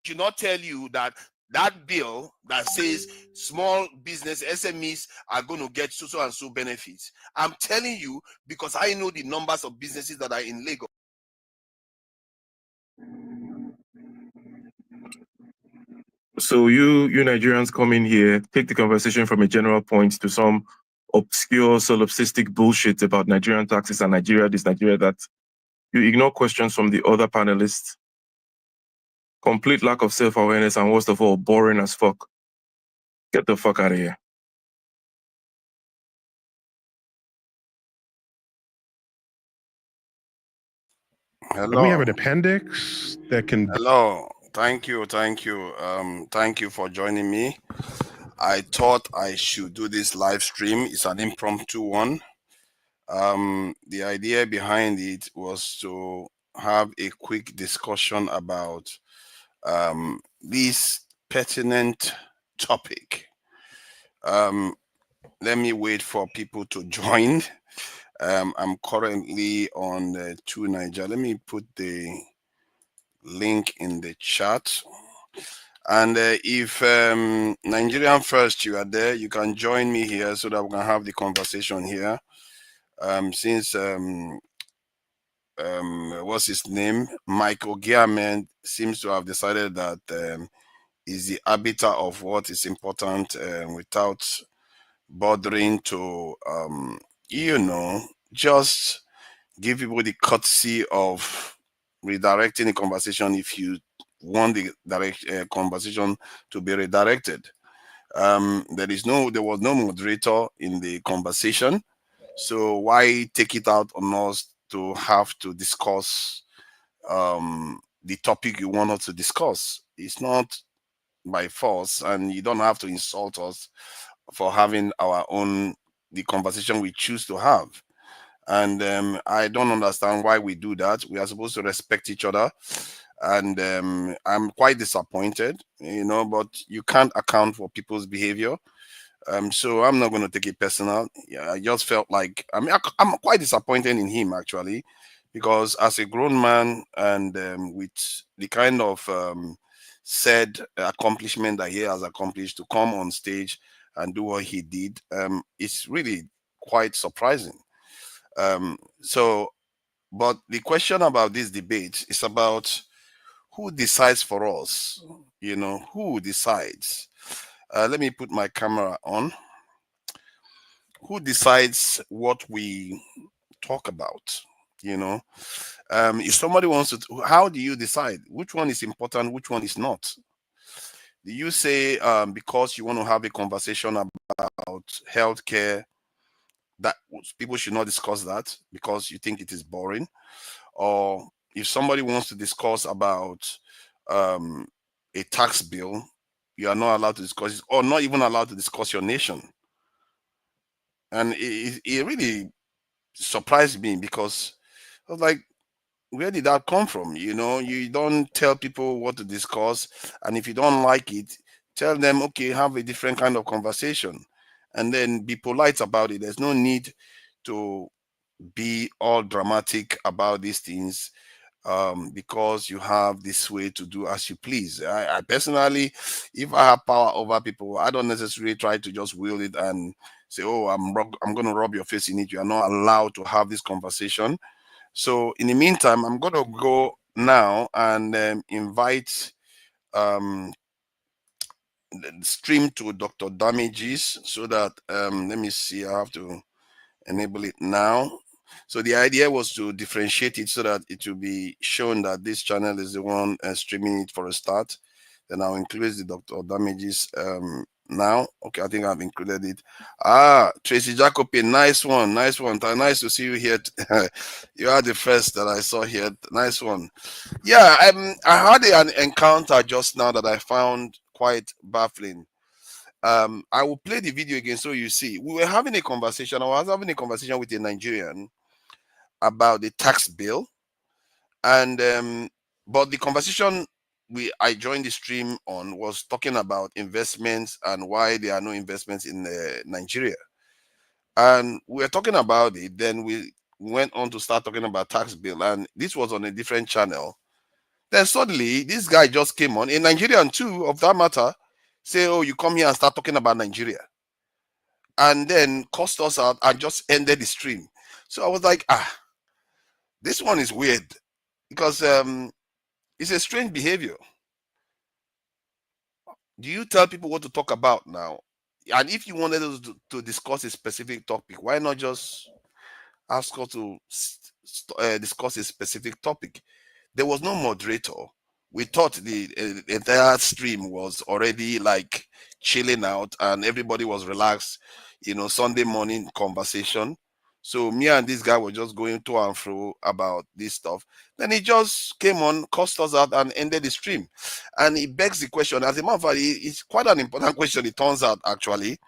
should not tell you that that bill that says small business SMEs are going to get so and so benefits. I'm telling you because I know the numbers of businesses that are in Lagos. So you Nigerians come in here, take the conversation from a general point to some obscure solipsistic bullshit about Nigerian taxes and Nigeria this, Nigeria that. You ignore questions from the other panelists. Complete lack of self-awareness and worst of all, boring as fuck. Get the fuck out of here. Hello. We have an appendix that can. Hello. Thank you. Thank you. Thank you for joining me. I thought I should do this live stream. It's an impromptu one. The idea behind it was to have a quick discussion about this pertinent topic. Let me wait for people to join. I'm currently on to Niger. Let me put the link in the chat. And if Nigerian First, you are there, you can join me here so that we can have the conversation here. Since what's his name, Michael Giaman seems to have decided that is the arbiter of what is important without bothering to just give people the courtesy of redirecting the conversation if you want the conversation to be redirected. There was no moderator in the conversation, so why take it out on us to have to discuss the topic you want us to discuss? It's not by force, and you don't have to insult us for having the conversation we choose to have. And I don't understand why we do that. We are supposed to respect each other, and I'm quite disappointed, but you can't account for people's behavior. So I'm not going to take it personal. Yeah, I just felt like, I'm quite disappointed in him actually, because as a grown man and with the kind of said accomplishment that he has accomplished, to come on stage and do what he did, it's really quite surprising. But the question about this debate is about who decides for us. Who decides? Let me put my camera on. Who decides what we talk about? If somebody wants to, how do you decide which one is important, which one is not? Do you say because you want to have a conversation about healthcare, that people should not discuss that because you think it is boring? Or if somebody wants to discuss about a tax bill, you are not allowed to discuss it, or not even allowed to discuss your nation. And it really surprised me, because I was like, where did that come from? You don't tell people what to discuss, and if you don't like it, tell them, okay, have a different kind of conversation, and then be polite about it. There's no need to be all dramatic about these things, because you have this way to do as you please. I personally, if I have power over people, I don't necessarily try to just wield it and say, oh, I'm going to rub your face in it. You are not allowed to have this conversation. So in the meantime, I'm going to go now and invite stream to Dr. Damages, so that let me see, I have to enable it now. So the idea was to differentiate it so that it will be shown that this channel is the one streaming it for a start. Then I'll include the Dr. Damages now. Okay, I think I've included it. Tracy Jacopin, nice one. Nice to see you here. You are the first that I saw here. Nice one. Yeah, I had an encounter just now that I found quite baffling. I will play the video again so you see. We were having a conversation. I was having a conversation with a Nigerian about the tax bill, and but the conversation I joined the stream on was talking about investments and why there are no investments in Nigeria, and we were talking about it. Then we went on to start talking about tax bill, and this was on a different channel. Then suddenly this guy just came on, a Nigerian too, of that matter, say, "Oh, you come here and start talking about Nigeria," and then cussed us out and just ended the stream. So I was like, this one is weird, because it's a strange behavior. Do you tell people what to talk about now? And if you wanted us to discuss a specific topic, why not just ask us to discuss a specific topic? There was no moderator. We thought the entire stream was already like chilling out and everybody was relaxed, Sunday morning conversation. So me and this guy were just going to and fro about this stuff. Then he just came on, cussed us out, and ended the stream. And it begs the question. As a matter of fact, it's quite an important question. It turns out, actually.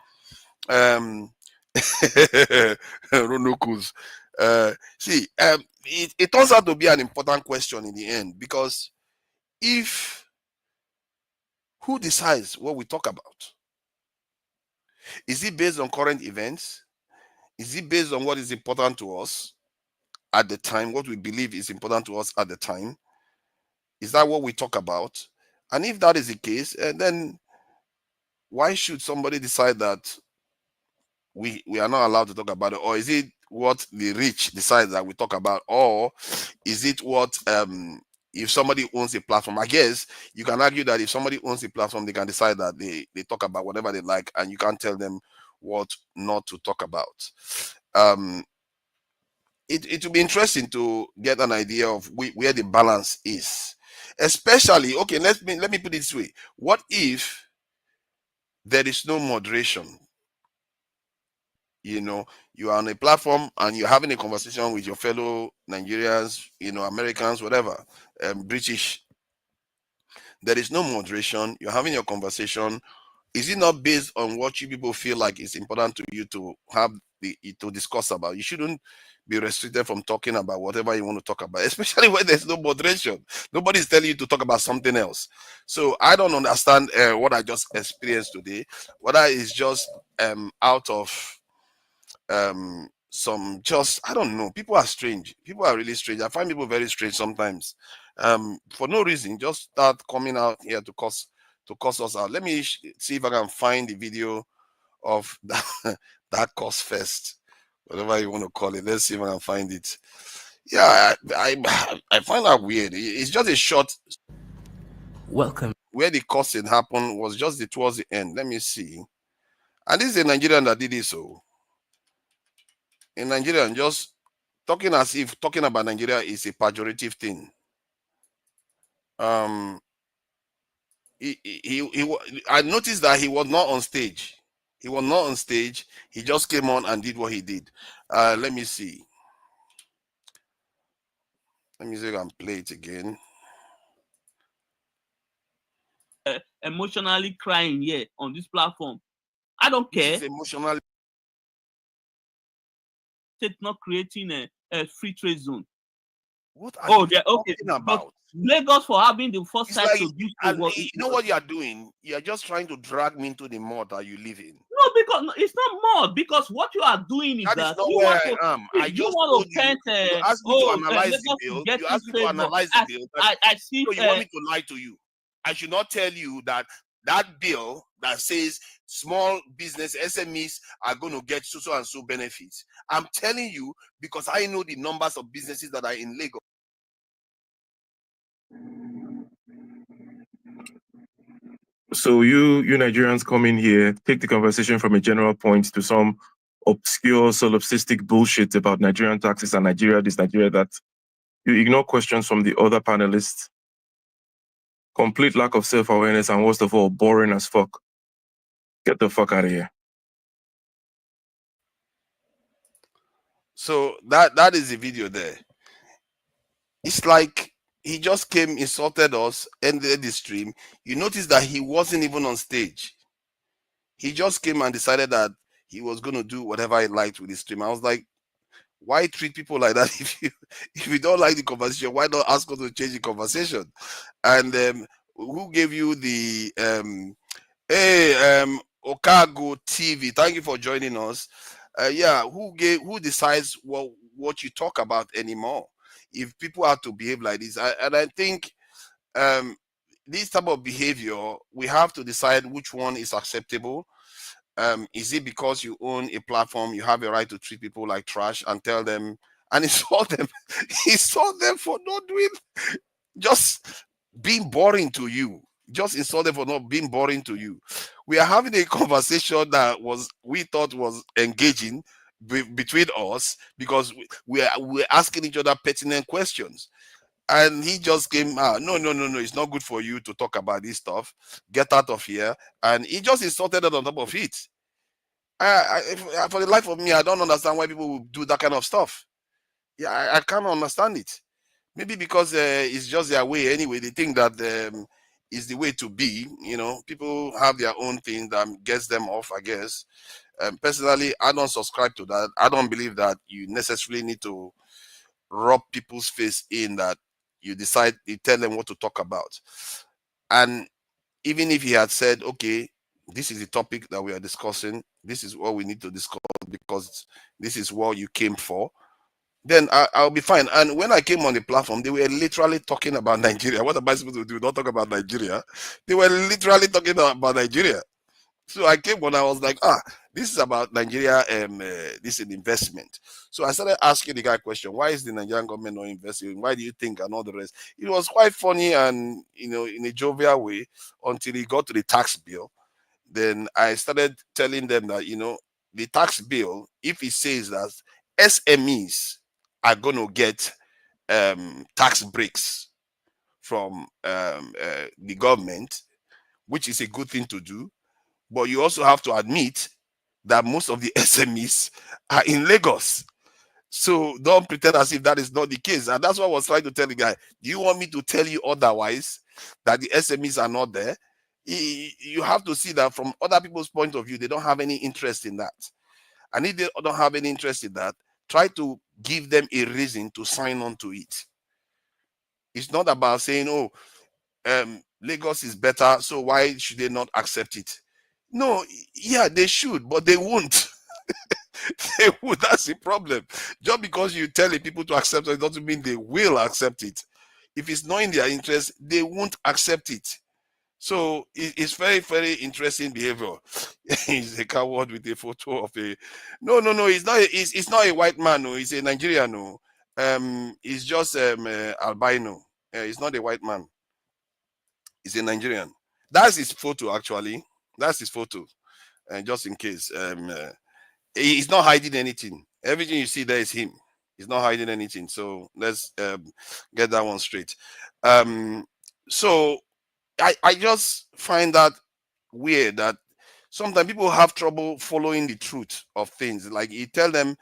Runukus. It turns out to be an important question in the end, because who decides what we talk about? Is it based on current events? Is it based on what is important to us at the time, what we believe is important to us at the time? Is that what we talk about? And if that is the case, then why should somebody decide that we are not allowed to talk about it? Or is it what the rich decide that we talk about? Or is it what if somebody owns a platform? I guess you can argue that if somebody owns a platform, they can decide that they talk about whatever they like, and you can't tell them what not to talk about. It will be interesting to get an idea of where the balance is. Especially, okay, let me put it this way. What if there is no moderation? You are on a platform and you're having a conversation with your fellow Nigerians, Americans, whatever, British. There is no moderation. You're having your conversation. Is it not based on what you people feel like is important to you to have to discuss about? You shouldn't be restricted from talking about whatever you want to talk about, especially when there's no moderation. Nobody's telling you to talk about something else. So I don't understand what I just experienced today. Whether it's just out of some just, I don't know. People are strange. People are really strange. I find people very strange sometimes. For no reason, just start coming out here to cuss us out. Let me see if I can find the video of that cuss fest, whatever you want to call it. Let's see if I can find it. Yeah, I find that weird. It's just a short. Welcome. Where the cussing happened was just towards the end. Let me see. And this is a Nigerian that did it. So in Nigeria, just talking as if talking about Nigeria is a pejorative thing. I noticed that he was not on stage. He was not on stage. He just came on and did what he did. Let me see. Let me see if I can play it again. Emotionally crying here on this platform. I don't care. It's emotionally. It's not creating a free trade zone. What are you they're okay about? Lagos for having the first It's time like, to do you know what you are doing? You are just trying to drag me into the mud that you live in. No, because it's not more. Because what you are doing is that is that not you where want I to. am. I You just want told to paint. you asked me to analyze the Lagos bill. get You asked me to trade analyze zone. the bill. I see. So you want me to lie to you? I should not tell you that bill that says small business SMEs are going to get so and so benefits. I'm telling you because I know the numbers of businesses that are in Lagos. So you Nigerians come in here, take the conversation from a general point to some obscure solipsistic bullshit about Nigerian taxes and Nigeria this, Nigeria that. You ignore questions from the other panelists. Complete lack of self-awareness, and worst of all, boring as fuck. Get the fuck out of here. So that is the video there. It's like he just came, insulted us, ended the stream. You notice that he wasn't even on stage. He just came and decided that he was going to do whatever he liked with the stream. I was like, why treat people like that? If you don't like the conversation, why not ask us to change the conversation? And who gave you the Okago TV? Thank you for joining us. Who decides what you talk about anymore? If people have to behave like this, and I think this type of behavior, we have to decide which one is acceptable. Is it because you own a platform, you have a right to treat people like trash and tell them and insult them? Insult them for not doing, just being boring to you. Just insult them for not being boring to you. We are having a conversation that we thought was engaging between us because we're asking each other pertinent questions. And he just came out, no, it's not good for you to talk about this stuff. Get out of here. And he just insulted us on top of it. For the life of me, I don't understand why people will do that kind of stuff. Yeah, I can't understand it. Maybe because it's just their way anyway. They think that is the way to be. You know, people have their own thing that gets them off, I guess. Personally, I don't subscribe to that. I don't believe that you necessarily need to rub people's face in that you tell them what to talk about. And even if he had said, okay, this is the topic that we are discussing, this is what we need to discuss because this is what you came for, then I'll be fine. And when I came on the platform, they were literally talking about Nigeria. What am I supposed to do? Not talk about Nigeria. They were literally talking about Nigeria. So I came when I was like, this is about Nigeria, this is an investment. So I started asking the guy a question, why is the Nigerian government not investing? Why do you think, and all the rest? It was quite funny and, you know, in a jovial way until he got to the tax bill. Then I started telling them that, you know, the tax bill, if it says that SMEs are going to get tax breaks from the government, which is a good thing to do, but you also have to admit that most of the SMEs are in Lagos. So don't pretend as if that is not the case. And that's what I was trying to tell the guy. Do you want me to tell you otherwise, that the SMEs are not there? You have to see that from other people's point of view, they don't have any interest in that. And if they don't have any interest in that, try to give them a reason to sign on to it. It's not about saying, oh, Lagos is better, so why should they not accept it? No, yeah, they should, but they won't. They would. That's the problem. Just because you tell the people to accept it doesn't mean they will accept it. If it's not in their interest, they won't accept it. So it's very, very interesting behavior. He's a coward with a photo of a. No. He's not. It's not a white man. No, he's a Nigerian. No, he's just albino. He's not a white man. He's a Nigerian. That's his photo, actually. That's his photo. And just in case, he's not hiding anything. Everything you see there is him. He's not hiding anything. So let's get that one straight. So I just find that weird that sometimes people have trouble following the truth of things. Like you tell them,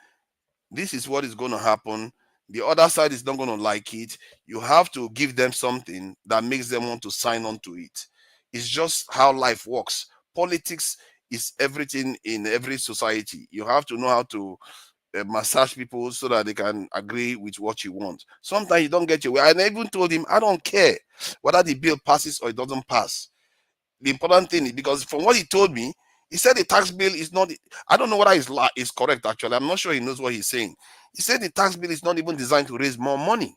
this is what is going to happen. The other side is not going to like it. You have to give them something that makes them want to sign on to it. It's just how life works. Politics is everything in every society. You have to know how to massage people so that they can agree with what you want. Sometimes you don't get your way. I even told him, I don't care whether the bill passes or it doesn't pass. The important thing is, because from what he told me, he said the tax bill is not, I don't know whether it's correct actually. I'm not sure he knows what he's saying. He said the tax bill is not even designed to raise more money.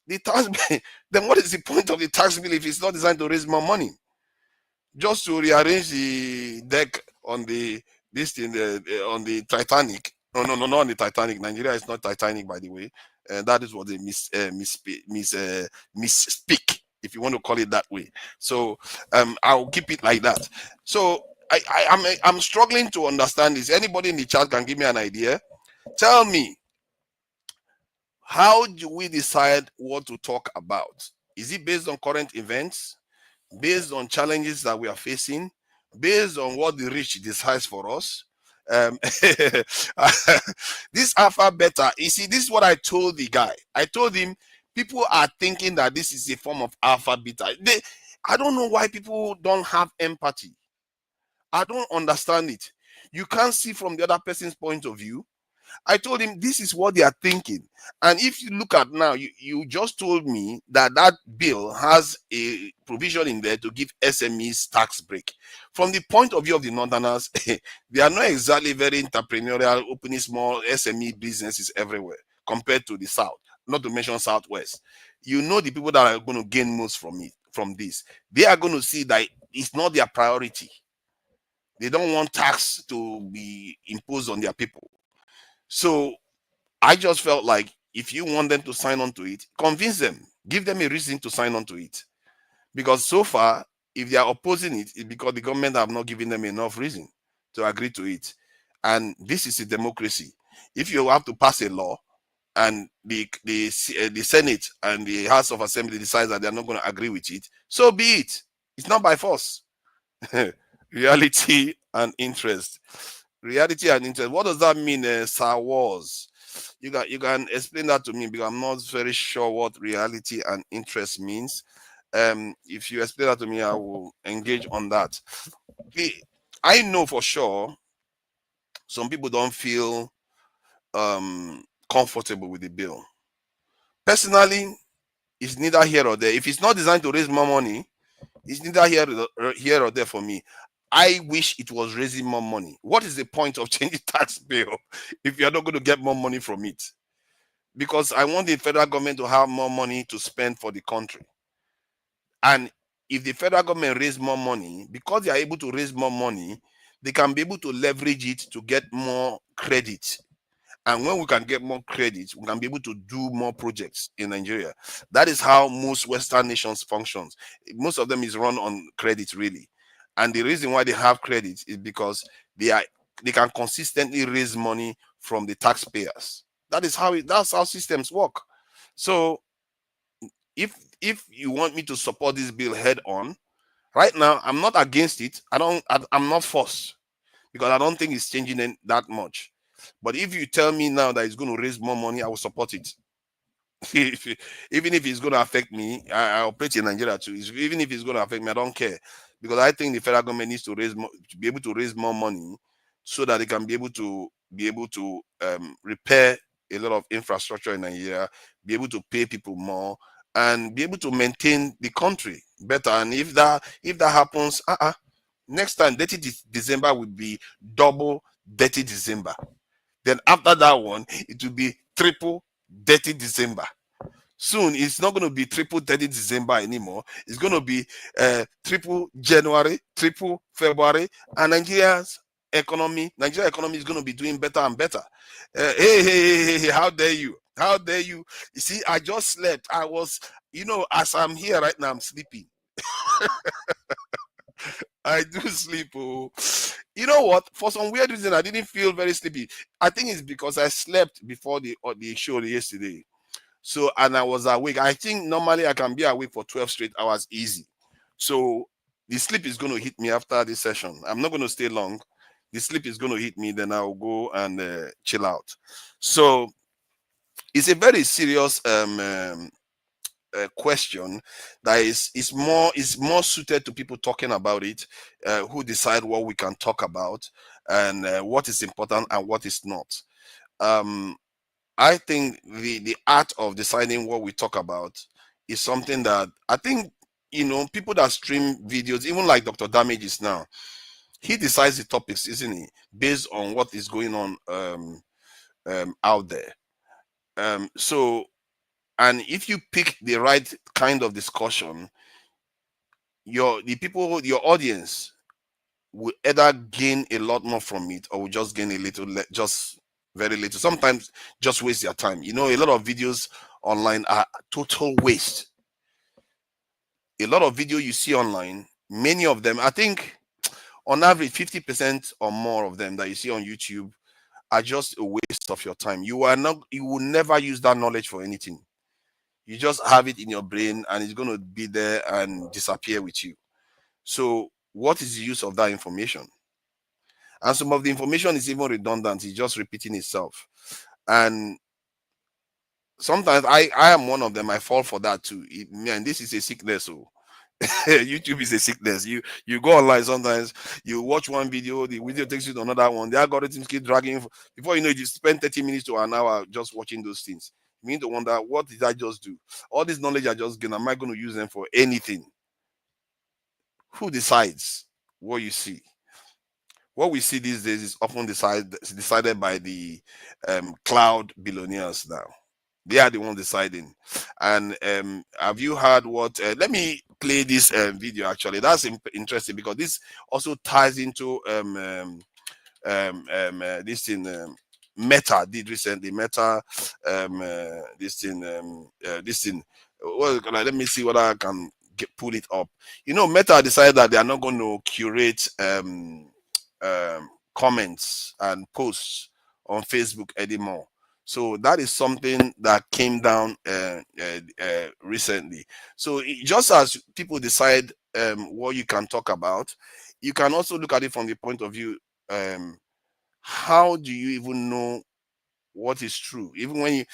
The tax bill, then what is the point of the tax bill if it's not designed to raise more money? Just to rearrange the deck on the on the Titanic. No, not on the Titanic. Nigeria is not Titanic, by the way. And that is what they misspeak, if you want to call it that way. So I'll keep it like that. So I'm struggling to understand this. Anybody in the chat can give me an idea. Tell me, how do we decide what to talk about? Is it based on current events? Based on challenges that we are facing? Based on what the rich decides for us? This alpha beta, you see, this is what I told the guy. I told him, people are thinking that this is a form of alpha beta. I don't know why people don't have empathy. I don't understand it. You can't see from the other person's point of view. I told him this is what they are thinking. And if you look at now, you just told me that bill has a provision in there to give SMEs tax break. From the point of view of the Northerners, they are not exactly very entrepreneurial, opening small SME businesses everywhere compared to the South, not to mention Southwest. you know the people that are going to gain most from this, they are going to see that it's not their priority. They don't want tax to be imposed on their people. So I just felt like if you want them to sign on to it, convince them, give them a reason to sign on to it. Because so far, if they are opposing it, it's because the government have not given them enough reason to agree to it. And this is a democracy. If you have to pass a law and the Senate and the House of Assembly decides that they're not going to agree with it, so be it. It's not by force. Reality and interest. Reality and interest. What does that mean, Star Wars? You can explain that to me, because I'm not very sure what reality and interest means. If you explain that to me, I will engage on that. I know for sure some people don't feel comfortable with the bill. Personally, it's neither here or there. If it's not designed to raise more money, it's neither here or there for me. I wish it was raising more money. What is the point of changing tax bill if you're not going to get more money from it? Because I want the federal government to have more money to spend for the country. And if the federal government raise more money, because they are able to raise more money, they can be able to leverage it to get more credit. And when we can get more credit, we can be able to do more projects in Nigeria. That is how most Western nations functions. Most of them is run on credit, really. And the reason why they have credit is because they can consistently raise money from the taxpayers. That's how systems work. So if you want me to support this bill head on, right now I'm not against it. I'm not forced, because I don't think it's changing that much. But if you tell me now that it's going to raise more money, I will support it. Even if it's going to affect me, I operate in Nigeria too. Even if it's going to affect me, I don't care, because I think the federal government needs to be able to raise more money so that they can be able to repair a lot of infrastructure in Nigeria, be able to pay people more, and be able to maintain the country better. And if that happens, next time 30 December will be double 30 December. Then after that one, it will be triple 30 December. Soon, it's not going to be triple 30 December anymore. It's going to be triple January, triple February, and Nigeria economy is going to be doing better and better. Hey, how dare you? How dare you? You see, I just slept. I was, as I'm here right now, I'm sleeping. I do sleep. Oh. You know what? For some weird reason, I didn't feel very sleepy. I think it's because I slept before the show yesterday. So, and I was awake. I think normally I can be awake for 12 straight hours easy. So the sleep is going to hit me after this session. I'm not going to stay long. The sleep is going to hit me. Then I'll go and chill out. So it's a very serious question that is more suited to people talking about it, who decide what we can talk about, and what is important and what is not. I think the art of deciding what we talk about is something that I think, people that stream videos, even like Dr. Damages now, he decides the topics, isn't he, based on what is going on out there. So, and if you pick the right kind of discussion, your audience will either gain a lot more from it, or will just gain a little, just very little. Sometimes just waste their time. A lot of videos online are total waste. A lot of video you see online, many of them, I think on average 50% or more of them that you see on YouTube are just a waste of your time. You will never use that knowledge for anything. You just have it in your brain and it's going to be there and disappear with you. So what is the use of that information? And some of the information is even redundant. It's just repeating itself. And sometimes I am one of them. I fall for that too. Man, this is a sickness. So YouTube is a sickness. You go online sometimes, you watch one video, the video takes you to another one. The algorithms keep dragging. Before you know it, you spend 30 minutes to an hour just watching those things. You mean to wonder, what did I just do? All this knowledge I just gained, am I going to use them for anything? Who decides what you see? What we see these days is often decided by the cloud billionaires now. They are the ones deciding. And have you heard what? Let me play this video. Actually, that's interesting because this also ties into this thing. Meta did recently. Meta, this thing. Well, let me see whether I can pull it up. You know, Meta decided that they are not going to curate comments and posts on Facebook anymore. So that is something that came down recently. So just as people decide what you can talk about, you can also look at it from the point of view, how do you even know what is true? Even when you,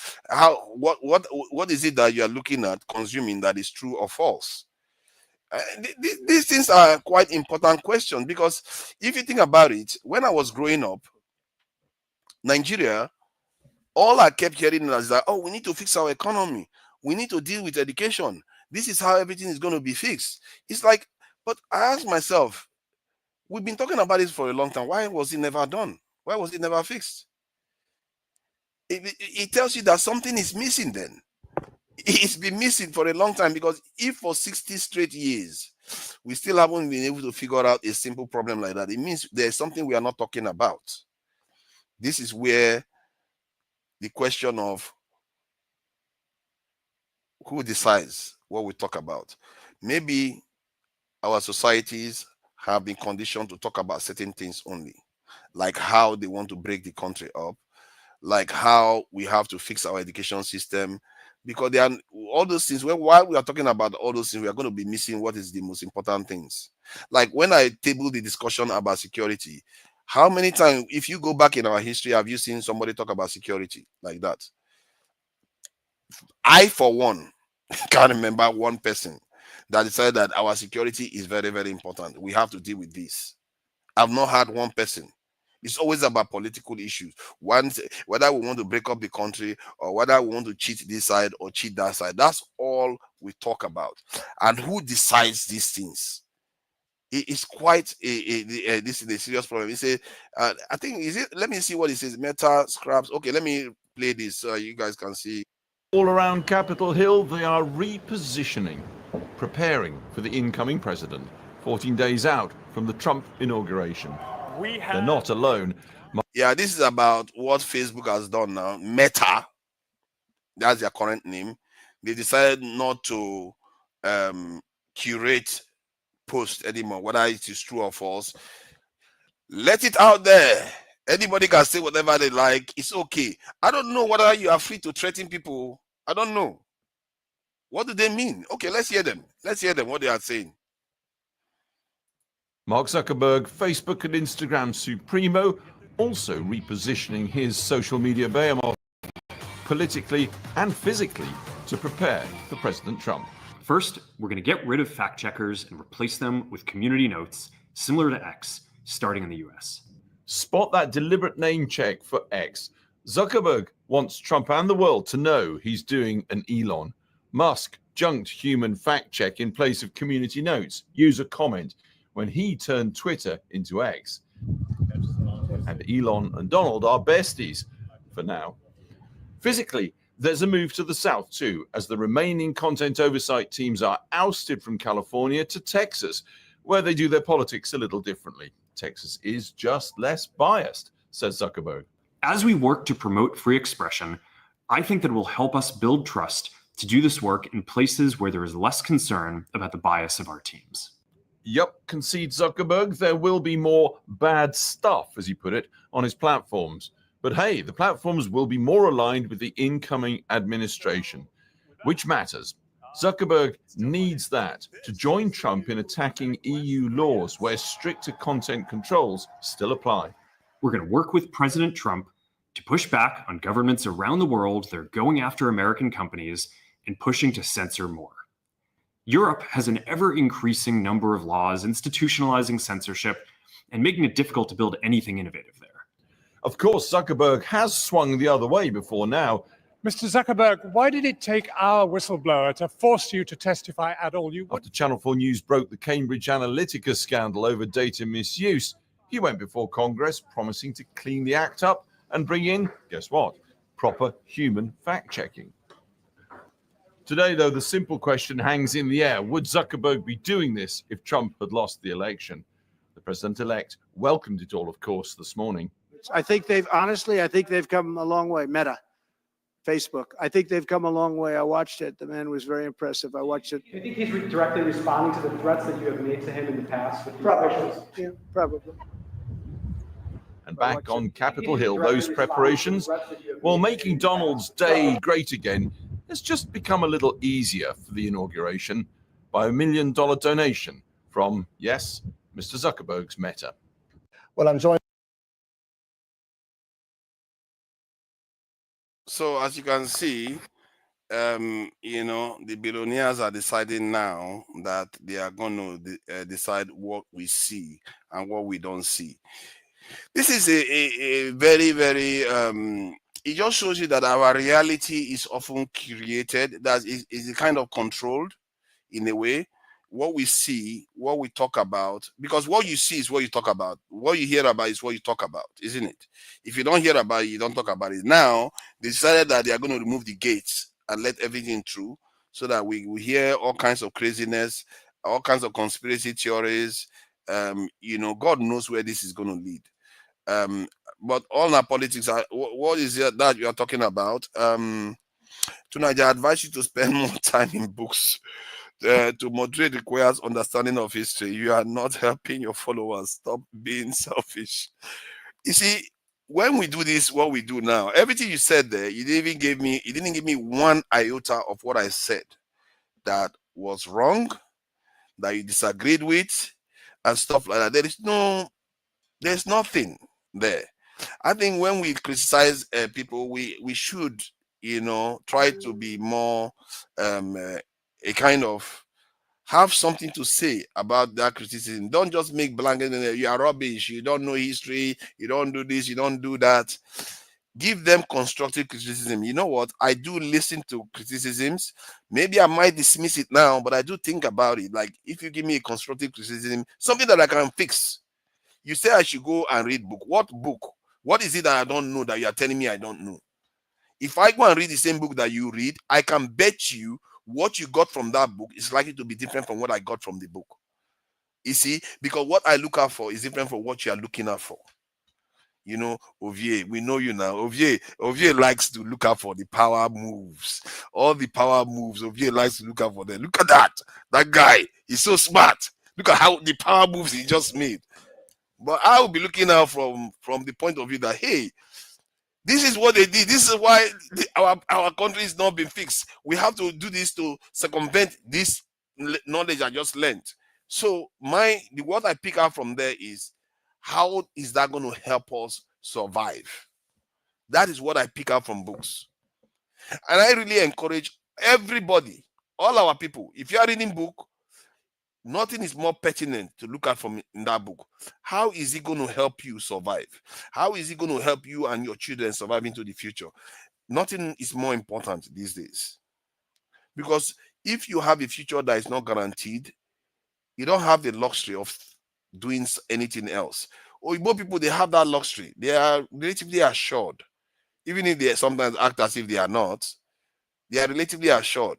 what is it that you are looking at, consuming, that is true or false? These things are quite important questions, because if you think about it, when I was growing up, Nigeria, all I kept hearing is that, oh, we need to fix our economy. We need to deal with education. This is how everything is going to be fixed. It's like, but I asked myself, we've been talking about this for a long time. Why was it never done? Why was it never fixed? It tells you that something is missing then. It's been missing for a long time, because if for 60 straight years, we still haven't been able to figure out a simple problem like that, it means there's something we are not talking about. This is where the question of who decides what we talk about. Maybe our societies have been conditioned to talk about certain things only, like how they want to break the country up, like how we have to fix our education system, because there are all those things. While we are talking about all those things, we are going to be missing what is the most important things. Like when I table the discussion about security, how many times, if you go back in our history, have you seen somebody talk about security like that? I, for one, can't remember one person that decided that our security is very, very important. We have to deal with this. I've not had one person. It's always about political issues. Once, whether we want to break up the country or whether we want to cheat this side or cheat that side. That's all we talk about. And who decides these things? It's quite this is a serious problem. He said, I think, is it? Let me see what he says. Meta scraps. Okay, let me play this so you guys can see. All around Capitol Hill, they are repositioning, preparing for the incoming president, 14 days out from the Trump inauguration. They're not alone. Yeah, this is about what Facebook has done now. Meta, that's their current name. They decided not to curate post anymore, whether it is true or false. Let it out there. Anybody can say whatever they like. It's okay. I don't know whether you are free to threaten people. I don't know. What do they mean? Okay, let's hear them. Let's hear them, what they are saying. Mark Zuckerberg, Facebook and Instagram supremo, also repositioning his social media behemoth politically and physically to prepare for President Trump. First, we're going to get rid of fact checkers and replace them with community notes, similar to X, starting in the US. Spot that deliberate name check for X. Zuckerberg wants Trump and the world to know he's doing an Elon. Musk junked human fact check in place of community notes, user comment, when he turned Twitter into X. And Elon and Donald are besties for now. Physically, there's a move to the south too, as the remaining content oversight teams are ousted from California to Texas, where they do their politics a little differently. Texas is just less biased, says Zuckerberg. As we work to promote free expression, I think that it will help us build trust to do this work in places where there is less concern about the bias of our teams. Yup, concedes Zuckerberg, there will be more bad stuff, as he put it, on his platforms. But hey, the platforms will be more aligned with the incoming administration, which matters. Zuckerberg needs that to join Trump in attacking EU laws where stricter content controls still apply. We're going to work with President Trump to push back on governments around the world that are going after American companies and pushing to censor more. Europe has an ever-increasing number of laws institutionalizing censorship and making it difficult to build anything innovative there. Of course, Zuckerberg has swung the other way before now. Mr. Zuckerberg, why did it take our whistleblower to force you to testify at all? After Channel 4 News broke the Cambridge Analytica scandal over data misuse, he went before Congress promising to clean the act up and bring in, guess what, proper human fact-checking. Today, though, the simple question hangs in the air. Would Zuckerberg be doing this if Trump had lost the election? The president-elect welcomed it all, of course, this morning. I think they've come a long way. Meta, Facebook. I think they've come a long way. I watched it. The man was very impressive. I watched it. Do you think he's directly responding to the threats that you have made to him in the past? With Probably. Yeah, probably. And back on Capitol Hill, those preparations, well, making Donald's day great again has just become a little easier for the inauguration by $1 million donation from, yes, Mr. Zuckerberg's Meta. Well, I'm joined. So as you can see, the billionaires are deciding now that they are going to decide what we see and what we don't see. This is a very, very, it just shows you that our reality is often created, that is kind of controlled in a way. What we see, what we talk about, because what you see is what you talk about. What you hear about is what you talk about, isn't it? If you don't hear about it, you don't talk about it. Now, they decided that they are going to remove the gates and let everything through so that we hear all kinds of craziness, all kinds of conspiracy theories. God knows where this is going to lead. But all our politics are, what is it that you are talking about? Tonight, I advise you to spend more time in books. To moderate requires understanding of history. You are not helping your followers. Stop being selfish. You see, when we do this, what we do now, everything you said there, you didn't give me one iota of what I said that was wrong, that you disagreed with, and stuff like that. There's nothing there. I think when we criticize people, we should, try to be more a kind of have something to say about that criticism. Don't just make blanket, you are rubbish, you don't know history, you don't do this, you don't do that. Give them constructive criticism. You know what? I do listen to criticisms. Maybe I might dismiss it now, but I do think about it. Like, if you give me a constructive criticism, something that I can fix. You say I should go and read book. What book? What is it that I don't know that you are telling me I don't know? If I go and read the same book that you read, I can bet you what you got from that book is likely to be different from what I got from the book. You see, because what I look out for is different from what you are looking out for. Ovier, we know you now. Ovier likes to look out for the power moves. All the power moves, Ovier likes to look out for them. Look at that. That guy, he's so smart. Look at how the power moves he just made. But I will be looking out from the point of view that, hey, this is what they did. This is why our country is not been fixed. We have to do this to circumvent this knowledge I just learned. So what I pick out from there is, how is that going to help us survive? That is what I pick out from books. And I really encourage everybody, all our people, if you are reading book, nothing is more pertinent to look at from in that book. How is it going to help you survive? How is it going to help you and your children survive into the future? Nothing is more important these days. Because if you have a future that is not guaranteed, you don't have the luxury of doing anything else. Oyibo people, they have that luxury. They are relatively assured. Even if they sometimes act as if they are not, they are relatively assured.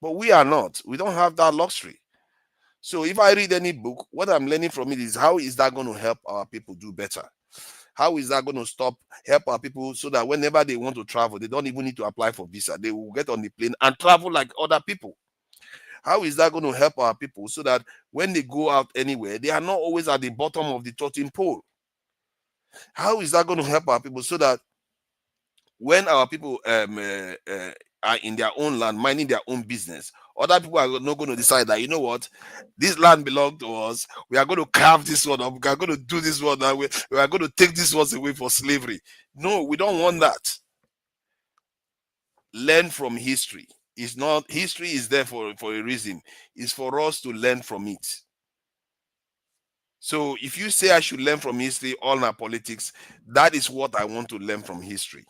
But we are not. We don't have that luxury. So if I read any book, what I'm learning from it is, how is that going to help our people do better? How is that going to help our people so that whenever they want to travel, they don't even need to apply for visa. They will get on the plane and travel like other people. How is that going to help our people so that when they go out anywhere, they are not always at the bottom of the totem pole? How is that going to help our people so that when our people are in their own land, minding their own business, other people are not going to decide that, you know what, this land belongs to us. We are going to carve this one up. We are going to do this one that way. We are going to take this one away for slavery. No, we don't want that. Learn from history. It's not, history is there for a reason. It's for us to learn from it. So if you say I should learn from history, all our politics, that is what I want to learn from history.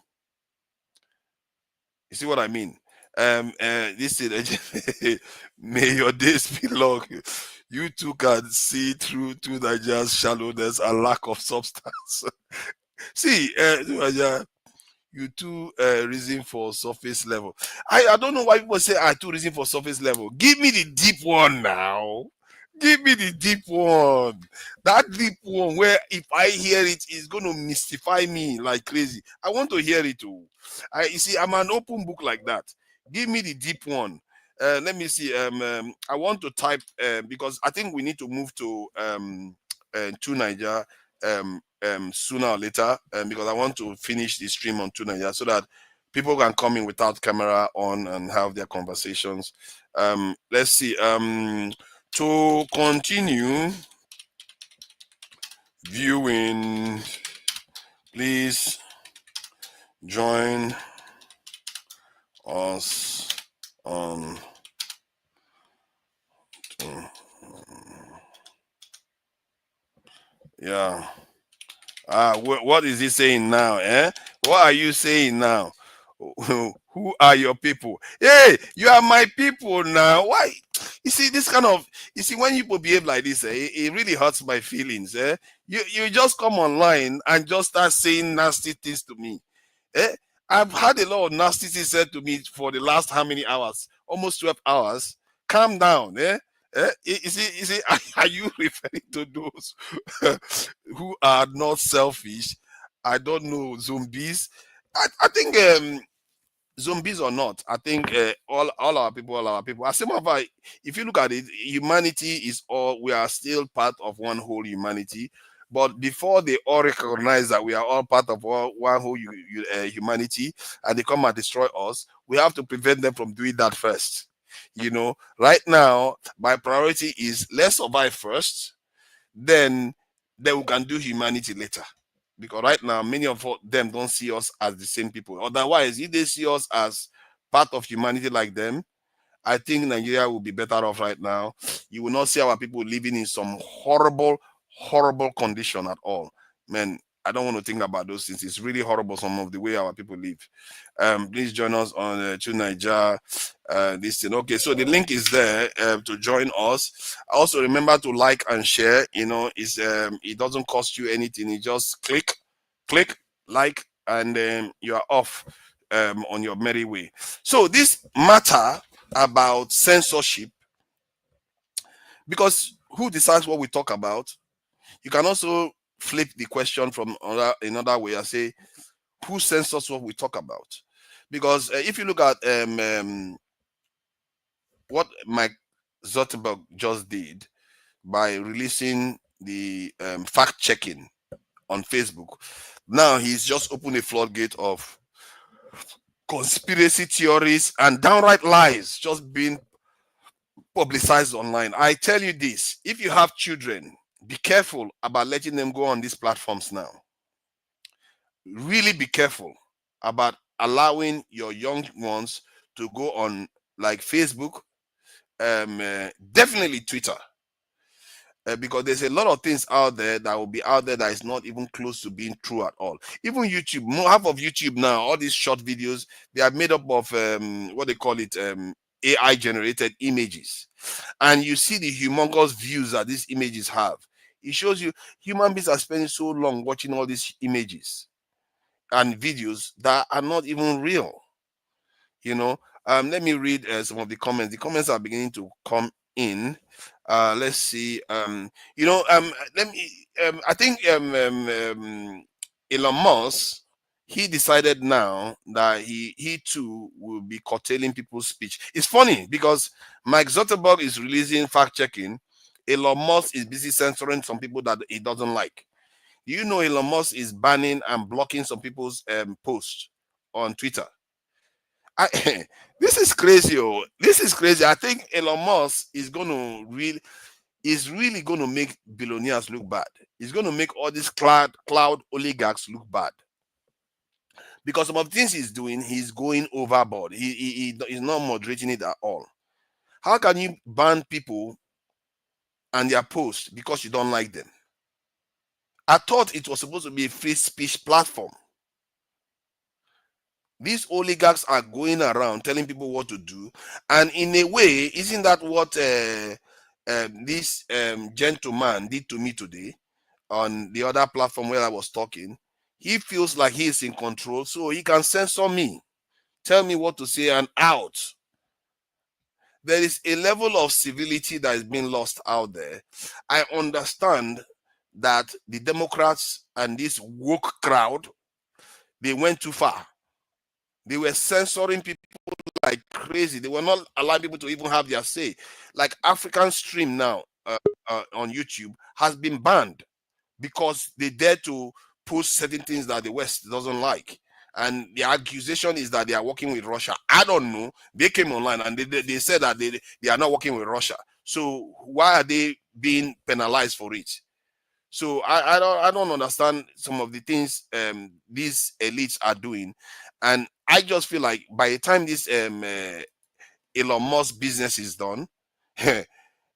You see what I mean? This is may your days be long. You too can see through to Nigeria's shallowness and lack of substance. See, You too reason for surface level. I don't know why people say I too reason for surface level. Give me the deep one now. Give me the deep one. That deep one where if I hear it, it's going to mystify me like crazy. I want to hear it too. You see, I'm an open book like that. Give me the deep one. Let me see. I want to type because I think we need to move to Niger sooner or later because I want to finish the stream on Niger so that people can come in without camera on and have their conversations. Let's see. To continue viewing, please join us on yeah. What is he saying now? What are you saying now? Who are your people? Hey, you are my people now. Why? You see, this kind of, you see, when people behave like this, it really hurts my feelings. You just come online and just start saying nasty things to me. I've had a lot of nasty things said to me for the last how many hours? Almost 12 hours. Calm down. You see, are you referring to those who are not selfish? I don't know, zombies. I think zombies or not, I think all our people. As a matter of fact, if you look at it, humanity is all, we are still part of one whole humanity. But before they all recognize that we are all part of one whole humanity and they come and destroy us, we have to prevent them from doing that first. You know, right now, my priority is let's survive first, then we can do humanity later. Because right now, many of them don't see us as the same people. Otherwise, if they see us as part of humanity like them, I think Nigeria will be better off right now. You will not see our people living in some horrible condition at all. Man, I don't want to think about those things. It's really horrible, some of the way our people live. Please join us on to Niger. This thing. Okay, so the link is there to join us. Also, remember to like and share. You know, it doesn't cost you anything. You just click, like, and then you are off on your merry way. So this matter about censorship, because who decides what we talk about? You can also flip the question from another way and say, who censors what we talk about? Because if you look at what Mike Zuckerberg just did by releasing the fact checking on Facebook, now he's just opened a floodgate of conspiracy theories and downright lies just being publicized online. I tell you this, if you have children, be careful about letting them go on these platforms now. Really be careful about allowing your young ones to go on like Facebook, definitely Twitter, because there's a lot of things out there that will be out there that is not even close to being true at all. Even YouTube, half of YouTube now, all these short videos, they are made up of what they call it, AI generated images, and you see the humongous views that these images have. It shows you human beings are spending so long watching all these images and videos that are not even real. You know, let me read some of the comments. The comments are beginning to come in. Let's see. You know, let me. I think Elon Musk, he decided now that he too will be curtailing people's speech. It's funny because Mike Zuckerberg is releasing fact checking. Elon Musk is busy censoring some people that he doesn't like. You know, Elon Musk is banning and blocking some people's posts on Twitter. This is crazy. Oh, this is crazy. I think Elon Musk is really going to make billionaires look bad. He's going to make all these cloud oligarchs look bad. Because some of the things he's doing, he's going overboard. He's not moderating it at all. How can you ban people and their posts because you don't like them? I thought it was supposed to be a free speech platform. These oligarchs are going around telling people what to do, and in a way, isn't that what this gentleman did to me today on the other platform where I was talking? he feels like he is in control, so he can censor me, tell me what to say, and out. There is a level of civility that is being lost out there. I understand that the Democrats and this woke crowd, they went too far. They were censoring people like crazy. They were not allowing people to even have their say. Like African Stream now on YouTube has been banned because they dare to post certain things that the West doesn't like. And the accusation is that they are working with Russia. I don't know. They came online and they said that they are not working with Russia. So why are they being penalized for it? So I don't understand some of the things these elites are doing. And I just feel like by the time this Elon Musk business is done,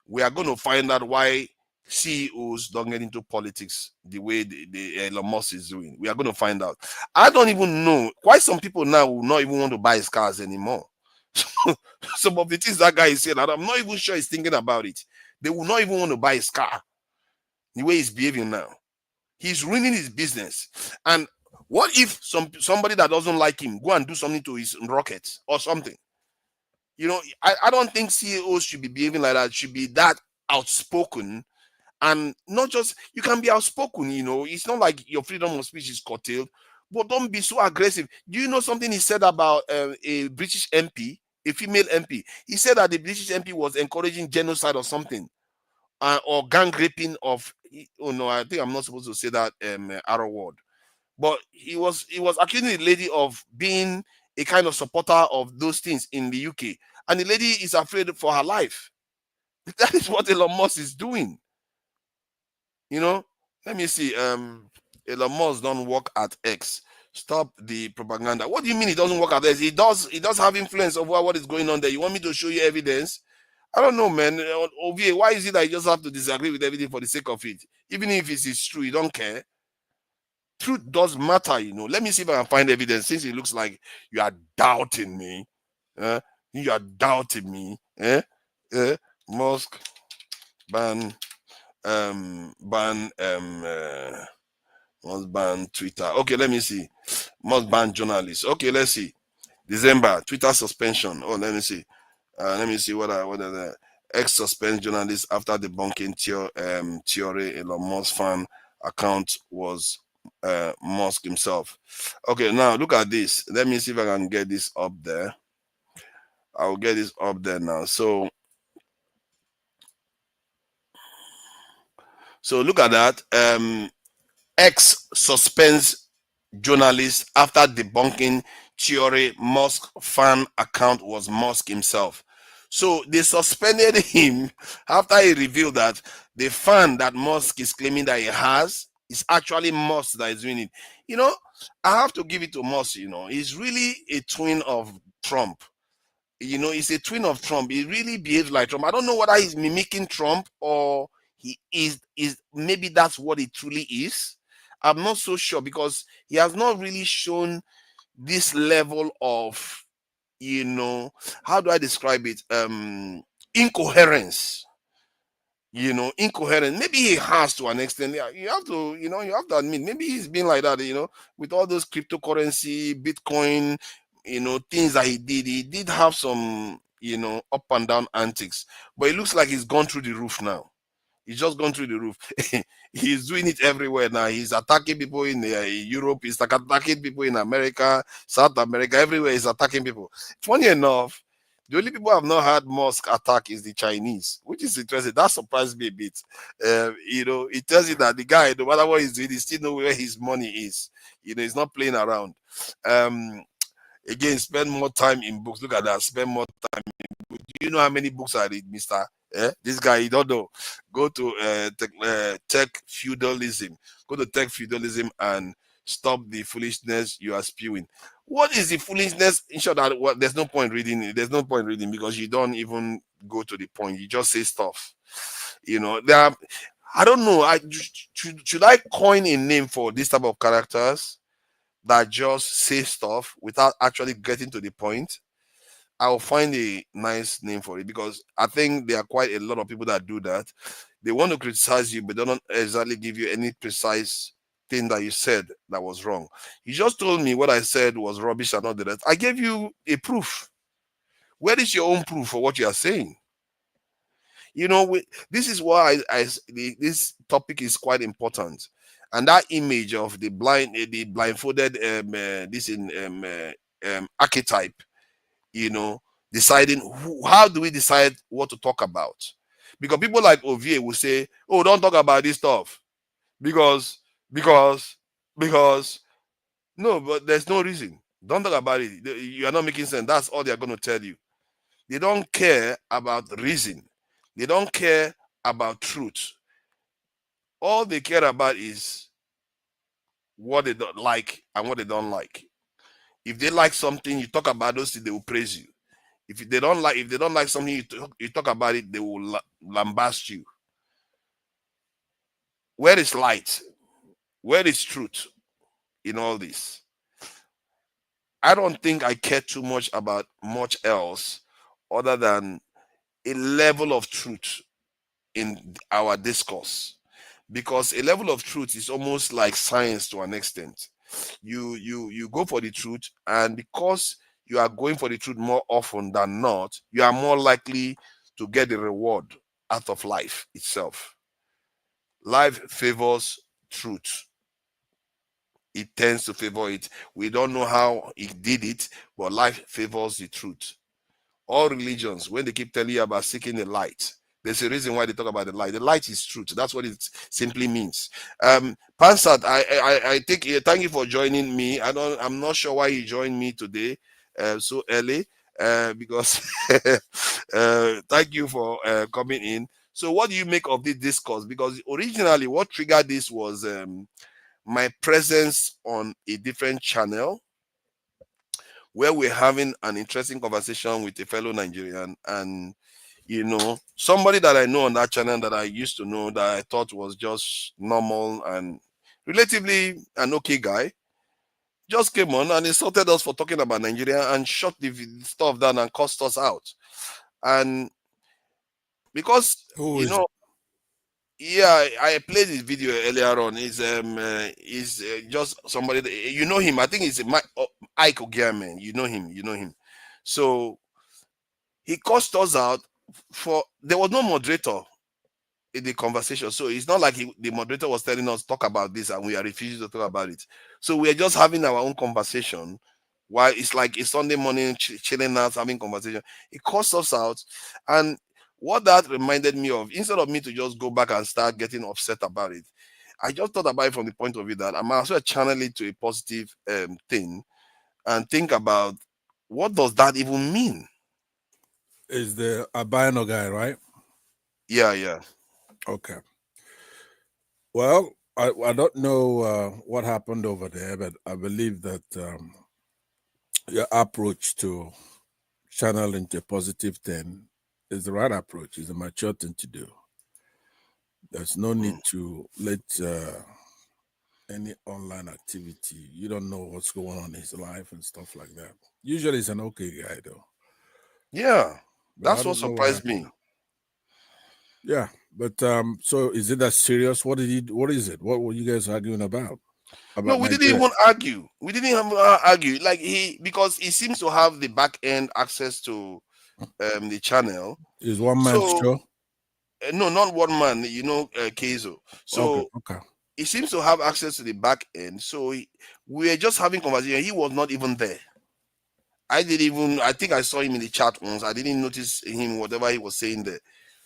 we are going to find out why CEOs don't get into politics the way the Elon Musk is doing. We are going to find out. I don't even know why some people now will not even want to buy his cars anymore. Some of the things that guy is saying, I'm not even sure he's thinking about it. They will not even want to buy his car the way he's behaving now. He's ruining his business. And what if somebody that doesn't like him go and do something to his rockets or something? You know, I don't think CEOs should be behaving like that. Should be that outspoken. And not just, you can be outspoken, you know. It's not like your freedom of speech is curtailed, but don't be so aggressive. Do you know something he said about a British MP, a female MP? He said that the British MP was encouraging genocide or something, or gang raping of, oh no, I think I'm not supposed to say that arrow word. But he was accusing the lady of being a kind of supporter of those things in the UK. And the lady is afraid for her life. That is what Elon Musk is doing. You know, let me see. Elon Musk don't work at X. Stop the propaganda. What do you mean he doesn't work at X? He does have influence over what is going on there. You want me to show you evidence? I don't know, man. OVA, why is it that you just have to disagree with everything for the sake of it? Even if it is true, you don't care. Truth does matter, you know. Let me see if I can find evidence, since it looks like you are doubting me. You are doubting me. Musk ban Musk ban Twitter. Okay, let me see. Musk ban journalists. Okay, let's see. December, Twitter suspension. Oh, let me see. Let me see what are the X suspends journalists after debunking theory. Elon Musk fan account was Musk himself. Okay, now look at this. Let me see if I can get this up there. I'll get this up there now. So look at that. X suspends journalist after debunking theory Musk fan account was Musk himself. So they suspended him after he revealed that the fan that Musk is claiming that he has is actually Musk that is doing it. You know, I have to give it to Musk. You know, he's really a twin of Trump. You know, he's a twin of Trump. He really behaves like Trump. I don't know whether he's mimicking Trump or he is maybe that's what he truly is. I'm not so sure, because he has not really shown this level of, you know, how do I describe it? Incoherence. You know, incoherent. Maybe he has to an extent. Yeah, you have to admit, maybe he's been like that, you know, with all those cryptocurrency, Bitcoin, you know, things that he did have some, you know, up and down antics. But it looks like he's gone through the roof now. He's just gone through the roof. He's doing it everywhere now. He's attacking people in Europe. He's attacking people in America, South America, everywhere. He's attacking people. Funny enough, the only people I've not had Musk attack is the Chinese, which is interesting. That surprised me a bit. You know, it tells you that the guy, no matter what he's doing, he still knows where his money is. You know, he's not playing around. Again, spend more time in books. Look at that. Spend more time in books. Do you know how many books I read, mister? This guy, you don't know. Go to tech feudalism. Go to tech feudalism and stop the foolishness you are spewing. What is the foolishness? In short, that there's no point reading it. There's no point reading, because you don't even go to the point. You just say stuff. You know, I don't know. Should I coin a name for this type of characters that just say stuff without actually getting to the point? I'll find a nice name for it, because I think there are quite a lot of people that do that. They want to criticize you, but they don't exactly give you any precise thing that you said that was wrong. You just told me what I said was rubbish and all the rest. I gave you a proof. Where is your own proof for what you are saying? You know, this is why this topic is quite important. And that image of the blindfolded archetype, you know, deciding how do we decide what to talk about? Because people like Ovie will say, "Oh, don't talk about this stuff," because no, but there's no reason. Don't talk about it. You are not making sense. That's all they are going to tell you. They don't care about reason. They don't care about truth. All they care about is what they don't like and what they don't like. If they like something, you talk about those things, they will praise you. If they don't like something, you talk about it, they will lambast you. Where is light? Where is truth in all this? I don't think I care too much about much else other than a level of truth in our discourse, because a level of truth is almost like science to an extent. You go for the truth, and because you are going for the truth more often than not, you are more likely to get the reward out of life itself. Life favors truth. It tends to favor it. We don't know how it did it, but life favors the truth. All religions, when they keep telling you about seeking the light, there's a reason why they talk about the light. The light is truth. That's what it simply means. Pansat, I think thank you for joining me. I'm not sure why you joined me today so early, because thank you for coming in. So what do you make of this discourse? Because originally what triggered this was my presence on a different channel where we're having an interesting conversation with a fellow Nigerian, and you know, somebody that I know on that channel that I used to know that I thought was just normal and relatively an okay guy, just came on and insulted us for talking about Nigeria and shut the stuff down and cussed us out. And because you know, yeah, I played this video earlier on. He's just somebody that, you know him. I think it's Ike Ogiaman. You know him. So he cussed us out for there was no moderator in the conversation. So it's not like the moderator was telling us talk about this and we are refusing to talk about it. So we're just having our own conversation while it's like a Sunday morning chilling out, having conversation. He cussed us out. And what that reminded me of, instead of me to just go back and start getting upset about it, I just thought about it from the point of view that I might as well channel it to a positive thing and think about what does that even mean? Is the albino guy, right? Yeah. Okay. Well, I don't know what happened over there, but I believe that your approach to channel into a positive thing is the right approach. It's a mature thing to do. There's no need to let any online activity, you don't know what's going on in his life and stuff like that. Usually he's an okay guy though. Yeah, But that's what surprised me. Yeah, but so is it that serious? What is it? What were you guys arguing about? No, we didn't even argue. We didn't even argue. Like because he seems to have the back end access to the channel. Is one man show? No, not one man. You know, Keizo. So okay. He seems to have access to the back end. So we were just having conversation. He was not even there. I think I saw him in the chat once. I didn't notice him, whatever he was saying there.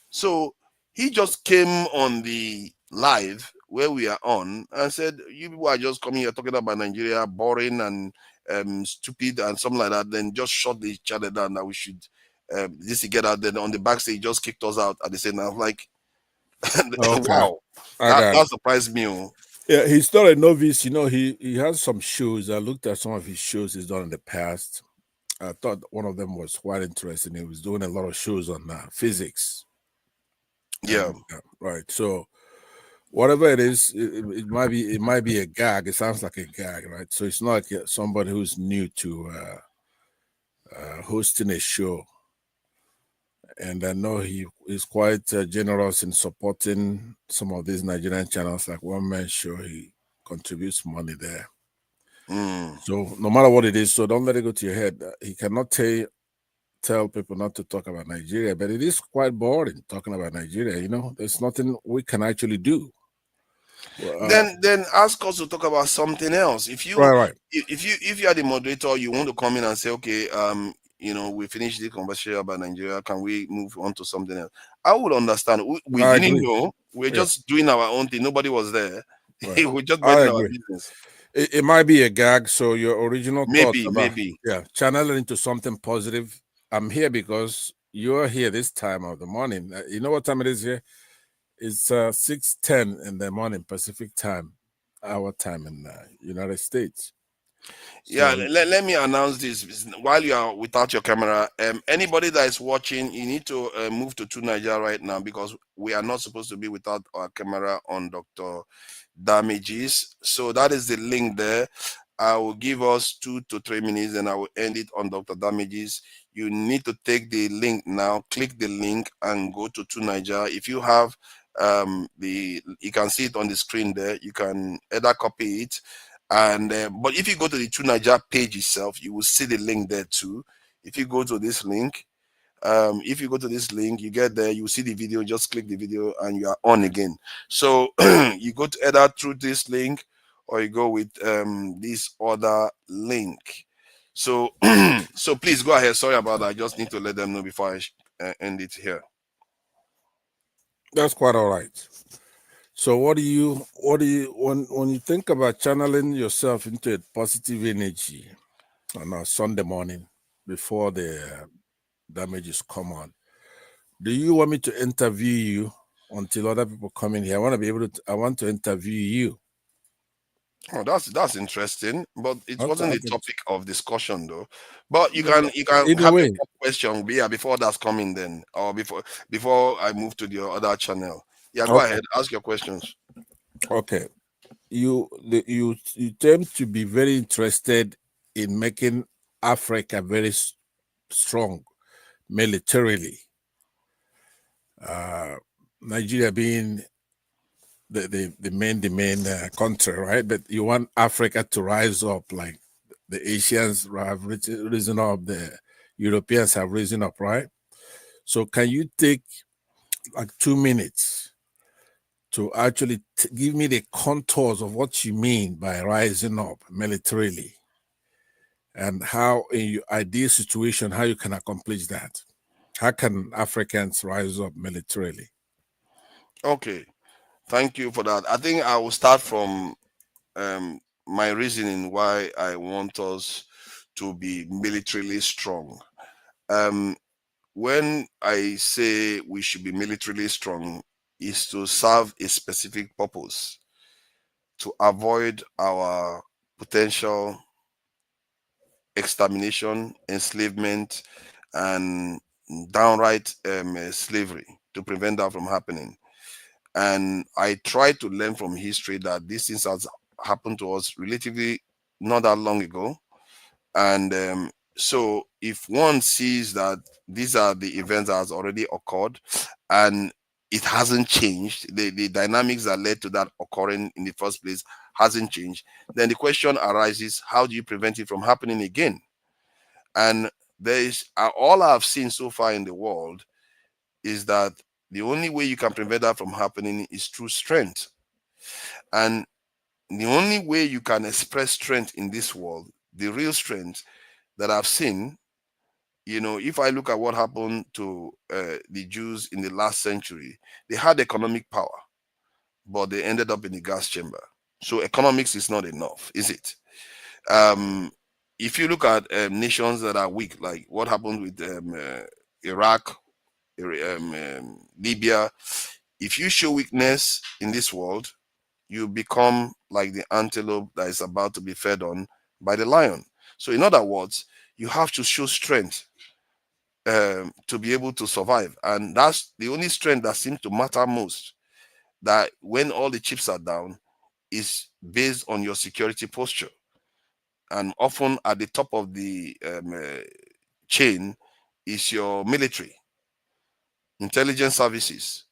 So he just came on the live where we are on and said, you people are just coming here talking about Nigeria, boring and stupid and something like that. Then just shut the channel down that we should just to get out. Then on the backstage, he just kicked us out at the same time. I'm like, wow, that surprised me. Yeah, he's not a novice. You know, he has some shows. I looked at some of his shows he's done in the past. I thought one of them was quite interesting. He was doing a lot of shows on physics. Yeah. Right. So whatever it is, it might be a gag. It sounds like a gag, right? So it's not like somebody who's new to hosting a show. And I know he is quite generous in supporting some of these Nigerian channels, like One Man Show. He contributes money there. Mm. So no matter what it is, so don't let it go to your head. He cannot tell people not to talk about Nigeria, but it is quite boring talking about Nigeria. You know, there's nothing we can actually do. Then ask us to talk about something else. If you right. if you are the moderator, you want to come in and say, okay, you know, we finished the conversation about Nigeria. Can we move on to something else? I would understand. We I didn't agree. know. We're Yeah. just doing our own thing. Nobody was there. Right. We're just I minding our agree. business. It might be a gag. So your original thoughts about, Maybe. Yeah, channel it into something positive. I'm here because you're here this time of the morning. You know what time it is here? It's 6:10 in the morning Pacific time, our time in the United States. Yeah, So, let me announce this while you are without your camera. Anybody that is watching, you need to move to 2Naija right now, because we are not supposed to be without our camera on Dr. Damages. So that is the link there. I will give us 2 to 3 minutes and I will end it on Dr. Damages. You need to take the link now, click the link and go to 2Naija. If you have you can see it on the screen there. You can either copy it, and but if you go to the 2Naija page itself, you will see the link there too. If you go to this link, you get there, you see the video, just click the video and you are on again. So you go to either through this link or you go with this other link. So so please go ahead. Sorry about that. I just need to let them know before I end it here. that's quite all right. So what do you when you think about channeling yourself into a positive energy on a Sunday morning before the damages come on, do you want me to interview you until other people come in here? I want to interview you. Oh, that's interesting, but it wasn't the topic of discussion though. But you No, can either have way. a question, yeah, before that's coming then, or before I move to the other channel. Yeah, go ahead, ask your questions. Okay, you tend to be very interested in making Africa very strong militarily. Nigeria being the main country, right? But you want Africa to rise up, like the Asians have risen up, the Europeans have risen up, right? So can you take like 2 minutes to actually give me the contours of what you mean by rising up militarily, and how in your ideal situation, how you can accomplish that? How can Africans rise up militarily? Okay, thank you for that. I think I will start from my reasoning why I want us to be militarily strong. When I say we should be militarily strong, is to serve a specific purpose, to avoid our potential extermination, enslavement, and downright slavery, to prevent that from happening. And I try to learn from history that these things has happened to us relatively not that long ago. And so if one sees that these are the events that has already occurred and it hasn't changed, the dynamics that led to that occurring in the first place hasn't changed, then the question arises, how do you prevent it from happening again? And there is all I've seen so far in the world is that the only way you can prevent that from happening is through strength. And the only way you can express strength in this world, the real strength that I've seen, if I look at what happened to the Jews in the last century, they had economic power, but they ended up in the gas chamber. So economics is not enough, is it? If you look at nations that are weak, like what happened with Iraq, Libya, if you show weakness in this world, you become like the antelope that is about to be fed on by the lion. So in other words, you have to show strength to be able to survive. And that's the only strength that seems to matter most, that when all the chips are down, is based on your security posture. And often at the top of the chain is your military, intelligence services,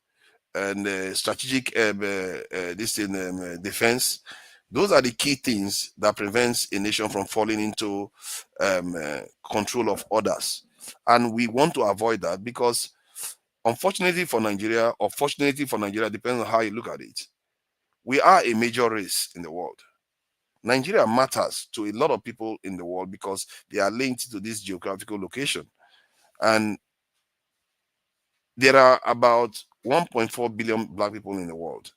and strategic defense, Those are the key things that prevents a nation from falling into control of others. And we want to avoid that because, unfortunately for Nigeria, or fortunately for Nigeria, depends on how you look at it, we are a major race in the world. Nigeria matters to a lot of people in the world because they are linked to this geographical location. And there are about 1.4 billion black people in the world.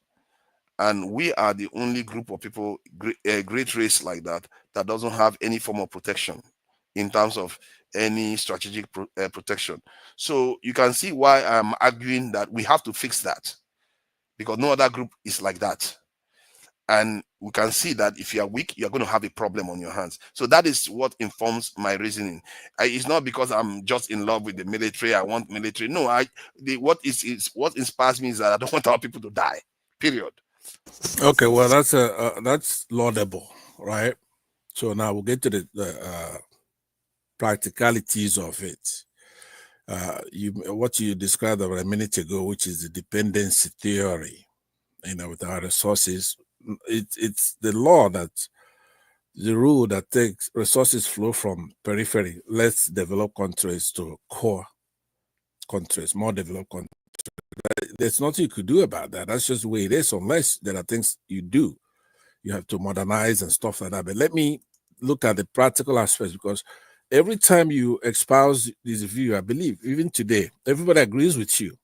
And we are the only group of people, a great race like that, that doesn't have any form of protection in terms of any strategic protection. So you can see why I'm arguing that we have to fix that, because no other group is like that. And we can see that if you are weak, you're going to have a problem on your hands. So that is what informs my reasoning. It's not because I'm just in love with the military. I want military. No, what inspires me is that I don't want our people to die. Period. Okay, well, that's laudable, right? So now we'll get to the practicalities of it. What you described about a minute ago, which is the dependency theory, with our resources. It's the law the rule that takes resources flow from periphery, less developed countries to core countries, more developed countries. There's nothing you could do about that. That's just the way it is, unless there are things you do. You have to modernize and stuff like that. But let me look at the practical aspects, because every time you espouse this view, I believe, even today, everybody agrees with you,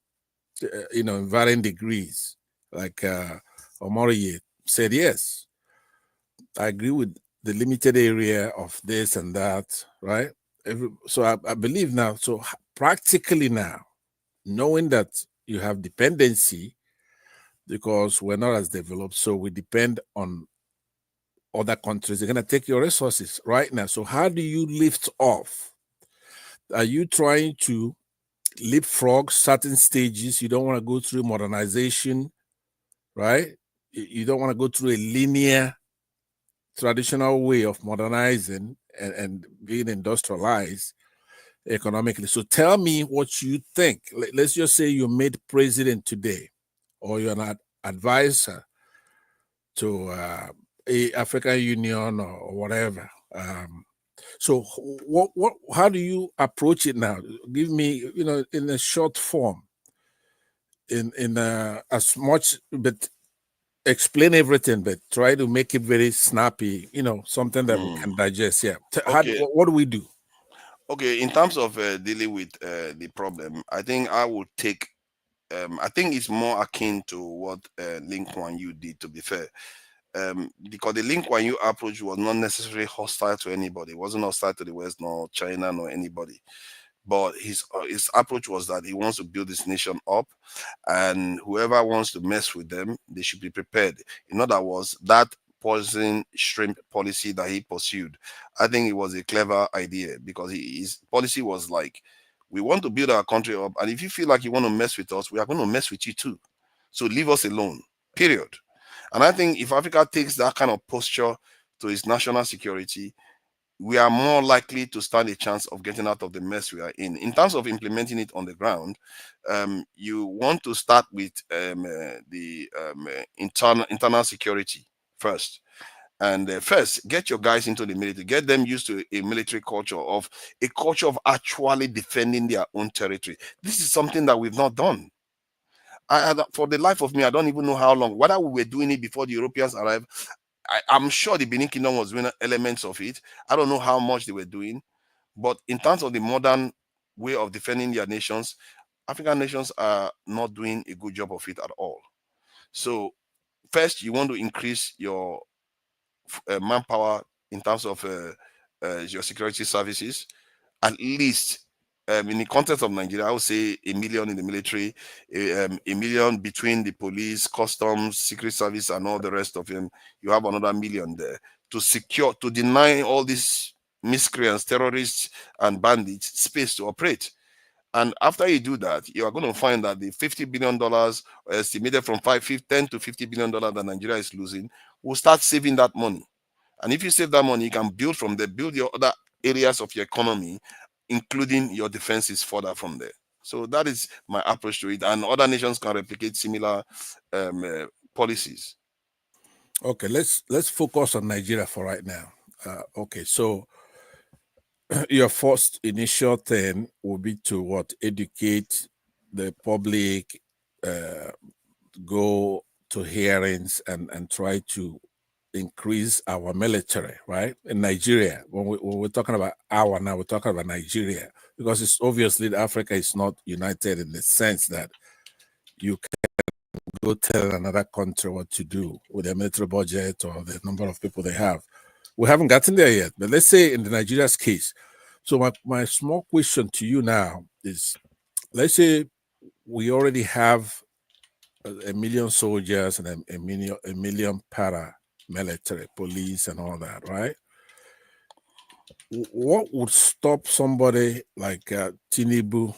in varying degrees. Like Omoriye said, yes, I agree with the limited area of this and that, right? So I believe now, so practically now, knowing that you have dependency because we're not as developed, so we depend on other countries. They're going to take your resources right now. So how do you lift off? Are you trying to leapfrog certain stages? You don't want to go through modernization, right? You don't want to go through a linear, traditional way of modernizing and being industrialized economically. So tell me what you think. Let's just say you're made president today, or you're an advisor to a African Union or whatever. So how do you approach it now? Give me, in a short form, in as much, but explain everything, but try to make it very snappy, something that we can digest. Yeah. What do we do? Okay, in terms of dealing with the problem, I think I would take, I think it's more akin to what Lee Kuan Yew did, to be fair. Because the Lee Kuan Yew approach was not necessarily hostile to anybody. It wasn't hostile to the West, nor China, nor anybody. But his approach was that he wants to build this nation up, and whoever wants to mess with them, they should be prepared. In other words, that poison shrimp policy that he pursued, I think it was a clever idea, because his policy was like, we want to build our country up, and if you feel like you want to mess with us, we are going to mess with you too. So leave us alone, period. And I think if Africa takes that kind of posture to its national security, we are more likely to stand a chance of getting out of the mess we are in. In terms of implementing it on the ground, you want to start with the internal security first. And first, get your guys into the military, get them used to a military culture, of actually defending their own territory. This is something that we've not done. For the life of me, I don't even know how long, whether we were doing it before the Europeans arrived. I'm sure the Benin Kingdom was doing elements of it. I don't know how much they were doing, but in terms of the modern way of defending their nations, African nations are not doing a good job of it at all. So first, you want to increase your manpower in terms of your security services, at least. In the context of Nigeria, I would say 1 million in the military, 1 million between the police, customs, secret service, and all the rest of them. You have another 1 million there to deny all these miscreants, terrorists, and bandits space to operate. And after you do that, you are going to find that the $50 billion, estimated from $10 to $50 billion that Nigeria is losing, will start saving that money. And if you save that money, you can build from there, build your other areas of your economy, including your defenses further from there. So that is my approach to it, and other nations can replicate similar policies. Okay, let's focus on Nigeria for right now. Okay, so your first initial thing will be to what? Educate the public, go to hearings and try to increase our military, right? In Nigeria, when we're talking about our now, we're talking about Nigeria, because it's obviously that Africa is not united in the sense that you can go tell another country what to do with their military budget or the number of people they have. We haven't gotten there yet, but let's say in the Nigeria's case. So my small question to you now is, let's say we already have a million soldiers and a million paramilitary, police and all that, right? What would stop somebody like Tinubu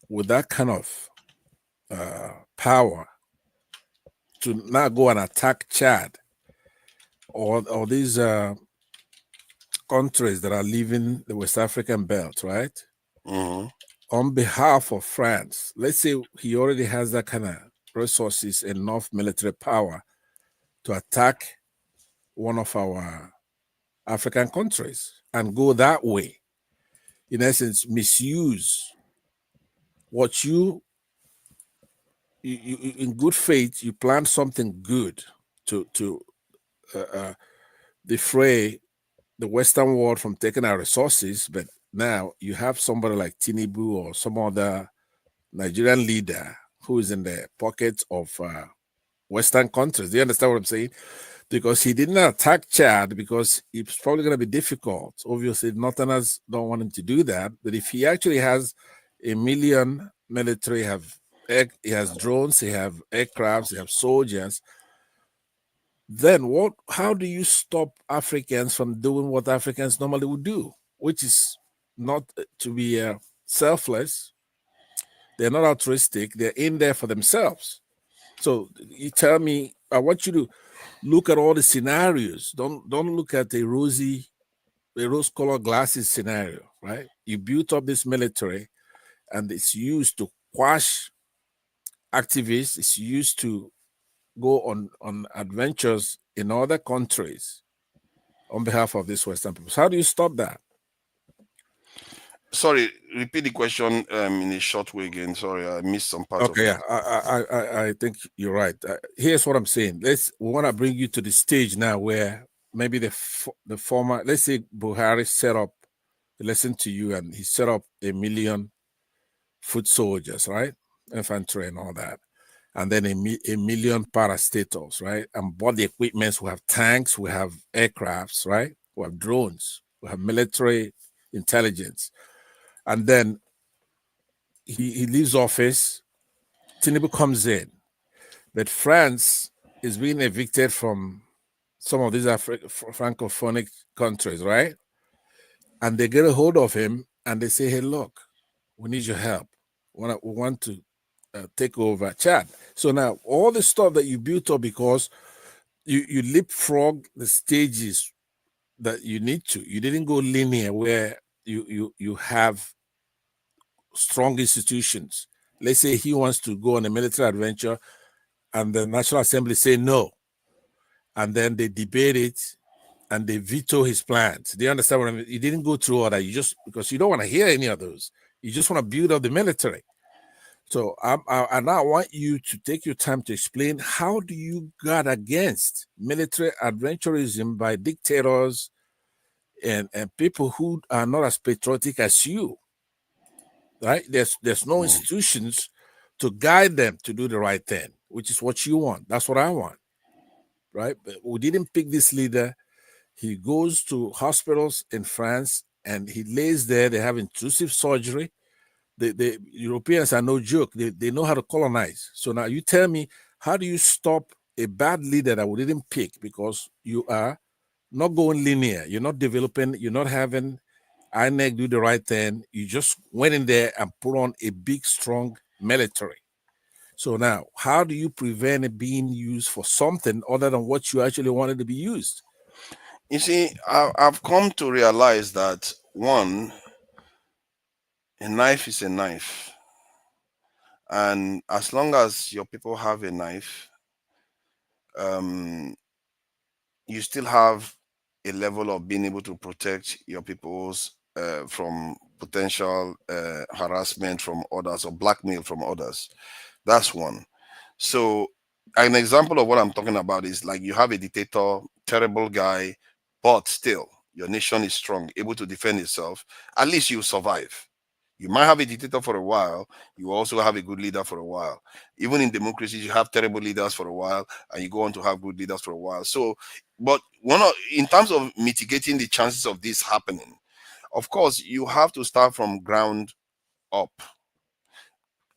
with that kind of power to not go and attack Chad or these countries that are leaving the West African belt, right? Mm-hmm. On behalf of France? Let's say he already has that kind of resources, enough military power to attack one of our African countries and go that way. In essence, misuse what you in good faith, you plan something good to defray the Western world from taking our resources, but now you have somebody like Tinubu or some other Nigerian leader who is in the pocket of Western countries. Do you understand what I'm saying? Because he didn't attack Chad because it's probably going to be difficult. Obviously, Northerners don't want him to do that. But if he actually has a million military, he has drones, he have aircrafts, he have soldiers, then what? How do you stop Africans from doing what Africans normally would do, which is not to be selfless? They're not altruistic. They're in there for themselves. So you tell me, I want you to look at all the scenarios. Don't look at the rose-colored glasses scenario, right? You built up this military, and it's used to quash activists. It's used to go on adventures in other countries on behalf of these Western people. So how do you stop that? Sorry, repeat the question in a short way again. Sorry, I missed some part of it. Okay, yeah, I think you're right. Here's what I'm saying. We want to bring you to the stage now where maybe the former, let's say Buhari set up, listen to you, and he set up 1 million foot soldiers, right? Infantry and all that. And then 1 million parastatals, right? And bought the equipments. We have tanks, we have aircrafts, right? We have drones, we have military intelligence. And then he leaves office, Tinubu comes in. But France is being evicted from some of these francophonic countries, right? And they get a hold of him and they say, hey, look, we need your help. We want to take over Chad. So now all the stuff that you built up, because you leapfrog the stages that you need to. You didn't go linear where you have strong institutions. Let's say he wants to go on a military adventure and the National Assembly say no. And then they debate it and they veto his plans. Do you understand what I mean? You didn't go through all that. You just, because you don't want to hear any of those. You just want to build up the military. So I now want you to take your time to explain, how do you guard against military adventurism by dictators and people who are not as patriotic as you, right? There's no institutions to guide them to do the right thing, which is what you want. That's what I want, right? But we didn't pick this leader. He goes to hospitals in France and he lays there. They have intrusive surgery. The Europeans are no joke. They know how to colonize. So now you tell me, how do you stop a bad leader that we didn't pick? Because you are not going linear. You're not developing. You're not having INEC do the right thing. You just went in there and put on a big, strong military. So now, how do you prevent it being used for something other than what you actually wanted to be used? You see, I've come to realize that, one, a knife is a knife. And as long as your people have a knife, you still have a level of being able to protect your peoples from potential harassment from others or blackmail from others. That's one. So an example of what I'm talking about is like you have a dictator, terrible guy, but still your nation is strong, able to defend itself. At least you survive. You might have a dictator for a while. You also have a good leader for a while. Even in democracies, you have terrible leaders for a while, and you go on to have good leaders for a while. So, but in terms of mitigating the chances of this happening, of course, you have to start from ground up.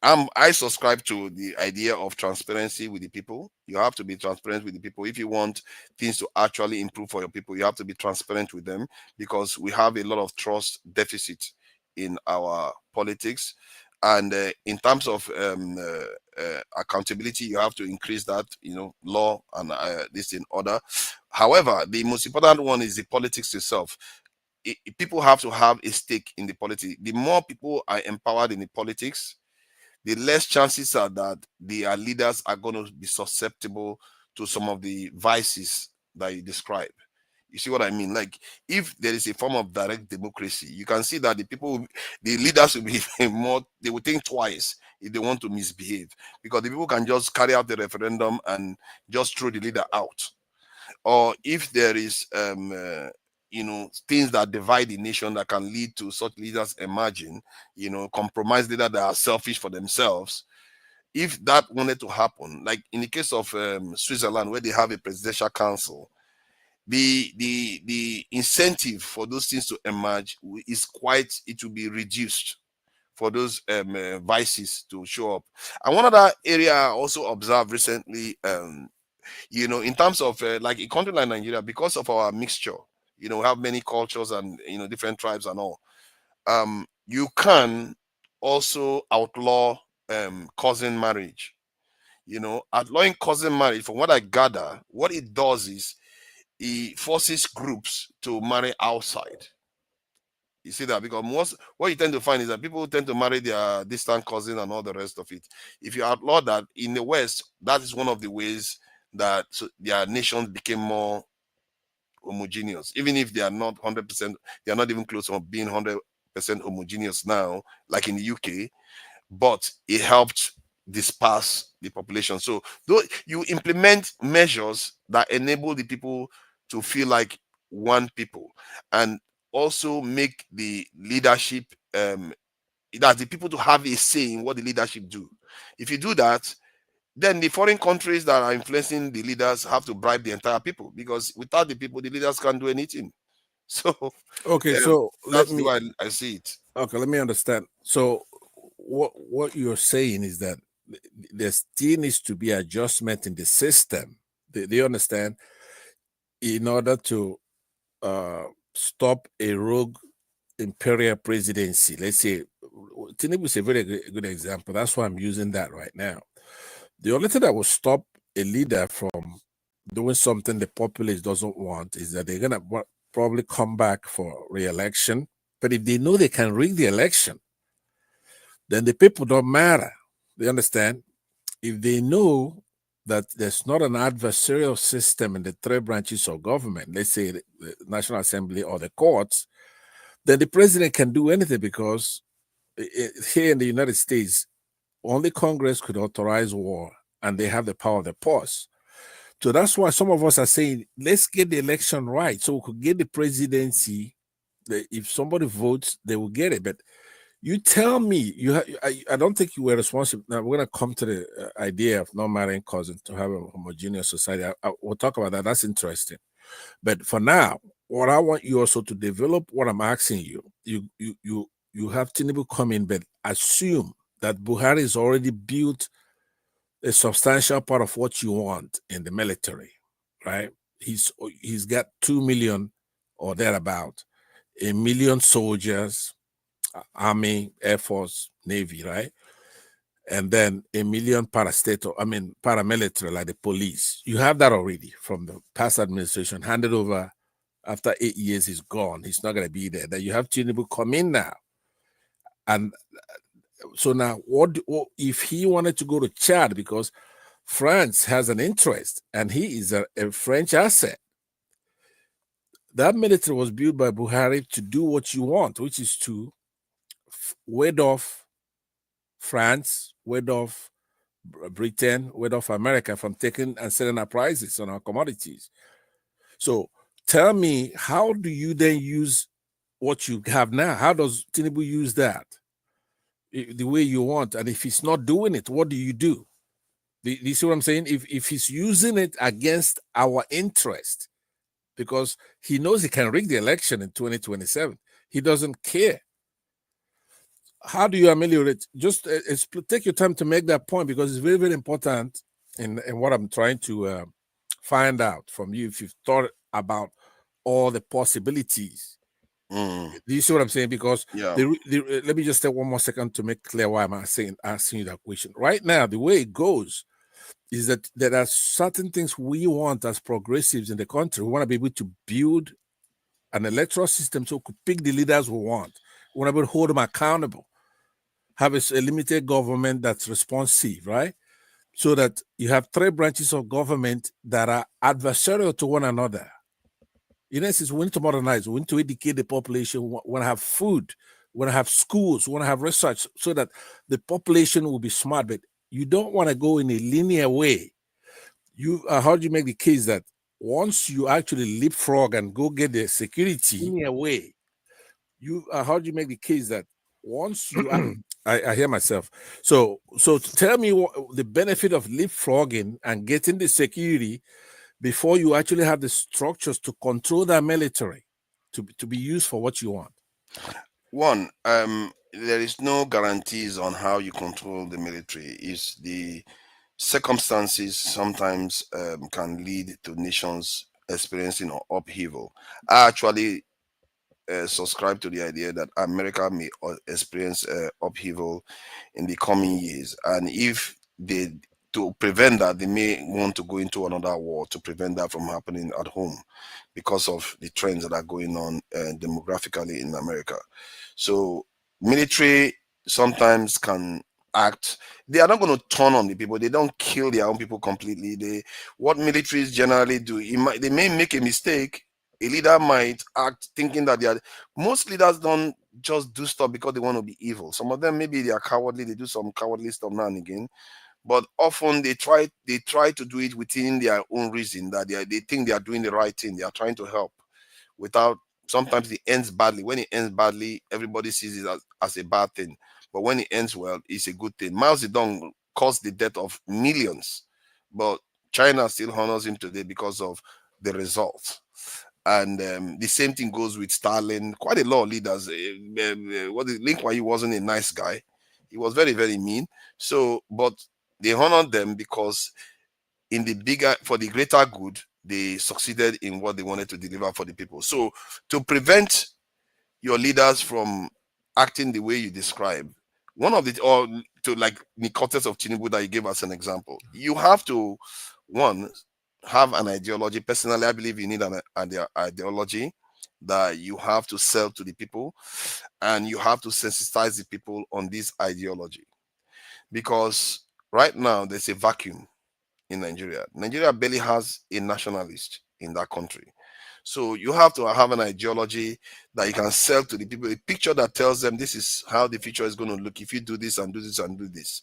I subscribe to the idea of transparency with the people. You have to be transparent with the people. If you want things to actually improve for your people, you have to be transparent with them, because we have a lot of trust deficit in our politics. And in terms of accountability, you have to increase that, law and this in order. However, the most important one is the politics itself. People have to have a stake in the politics. The more people are empowered in the politics, the less chances are that their leaders are going to be susceptible to some of the vices that you describe. You see what I mean? Like, if there is a form of direct democracy, you can see that the leaders will be more, they will think twice if they want to misbehave, because the people can just carry out the referendum and just throw the leader out. Or if there is things that divide the nation that can lead to such leaders emerging, compromise leaders that are selfish for themselves. If that wanted to happen, like in the case of Switzerland, where they have a presidential council, the incentive for those things to emerge it will be reduced for those vices to show up. And one other area I also observed recently, in terms of like a country like Nigeria, because of our mixture, we have many cultures and different tribes and all. You can also outlaw cousin marriage. Outlawing cousin marriage, from what I gather, what it does is it forces groups to marry outside. You see that? Because what you tend to find is that people tend to marry their distant cousin and all the rest of it. If you outlaw that in the West, that is one of the ways that their nations became more homogeneous, even if they are not 100%, they are not even close to being 100% homogeneous now, like in the UK, but it helped disperse the population. So though you implement measures that enable the people to feel like one people, and also make the leadership, that the people to have a say in what the leadership do. If you do that, then the foreign countries that are influencing the leaders have to bribe the entire people, because without the people, the leaders can't do anything. So okay, so that's the way I see it. Okay, let me understand. So what you're saying is that there still needs to be adjustment in the system. Do you understand? In order to stop a rogue imperial presidency. Let's say Tinubu is a very good example. That's why I'm using that right now. The only thing that will stop a leader from doing something the populace doesn't want is that they're gonna probably come back for re-election. But if they know they can rig the election, then the people don't matter. They understand? If they know that there's not an adversarial system in the three branches of government, let's say the National Assembly or the courts, then the president can do anything, because here in the United States, only Congress could authorize war, and they have the power of the purse. So that's why some of us are saying, let's get the election right so we could get the presidency. If somebody votes, they will get it. But you tell me, I don't think you were responsible. Now we're going to come to the idea of not marrying cousins to have a homogeneous society. We'll talk about that. That's interesting. But for now, what I want you also to develop, what I'm asking you, you have Tinubu come in, but assume that Buhari has already built a substantial part of what you want in the military, right? He's got 2 million or thereabout, 1 million soldiers, Army, Air Force, Navy, right? And then 1 million paramilitary, like the police. You have that already from the past administration, handed over after 8 years. He's gone. He's not going to be there. Then you have Tinubu come in now. And so now, what if he wanted to go to Chad, because France has an interest and he is a French asset? that military was built by Buhari to do what you want, which is to ward off France, ward off Britain, ward off America from taking and selling our prices on our commodities. So tell me, how do you then use what you have now? How does Tinubu use that the way you want? And if he's not doing it, what do you do? Do you see what I'm saying? If he's using it against our interest, because he knows he can rig the election in 2027, he doesn't care. How do you ameliorate? Just take your time to make that point, because it's very, very important in what I'm trying to find out from you, if you've thought about all the possibilities. Do you see what I'm saying? Because let me just take one more second to make clear why I'm asking you that question. Right now, the way it goes is that there are certain things we want as progressives in the country. We want to be able to build an electoral system so we could pick the leaders we want. We want to be able to hold them accountable, have a limited government that's responsive, right? So that you have three branches of government that are adversarial to one another. In essence, we need to modernize, we need to educate the population, we want to have food, we want to have schools, we want to have research, so that the population will be smart. But you don't want to go in a linear way. How do you make the case that once you actually leapfrog and go get the security linear way, how do you make the case that once you I hear myself. So tell me what the benefit of leapfrogging and getting the security before you actually have the structures to control that military to be used for what you want. One, there is no guarantees on how you control the military. Is the circumstances sometimes can lead to nations experiencing upheaval. I actually subscribe to the idea that America may experience upheaval in the coming years, and if they to prevent that, they may want to go into another war to prevent that from happening at home, because of the trends that are going on demographically in America. So military sometimes can act. They are not going to turn on the people. They don't kill their own people completely. What militaries generally do, they may make a mistake. A leader might act thinking that most leaders don't just do stuff because they want to be evil. Some of them, maybe they are cowardly. They do some cowardly stuff now and again. But often they try to do it within their own reason, that they think they are doing the right thing. They are trying to help. Sometimes it ends badly. When it ends badly, everybody sees it as a bad thing. But when it ends well, it's a good thing. Mao Zedong caused the death of millions, but China still honors him today because of the results. And the same thing goes with Stalin. Quite a lot of leaders. Lin Kuan Yew wasn't a nice guy. He was very, very mean. But they honored them because for the greater good, they succeeded in what they wanted to deliver for the people. So to prevent your leaders from acting the way you describe, like the context of Tinubu that you gave us an example, you have to, one, have an ideology. Personally, I believe you need an ideology that you have to sell to the people, and you have to sensitize the people on this ideology. Because right now there's a vacuum in Nigeria. Nigeria barely has a nationalist in that country. So you have to have an ideology that you can sell to the people, a picture that tells them this is how the future is going to look if you do this and do this and do this.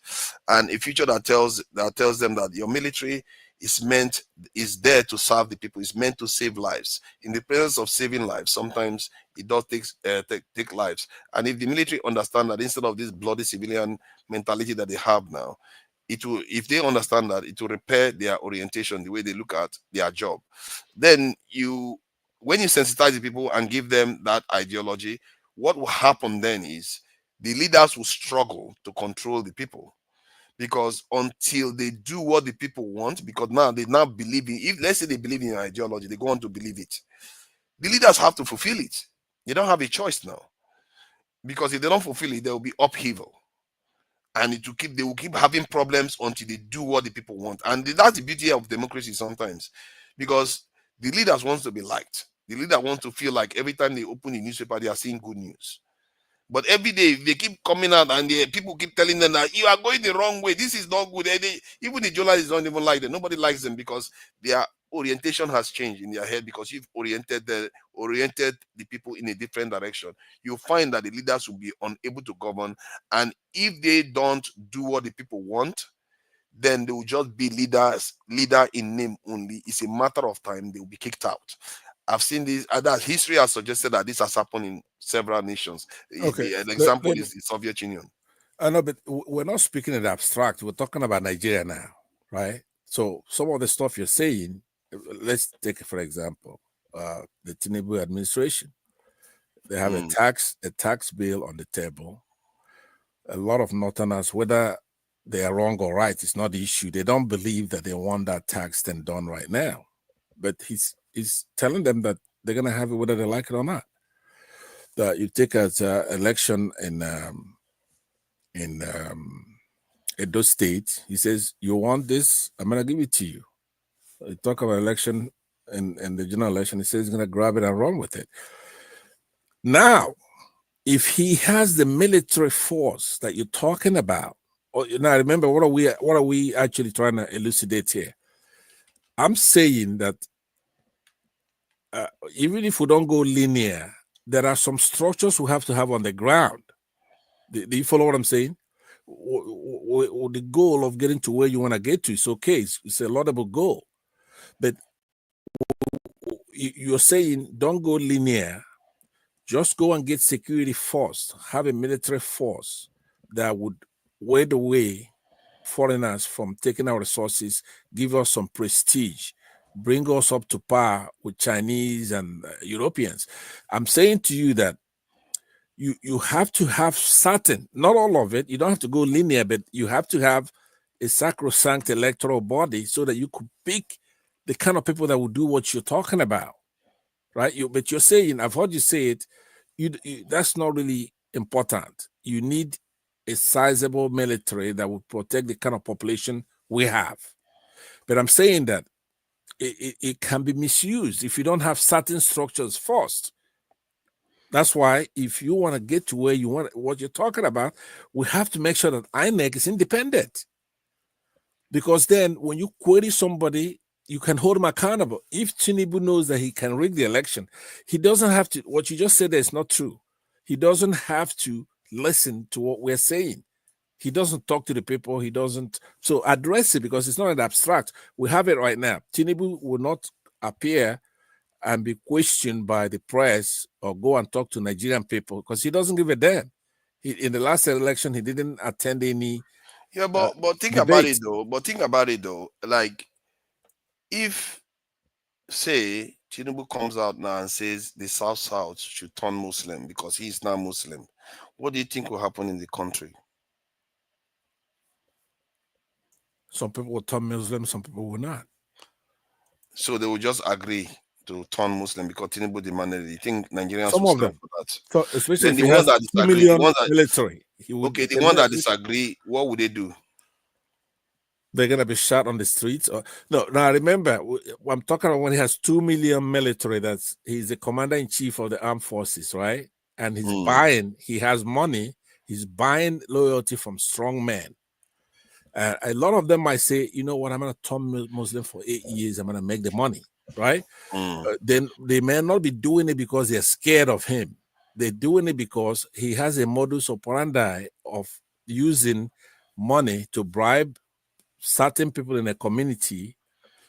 And a future that tells them that your military is there to serve the people, is meant to save lives. In the presence of saving lives, sometimes it does take lives. And if the military understand that, instead of this bloody civilian mentality that they have now, if they understand that, it will repair their orientation, the way they look at their job. Then when you sensitize the people and give them that ideology, what will happen then is the leaders will struggle to control the people. Because until they do what the people want, because now they now believe in, let's say they believe in ideology, they go on to believe it. The leaders have to fulfill it. They don't have a choice now. Because if they don't fulfill it, there will be upheaval. And they will keep having problems until they do what the people want. And that's the beauty of democracy sometimes. Because the leaders want to be liked. The leader wants to feel like every time they open the newspaper, they are seeing good news. But every day they keep coming out and people keep telling them that you are going the wrong way. This is not good. Even the journalists don't even like them. Nobody likes them because they are orientation has changed in their head because you've oriented the people in a different direction, you find that the leaders will be unable to govern. And if they don't do what the people want, then they will just be leader in name only. It's a matter of time they will be kicked out. I've seen this. That history has suggested that this has happened in several nations. Okay, An example is the Soviet Union. I know, but we're not speaking in abstract. We're talking about Nigeria now, right? So some of the stuff you're saying, let's take for example, the Tinubu administration. They have a tax bill on the table. A lot of Northerners, whether they are wrong or right, it's not the issue. They don't believe that they want that tax thing done right now. But he's telling them that they're going to have it whether they like it or not. That you take an election in Edo State, he says, you want this, I'm going to give it to you. You talk about election and the general election, he says he's going to grab it and run with it. Now, if he has the military force that you're talking about, now remember, what are we actually trying to elucidate here? I'm saying that even if we don't go linear, there are some structures we have to have on the ground. Do you follow what I'm saying? The goal of getting to where you want to get to is okay. It's a laudable goal. But you're saying don't go linear. Just go and get security force. Have a military force that would wade away foreigners from taking our resources, give us some prestige, bring us up to par with Chinese and Europeans. I'm saying to you that you have to have certain, not all of it, you don't have to go linear, but you have to have a sacrosanct electoral body so that you could pick the kind of people that will do what you're talking about, right? But you're saying, I've heard you say it, that's not really important. You need a sizable military that will protect the kind of population we have. But I'm saying that it can be misused if you don't have certain structures first. That's why if you want to get to where you want, what you're talking about, we have to make sure that INEC is independent. Because then when you query somebody, you can hold him accountable. If Tinubu knows that he can rig the election, he doesn't have to, what you just said there is not true. He doesn't have to listen to what we're saying. He doesn't talk to the people. He doesn't. So address it because it's not an abstract. We have it right now. Tinubu will not appear and be questioned by the press or go and talk to Nigerian people because he doesn't give a damn. In the last election, he didn't attend any. Yeah, but think debate. about it though. But think about it though. Like, if say Tinubu comes out now and says the South should turn Muslim because he's now Muslim, what do you think will happen in the country? Some people will turn Muslim, some people will not. So they will just agree to turn Muslim because Tinubu demanded it. You think Nigerians Some will of stand them. for that? So especially Then if the he ones has that 2 disagree, million the ones that, military. okay, the ones that disagree, what would they do? They're gonna be shot on the streets. Or no, now remember, I'm talking about when he has 2 million military. He's the commander-in-chief of the armed forces, right? And he's buying. He has money. He's buying loyalty from strong men. A lot of them might say, you know what, I'm gonna turn Muslim for 8 years. I'm gonna make the money, right? Then they may not be doing it because they're scared of him. They're doing it because he has a modus operandi of using money to bribe certain people in a community,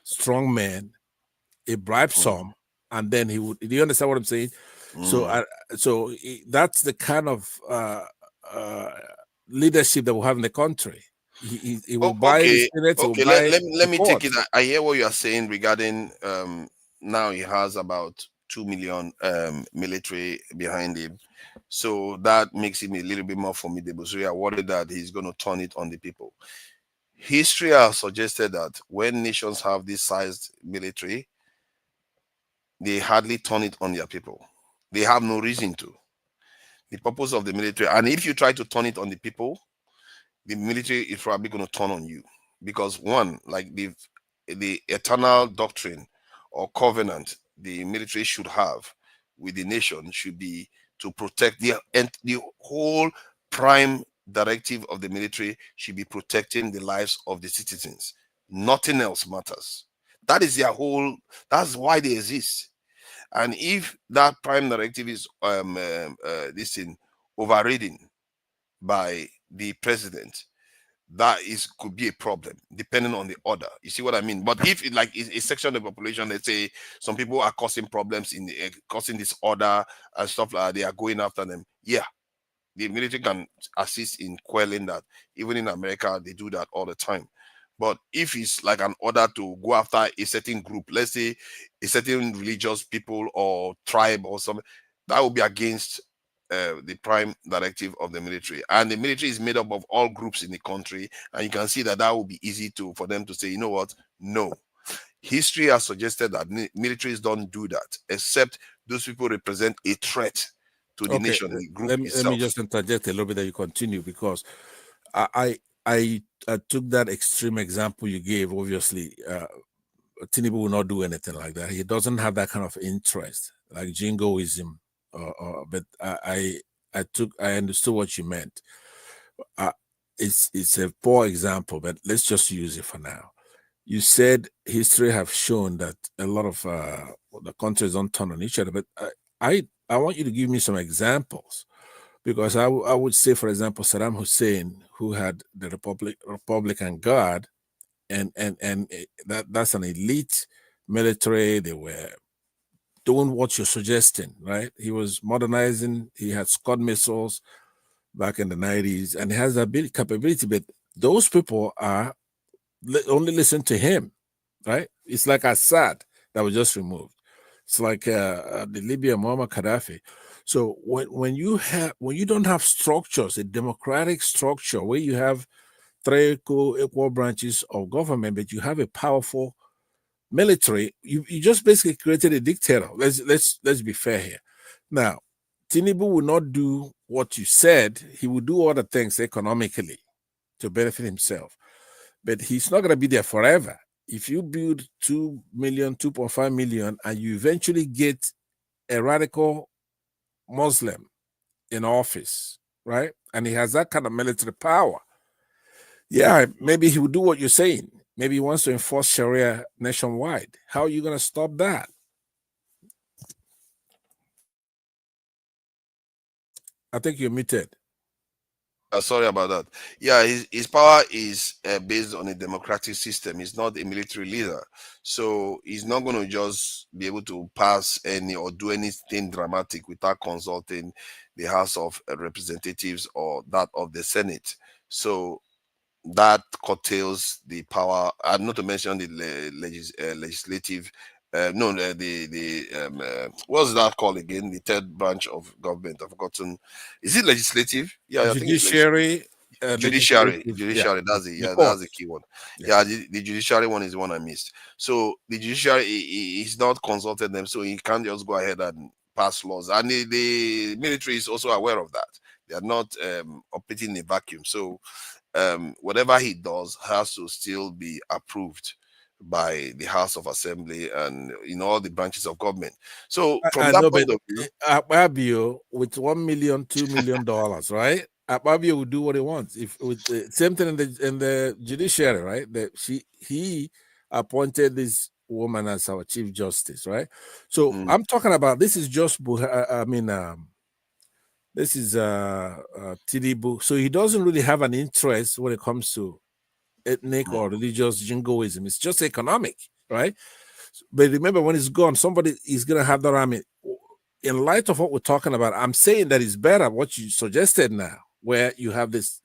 strong men. He bribes some, and then he would. Do you understand what I'm saying? So that's the kind of leadership that we have in the country. He will buy the Senate. Okay. Let me take it. I hear what you are saying regarding now he has about 2 million military behind him, so that makes him a little bit more formidable. So you are worried that he's going to turn it on the people. History has suggested that when nations have this sized military, they hardly turn it on their people. They have no reason to. The purpose of the military, and if you try to turn it on the people, the military is probably going to turn on you. Because one, like the eternal doctrine or covenant the military should have with the nation should be to protect the whole prime directive of the military should be protecting the lives of the citizens. Nothing else matters. That is their whole. That's why they exist. And if that prime directive is this in overridden by the president, that is could be a problem depending on the order. You see what I mean? But if it like is a section of the population, let's say some people are causing problems in the, causing disorder and stuff like that, they are going after them. Yeah, the military can assist in quelling that. Even in America, they do that all the time. But if it's like an order to go after a certain group, let's say a certain religious people or tribe or something, that will be against the prime directive of the military. And the military is made up of all groups in the country, and you can see that that will be easy for them to say, you know what, no. History has suggested that militaries don't do that, except those people represent a threat to the nation, the group let itself. me just interject a little bit that you continue, because I took that extreme example you gave. Obviously, Tinubu will not do anything like that. He doesn't have that kind of interest, like jingoism. But I understood what you meant. It's a poor example, but let's just use it for now. You said history have shown that a lot of the countries don't turn on each other, but I want you to give me some examples, because I would say, for example, Saddam Hussein, who had the Republican Guard, and that's an elite military. They were doing what you're suggesting, right? He was modernizing. He had Scud missiles back in the 90s, and he has the capability, but those people are only listen to him, right? It's like Assad that was just removed. It's like the Libya Muammar Gaddafi. So when you don't have structures, a democratic structure where you have three equal branches of government, but you have a powerful military, you just basically created a dictator. Let's be fair here. Now, Tinubu will not do what you said. He will do other things economically to benefit himself, but he's not going to be there forever. If you build 2 million, 2.5 million, and you eventually get a radical Muslim in office, right, and he has that kind of military power, yeah, maybe he will do what you're saying. Maybe he wants to enforce Sharia nationwide. How are you going to stop that? I think you're muted. Sorry about that. Yeah, his power is based on a democratic system. He's not a military leader. So he's not going to just be able to pass any or do anything dramatic without consulting the House of Representatives or that of the Senate. So that curtails the power, not to mention the legislative. What's that called again? The third branch of government. I've forgotten. Is it legislative? Yeah, judiciary. Judiciary. Yeah. That's it. Yeah, that's the key one. Yeah, the judiciary one is the one I missed. So the judiciary is not consulted them, so he can't just go ahead and pass laws. And the military is also aware of that. They are not operating in a vacuum. So whatever he does has to still be approved by the House of Assembly and in all the branches of government. So from that point of view, Akpabio with $1 million, $2 million, right? Akpabio will do what he wants. If with the same thing in the judiciary, right? That he appointed this woman as our Chief Justice, right? So I'm talking about, this is just this is Tinubu. So he doesn't really have an interest when it comes to ethnic or religious jingoism. It's just economic, right? But remember, when it's gone, somebody is going to have that army. In light of what we're talking about, I'm saying that it's better what you suggested now, where you have this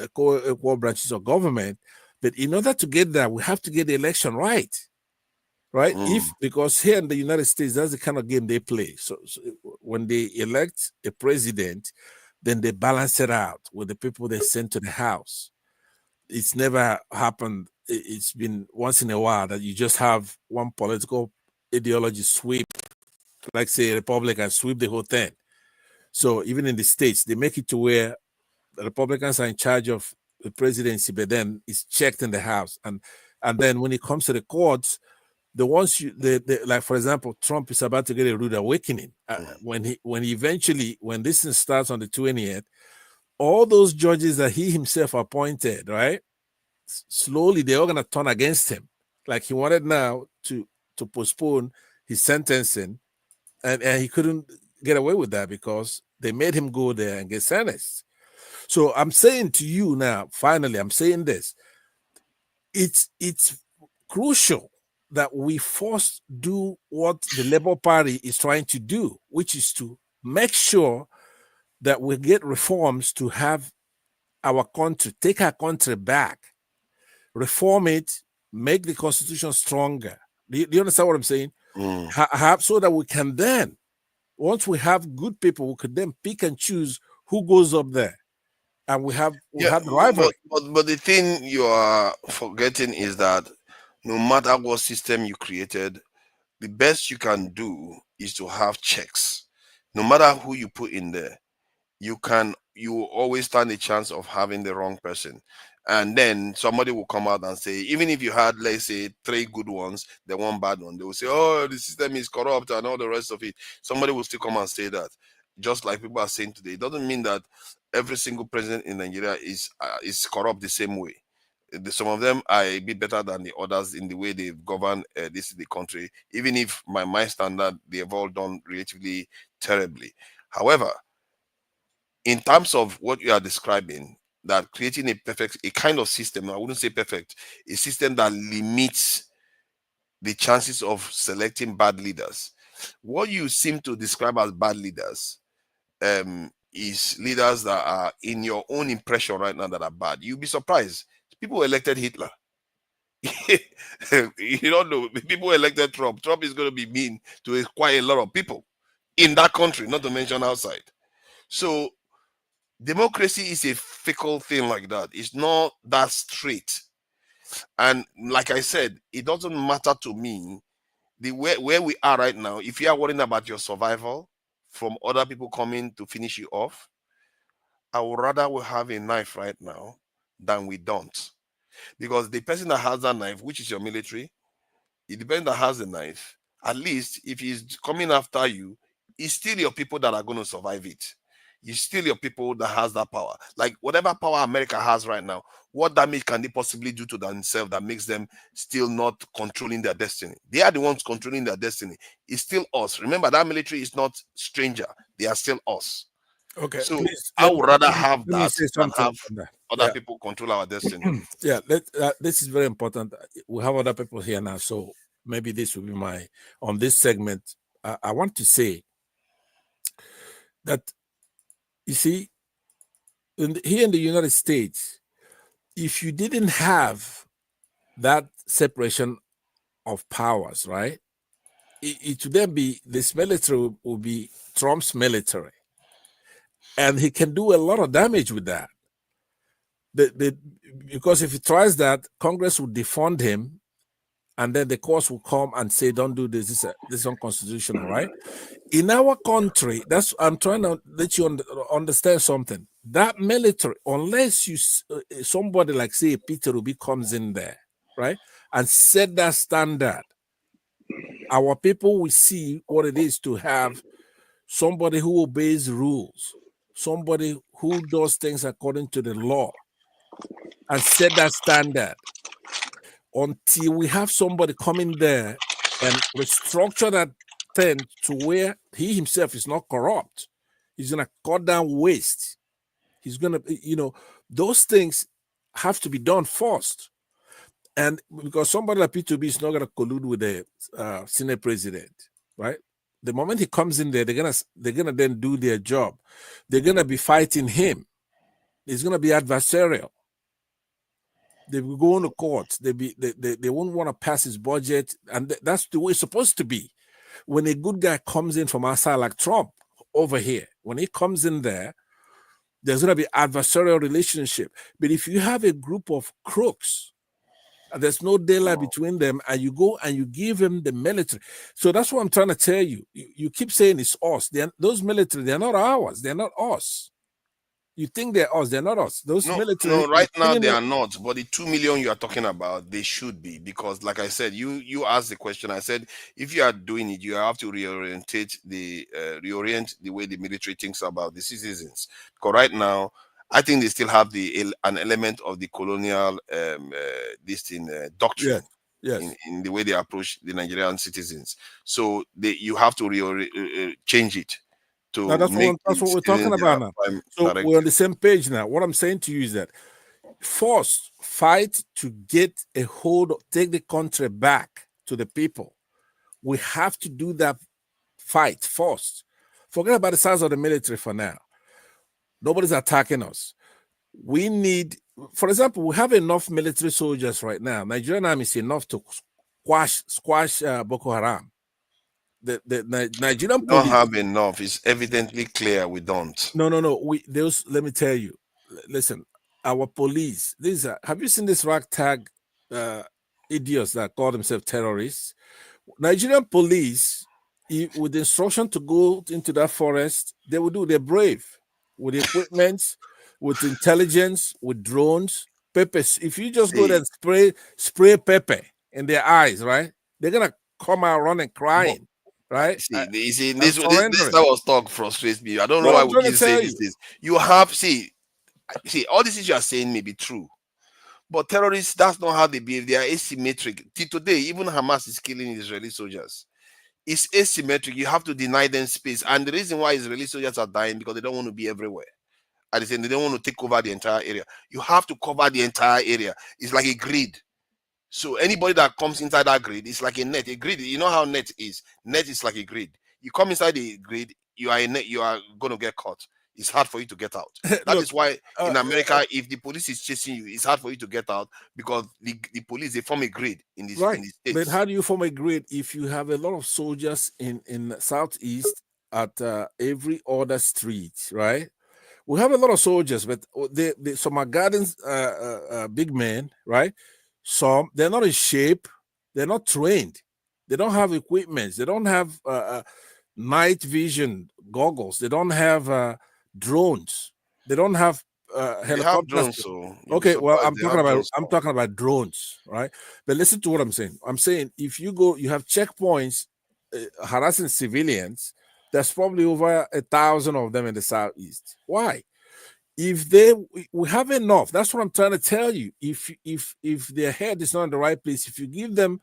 equal branches of government. But in order to get that, we have to get the election right. Because here in the United States, that's the kind of game they play. So when they elect a president, then they balance it out with the people they send to the House. It's never happened. It's been once in a while that you just have one political ideology sweep, like say Republicans sweep the whole thing. So even in the States, they make it to where the Republicans are in charge of the presidency, but then it's checked in the House. And then when it comes to the courts, the ones like, for example, Trump is about to get a rude awakening. When this thing starts on the 20th, all those judges that he himself appointed, right? Slowly, they're all going to turn against him. Like he wanted now to postpone his sentencing, and he couldn't get away with that because they made him go there and get sentenced. So I'm saying to you now, finally, I'm saying this. It's crucial that we first do what the Labour Party is trying to do, which is to make sure that we get reforms to have our country, take our country back, reform it, make the constitution stronger. Do you understand what I'm saying? Have so that we can then, once we have good people, we could then pick and choose who goes up there, and we have the rivalry. But the thing you are forgetting is that no matter what system you created, the best you can do is to have checks. No matter who you put in there, you always stand a chance of having the wrong person. And then somebody will come out and say, even if you had, let's say, 3 good ones, the one bad one, they will say, oh, the system is corrupt and all the rest of it. Somebody will still come and say that. Just like people are saying today. It doesn't mean that every single president in Nigeria is corrupt the same way. Some of them are a bit better than the others in the way they govern the country, even if by my standard, they have all done relatively terribly. However, in terms of what you are describing, that creating a kind of system, I wouldn't say perfect, a system that limits the chances of selecting bad leaders. What you seem to describe as bad leaders is leaders that are, in your own impression right now, that are bad. You'll be surprised. People elected Hitler. You don't know. People elected Trump. Trump is going to be mean to quite a lot of people in that country, not to mention outside. So democracy is a fickle thing like that. It's not that straight. And like I said, it doesn't matter to me where we are right now. If you are worrying about your survival from other people coming to finish you off, I would rather we have a knife right now than we don't. Because the person that has that knife, which is your military, it depends that has the knife. At least if he's coming after you, it's still your people that are going to survive it. It's still your people that has that power. Like whatever power America has right now, what damage can they possibly do to themselves that makes them still not controlling their destiny? They are the ones controlling their destiny. It's still us. Remember, that military is not stranger. They are still us. Okay. So please, I would rather have let me that say than something have on that. other people control our destiny. Yeah, this is very important. We have other people here now, so maybe this will be on this segment. I want to say that, you see, here in the United States, if you didn't have that separation of powers, right, it would then be, this military will be Trump's military. And he can do a lot of damage with that. Because if he tries that, Congress will defund him, and then the courts will come and say, don't do this, this is unconstitutional, right? In our country, I'm trying to let you understand something. That military, unless somebody like, say, Peter Obi comes in there, right, and set that standard, our people will see what it is to have somebody who obeys rules, somebody who does things according to the law, and set that standard. Until we have somebody come in there and restructure that thing to where he himself is not corrupt, he's going to cut down waste. He's going to, those things have to be done first. And because somebody like P2B is not going to collude with the Senate president, right? The moment he comes in there, they're gonna then do their job. They're gonna be fighting him. It's gonna be adversarial. They will go on the court. They won't want to pass his budget, and that's the way it's supposed to be. When a good guy comes in from outside, like Trump over here, when he comes in there, there's gonna be adversarial relationship. But if you have a group of crooks, and there's no daylight between them, and you go and you give them the military. So that's what I'm trying to tell you. You keep saying it's us. Those military, they're not ours. They're not us. You think they're us. They're not us. Those military. No, right now they are not. But the 2 million you are talking about, they should be. Because like I said, you asked the question. I said, if you are doing it, you have to reorient the way the military thinks about the citizens. Because right now, I think they still have an element of the colonial doctrine. Yes. in the way they approach the Nigerian citizens. So you have to change it to Now that's make what we're talking citizens about now. prime So directive. we're on the same page now. What I'm saying to you is that first fight to get a hold, take the country back to the people. We have to do that fight first. Forget about the size of the military for now. Nobody's attacking us. We need, for example, we have enough military soldiers right now. Nigerian army is enough to squash Boko Haram. The Nigerian We don't police have enough. It's evidently clear we don't. No. Let me tell you. Listen, our police. Have you seen this ragtag idiots that call themselves terrorists? Nigerian police, with the instruction to go into that forest, they will do. They're brave with equipment, with intelligence, with drones, peppers. If you just go there and spray pepper in their eyes, right? They're gonna come out running, crying. Right? This type of talk frustrates me. I don't know why we keep saying these things. You have see all these things you are saying may be true, but terrorists, that's not how they behave. They are asymmetric. Till today, even Hamas is killing Israeli soldiers. It's asymmetric. You have to deny them space, and the reason why Israeli soldiers are dying because they don't want to be everywhere. At the same, they don't want to take over the entire area. You have to cover the entire area. It's like a grid. So anybody that comes inside that grid is like a net. A grid, you know how net is. Net is like a grid. You come inside the grid, you are a net, you are going to get caught. It's hard for you to get out. That is why in America, if the police is chasing you, it's hard for you to get out because the police, they form a grid in this right. In the States. But how do you form a grid if you have a lot of soldiers in Southeast at every other street, right? We have a lot of soldiers, but some are gardens, big men, right? Some, they're not in shape. They're not trained. They don't have equipment. They don't have night vision goggles. They don't have drones. They don't have helicopters. They have drones, so okay, well, I'm talking about drones, right? But listen to what I'm saying. I'm saying if you go, you have checkpoints harassing civilians. There's probably over 1,000 of them in the Southeast. Why? If we have enough, that's what I'm trying to tell you. If their head is not in the right place, if you give them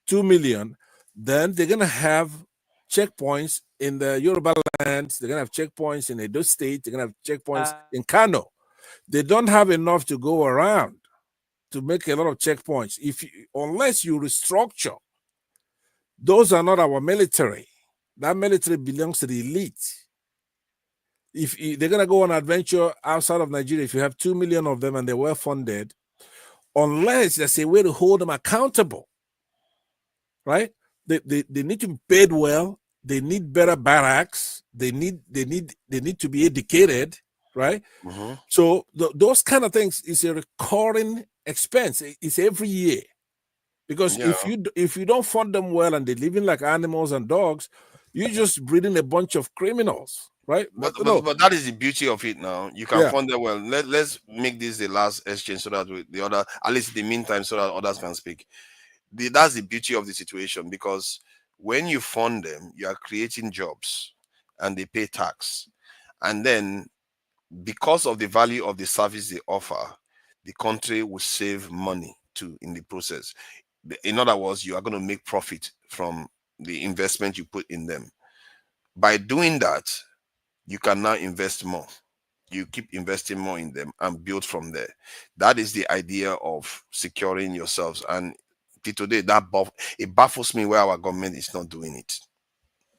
2 million, then they're gonna have checkpoints in the Yoruba lands. They're gonna have checkpoints in Edo State. They're gonna have checkpoints in Kano. They don't have enough to go around to make a lot of checkpoints. Unless you restructure, those are not our military. That military belongs to the elite. If they're going to go on an adventure outside of Nigeria, if you have 2 million of them and they're well funded, unless there's a way to hold them accountable, right? They need to be paid well. They need better barracks. They need to be educated, right? Mm-hmm. So those kind of things is a recurring expense. It's every year, because if you don't fund them well and they're living like animals and dogs, you're just breeding a bunch of criminals. Right, but that is the beauty of it. Now you can fund them well. Let's make this the last exchange so that the other, at least in the meantime, so that others can speak. That's the beauty of the situation, because when you fund them, you are creating jobs and they pay tax, and then because of the value of the service they offer, the country will save money too in the process. In other words, you are going to make profit from the investment you put in them. By doing that, you can now invest more. You keep investing more in them and build from there. That is the idea of securing yourselves. And today, it baffles me why our government is not doing it.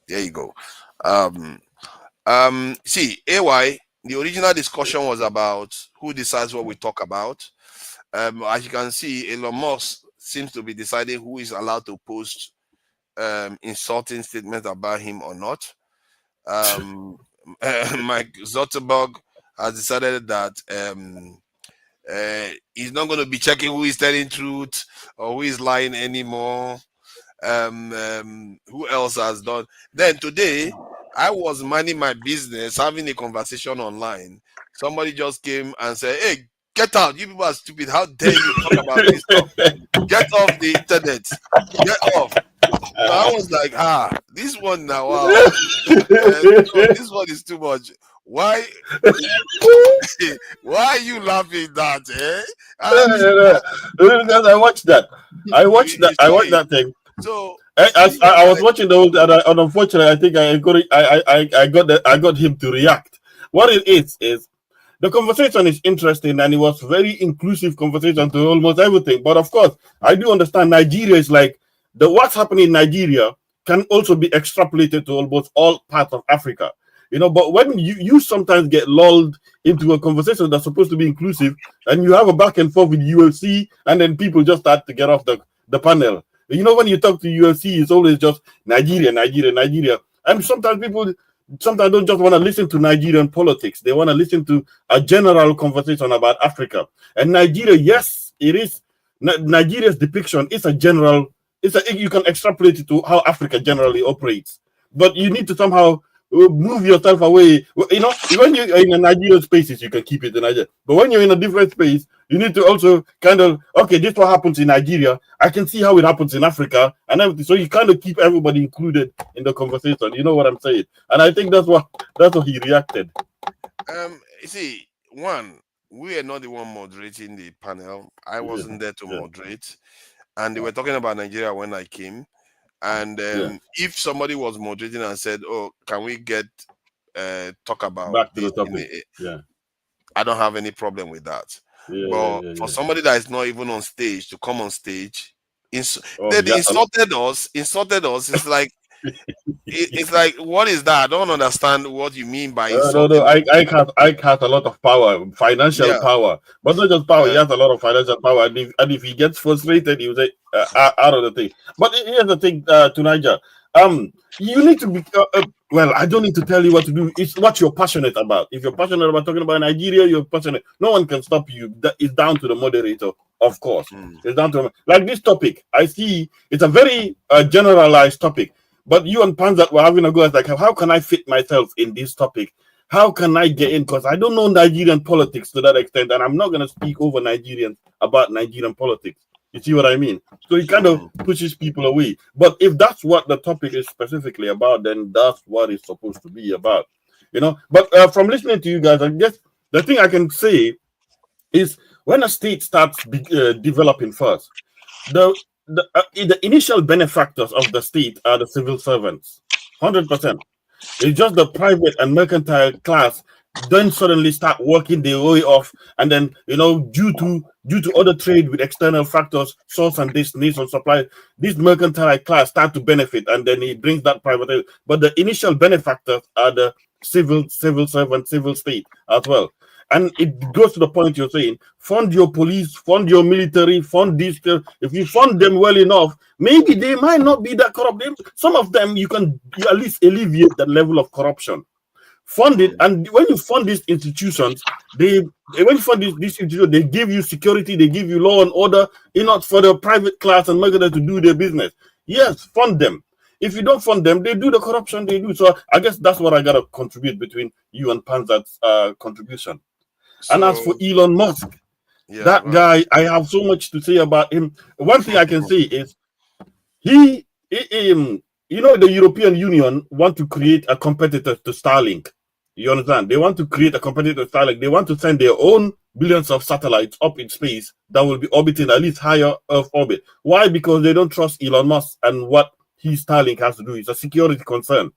There you go. See, AY, the original discussion was about who decides what we talk about. As you can see, Elon Musk seems to be deciding who is allowed to post insulting statements about him or not. Mike Zuckerberg has decided that he's not going to be checking who is telling truth or who is lying anymore. Who else has done? Then today, I was minding my business, having a conversation online. Somebody just came and said, "Hey, get out! You people are stupid. How dare you talk about this stuff? Get off the internet. Get off." So I was like, this one now, wow. This one is too much. Why? Why are you laughing that? Because I watched that. I watched that thing. So I was watching the whole, and unfortunately, I think I got him to react. What it is the conversation is interesting, and it was very inclusive conversation to almost everything. But of course, I do understand Nigeria is like what's happening in Nigeria can also be extrapolated to almost all parts of Africa. But when you sometimes get lulled into a conversation that's supposed to be inclusive, and you have a back and forth with UFC, and then people just start to get off the panel. When you talk to UFC, it's always just Nigeria. And sometimes people don't just want to listen to Nigerian politics. They want to listen to a general conversation about Africa. And Nigeria, yes, it is. Nigeria's depiction is a general, you can extrapolate it to how Africa generally operates. But you need to somehow move yourself away. When you're in a Nigerian spaces, you can keep it in Nigeria. But when you're in a different space, you need to also kind of, okay, this is what happens in Nigeria. I can see how it happens in Africa and everything. So you kind of keep everybody included in the conversation. You know what I'm saying? And I think that's what he reacted. You see, one, we are not the one moderating the panel. I wasn't there to moderate. And they were talking about Nigeria when I came. And if somebody was moderating and said, "Oh, can we get talk about back to the topic?" I don't have any problem with that. But for somebody that is not even on stage to come on stage, they insulted us. It's like it's like, what is that? I don't understand what you mean by insulting. No. I has a lot of power, financial power, but not just power. He has a lot of financial power, and if he gets frustrated, he will say out of the thing. But here's the thing, to Niger. You need to be well. I don't need to tell you what to do. It's what you're passionate about. If you're passionate about talking about Nigeria, you're passionate. No one can stop you. It's down to the moderator, of course. It's down to like this topic. I see it's a very generalized topic. But you and Panzat were having a go at like, how can I fit myself in this topic? How can I get in? Because I don't know Nigerian politics to that extent, and I'm not going to speak over Nigerians about Nigerian politics. You see what I mean? So it kind of pushes people away. But if that's what the topic is specifically about, then that's what it's supposed to be about. But from listening to you guys, I guess the thing I can say is when a state starts developing first, the initial benefactors of the state are the civil servants, 100%. It's just the private and mercantile class then suddenly start working their way off, and then due to other trade with external factors, source and destination supply, this mercantile class start to benefit, and then it brings that private. But the initial benefactors are the civil servant, civil state as well. And it goes to the point you're saying, fund your police, fund your military, fund this. If you fund them well enough, maybe they might not be that corrupt. Some of them, you at least alleviate that level of corruption. Fund it, and when you fund these institutions, they give you security, they give you law and order, not for the private class and market to do their business. Yes, fund them. If you don't fund them, they do the corruption they do. So I guess that's what I gotta contribute between you and Panzat's contribution. And as for Elon Musk, that guy, I have so much to say about him. One thing I can say is the European Union want to create a competitor to Starlink. You understand? They want to create a competitor to Starlink. They want to send their own billions of satellites up in space that will be orbiting at least higher Earth orbit. Why? Because they don't trust Elon Musk and what Starlink has to do. It's a security concern.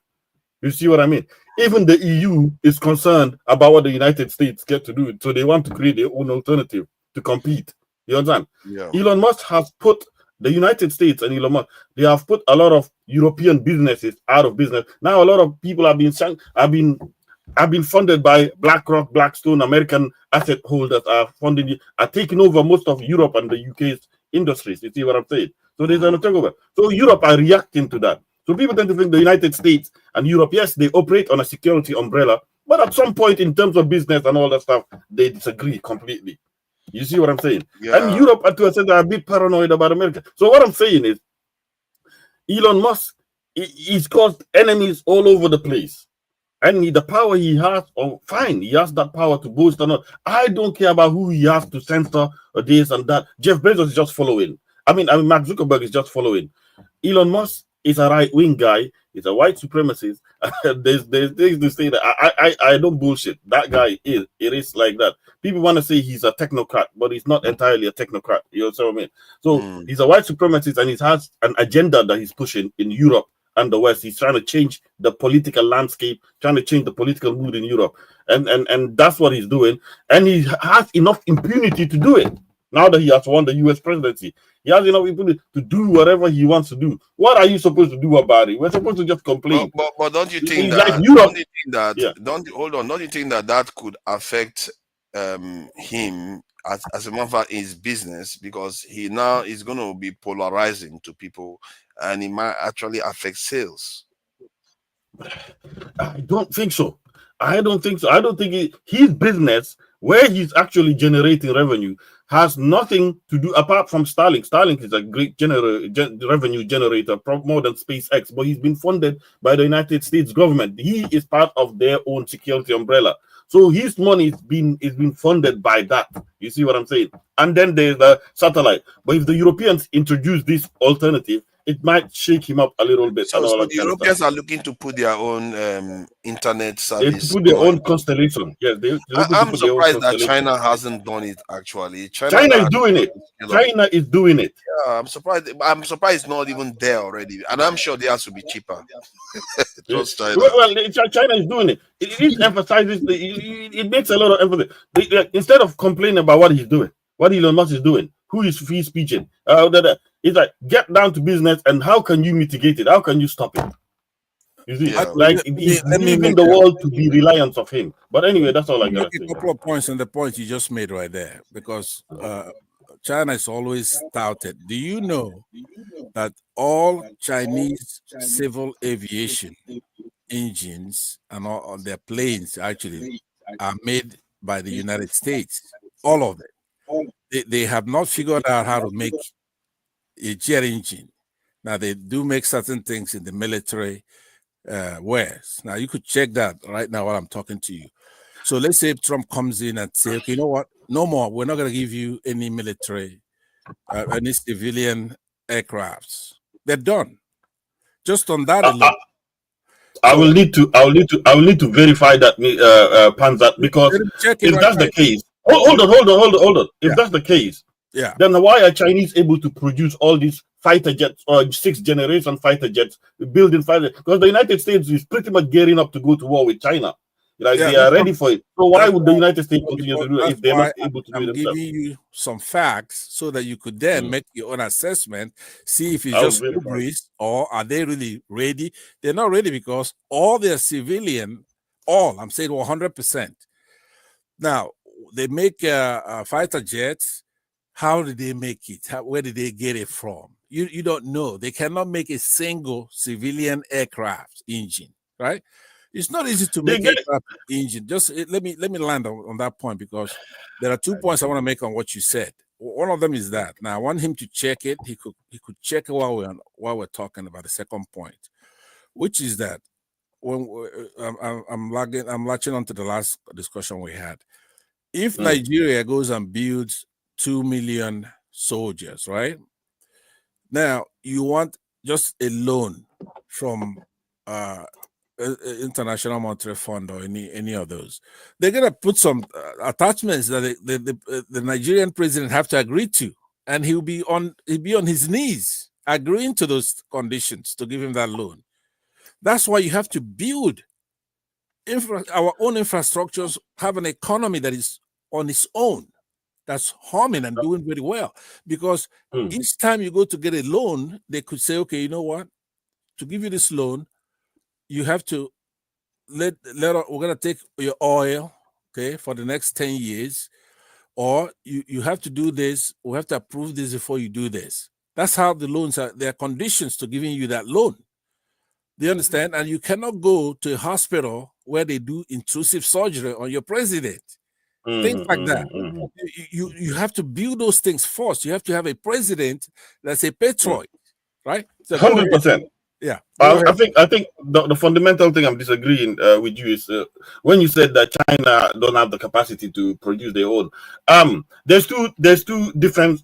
You see what I mean? Even the EU is concerned about what the United States get to do. So they want to create their own alternative to compete. You understand? Yeah. Elon Musk has put the United States and Elon Musk, they have put a lot of European businesses out of business. Now a lot of people have been funded by BlackRock, Blackstone, American asset holders are taking over most of Europe and the UK's industries. You see what I'm saying? So there's an takeover. So Europe are reacting to that. So people tend to think the United States and Europe, yes, they operate on a security umbrella, but at some point in terms of business and all that stuff, they disagree completely. You see what I'm saying? Yeah. And Europe, to a extent, are a bit paranoid about America. So what I'm saying is, Elon Musk, he's caused enemies all over the place. And the power he has, fine, he has that power to boost or not. I don't care about who he has to censor or this and that. Jeff Bezos is just following. I mean, Mark Zuckerberg is just following. Elon Musk is a right-wing guy. He's a white supremacist. there's things to say that I don't bullshit. That guy it is like that. People want to say he's a technocrat, but he's not entirely a technocrat. You know what I mean? So he's a white supremacist, and he has an agenda that he's pushing in Europe and the West. He's trying to change the political landscape, trying to change the political mood in Europe, and that's what he's doing. And he has enough impunity to do it. Now that he has won the U.S. presidency, he has enough impunity to do whatever he wants to do. What are you supposed to do about it? We're supposed to just complain. But don't you think Like that? Europe, Don't you think that? Don't you think that could affect him as a matter of fact his business, because he now is going to be polarizing to people, and it might actually affect sales? I don't think so. I don't think so. I don't think his business, where he's actually generating revenue, has nothing to do apart from Starlink. Starlink is a great revenue generator, more than SpaceX, but he's been funded by the United States government. He is part of their own security umbrella. So his money is being funded by that. You see what I'm saying? And then there's the satellite. But if the Europeans introduce this alternative, it might shake him up a little bit. So the Europeans are looking to put their own internet service. They put their own constellation. Yes, I'm surprised that China hasn't done it. Actually, China is doing it. China is doing it. Yeah, I'm surprised. I'm surprised it's not even there already, and I'm sure theirs will be cheaper. Trust China. Well, China is doing it. It emphasizes. It makes a lot of emphasis. Instead of complaining about what he's doing, what Elon Musk is doing, who is free speeching, it's like, get down to business, and how can you mitigate it? How can you stop it? You see, he's leaving the world to be reliant of him. But anyway, that's all I got to say. A couple of points on the point you just made right there, because China is always touted. Do you know that all Chinese civil aviation engines and all their planes actually are made by the United States? All of them. They have not figured out how to make a jet engine. Now, they do make certain things in the military wares. Now, you could check that right now while I'm talking to you. So let's say Trump comes in and say, okay, you know what? No more. We're not going to give you any military, any civilian aircrafts. They're done. Just on that alone. I will need to verify that, Panzer, because if that's the case, hold on. If that's the case, then why are Chinese able to produce all these fighter jets, or 6th generation fighter jets, building fighter? Because the United States is pretty much gearing up to go to war with China. They are ready for it. So why would the United States continue to do it if they're not able to do it themselves? I'm giving you some facts so that you could then make your own assessment, see if it's just hubris or are they really ready. They're not ready because all their civilian, I'm saying 100%. Now, they make fighter jets. How did they make it? Where did they get it from? You don't know. They cannot make a single civilian aircraft engine, right? It's not easy to make an engine. Just let me land on that point, because there are 2 points I want to make on what you said. One of them is that now I want him to check it. He could check it while we're talking about the second point, which is that when I'm latching onto the last discussion we had. If Nigeria goes and builds 2 million soldiers, right? Now you want just a loan from International Monetary Fund or any of those. They're gonna put some attachments that the Nigerian president have to agree to, and he'll be on his knees agreeing to those conditions to give him that loan. That's why you have to build our own infrastructures, have an economy that is on its own, that's humming and doing very well. Because each time you go to get a loan, they could say, okay, you know what? To give you this loan, you have to we're going to take your oil, okay, for the next 10 years, or you have to do this. We have to approve this before you do this. That's how the loans are. There are conditions to giving you that loan. Do you understand? And you cannot go to a hospital where they do intrusive surgery on your president. Things like that. You have to build those things first. You have to have a president that's a patriot, right? So 100%. Yeah. I think the fundamental thing I'm disagreeing with you is when you said that China don't have the capacity to produce their own. There's two different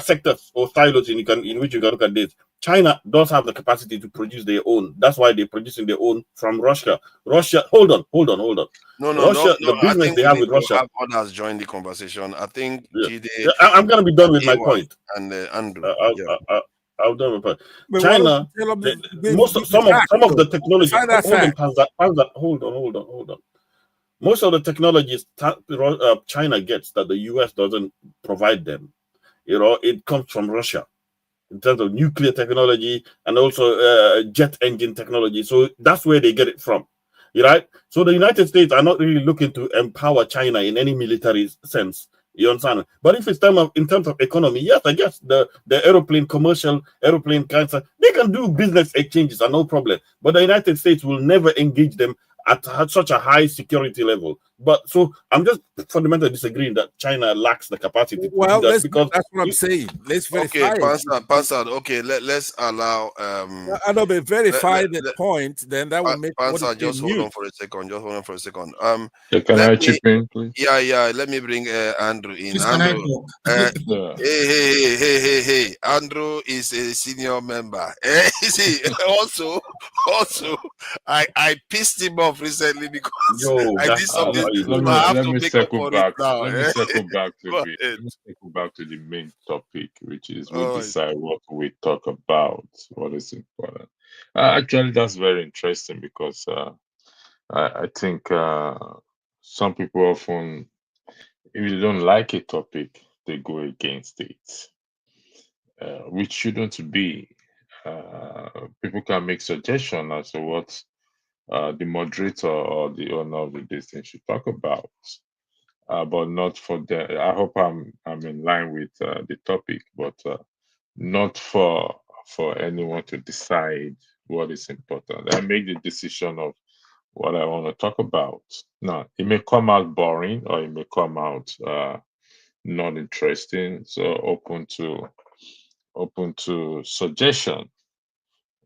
sectors or silos in which you can look at this. China does have the capacity to produce their own. That's why they're producing their own from Russia. Hold on. No, Russia, the I business think they we have need with to Russia. have others join the conversation. I think Yeah. Jide, Yeah, I'm gonna be done with my AY, point. and Andrew. I'll done with my point. But why don't China, you tell them some of the technology. Define that Hold on, fact. pass that. Hold on. Most of the technologies China gets that the US doesn't provide them, it comes from Russia in terms of nuclear technology and also jet engine technology. So that's where they get it from, right? So the United States are not really looking to empower China in any military sense. You understand? But if it's in terms of economy, yes, I guess the commercial aeroplane cancer, they can do business exchanges and no problem. But the United States will never engage them at such a high security level. But so I'm just fundamentally disagreeing that China lacks the capacity to do that That's because what I'm saying. Let's verify Okay, it. Pansad. Okay, let's allow. I know, but verify the point, then that will make what Pansad, is just hold new. on for a second. Just hold on for a second. Can I chip in, please? Yeah. Let me bring Andrew in. Please, can I Andrew, talk? hey. Andrew is a senior member. You see, also, I pissed him off recently because I did something. So I have to make up for it now. Let me circle back to Go the ahead. let me circle back to the main topic, which is we All right. decide what we talk about, what is important. Actually, that's very interesting because I think some people often, if they don't like a topic, they go against it, which shouldn't be. People can make suggestions as to what the moderator or the owner of the thing should talk about, but not for the. I hope I'm in line with the topic, but not for anyone to decide what is important. I make the decision of what I want to talk about. Now, it may come out boring or it may come out not interesting. So open to suggestion.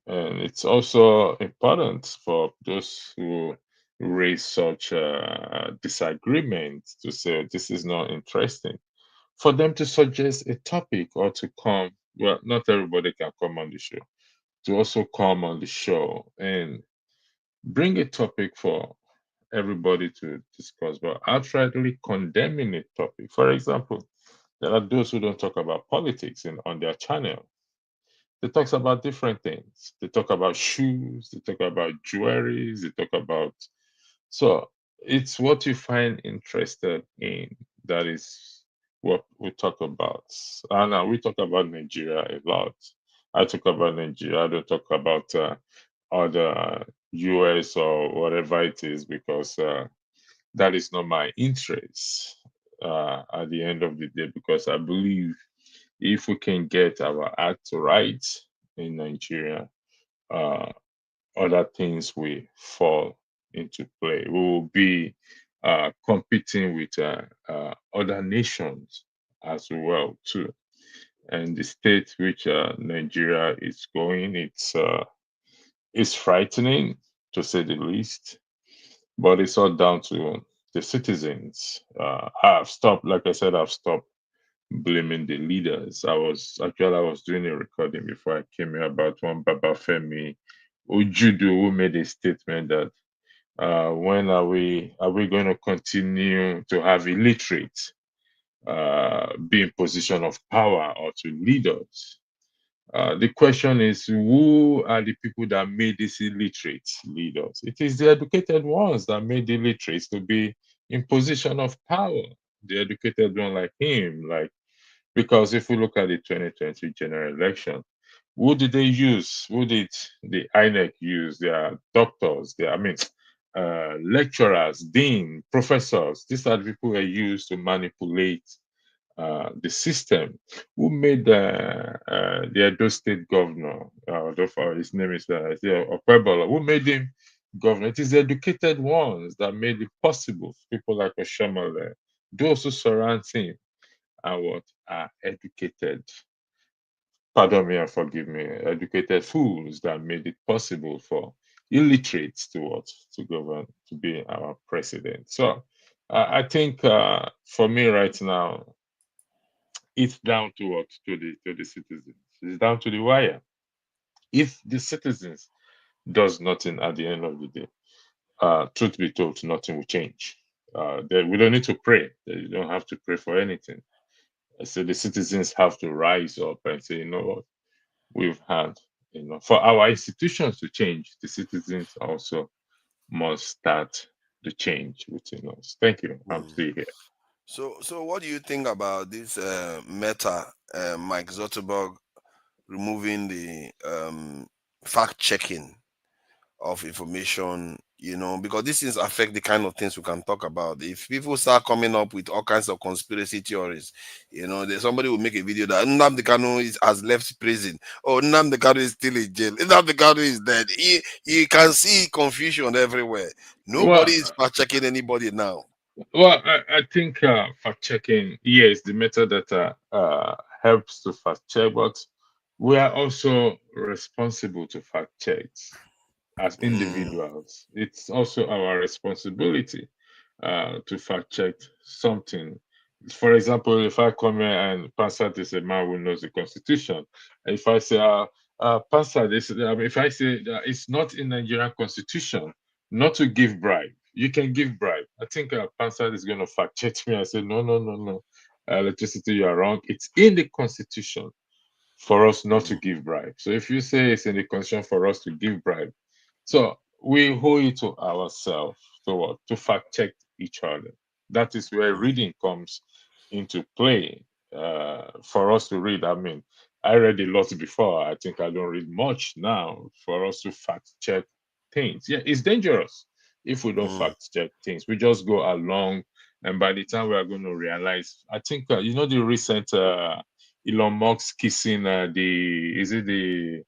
And it's also important for those who raise such disagreements to say this is not interesting, for them to suggest a topic or to come. Well, not everybody can come on the show. To also come on the show and bring a topic for everybody to discuss, but outrightly condemning a topic. For example, there are those who don't talk about politics on their channel. They talk about different things. They talk about shoes, they talk about jewelry, they talk about. So it's what you find interested in that is what we talk about. And we talk about Nigeria a lot. I talk about Nigeria. I don't talk about other US or whatever it is because that is not my interest at the end of the day, because I believe if we can get our act right in Nigeria, other things will fall into play. We will be competing with other nations as well too. And the state which Nigeria is going, it's frightening to say the least. But it's all down to the citizens. I've stopped, like I said, I've stopped blaming the leaders. I was doing a recording before I came here about one Babafemi Ojudu who made a statement that when are we going to continue to have illiterates be in position of power or to lead us? The question is, who are the people that made these illiterates leaders? It is the educated ones that made the illiterates to be in position of power. The educated one like him, because if we look at the 2020 general election, who did they use? Who did the INEC use? Their doctors, lecturers, dean, professors. These are the people who are used to manipulate the system. Who made the Edo State governor? His name is Okpebolo. Who made him governor? It is the educated ones that made it possible. People like Oshiomhole, those who surround him are educated. pardon me and forgive me, educated fools that made it possible for illiterates to govern, to be our president. So I think for me right now, it's down to what, to the citizens. It's down to the wire. If the citizens does nothing at the end of the day, truth be told, nothing will change. We don't need to pray. You don't have to pray for anything. So the citizens have to rise up and say, you know what, we've had, for our institutions to change, the citizens also must start the change within us. Thank you. I'm still here. So what do you think about this Meta, Mike Zuckerberg removing the fact checking of information? Because these things affect the kind of things we can talk about. If people start coming up with all kinds of conspiracy theories, somebody will make a video that Nnamdi Kanu has left prison, or Nnamdi Kanu is still in jail, Nnamdi Kanu is dead. You can see confusion everywhere. Nobody is fact checking anybody now. Well, I think fact checking, yes, the metadata helps to fact check, but we are also responsible to fact check as individuals. It's also our responsibility to fact check something. For example, if I come here and Pansat is a man who knows the Constitution, if I say, Pansat, if I say it's not in Nigerian Constitution not to give bribe, you can give bribe. I think Pansat is going to fact check me and say, no. Electricity, you are wrong. It's in the Constitution for us not to give bribe. So if you say it's in the Constitution for us to give bribe, so we owe it to ourselves to fact check each other. That is where reading comes into play. For us to read, I mean, I read a lot before. I think I don't read much now. For us to fact check things, yeah, it's dangerous if we don't fact check things. We just go along, and by the time we are going to realize, I think the recent Elon Musk kissing the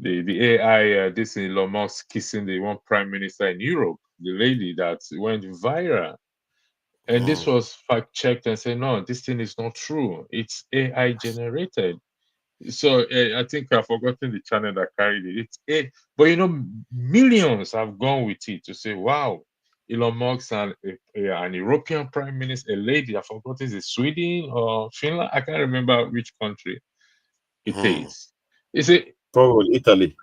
AI, this Elon Musk kissing the one prime minister in Europe, the lady that went viral. And this was fact checked and said, no, this thing is not true. It's AI generated. So I think I've forgotten the channel that carried it. But millions have gone with it to say, wow, Elon Musk and an European prime minister, a lady, I've forgotten, is it Sweden or Finland? I can't remember which country it is. Is it probably Italy?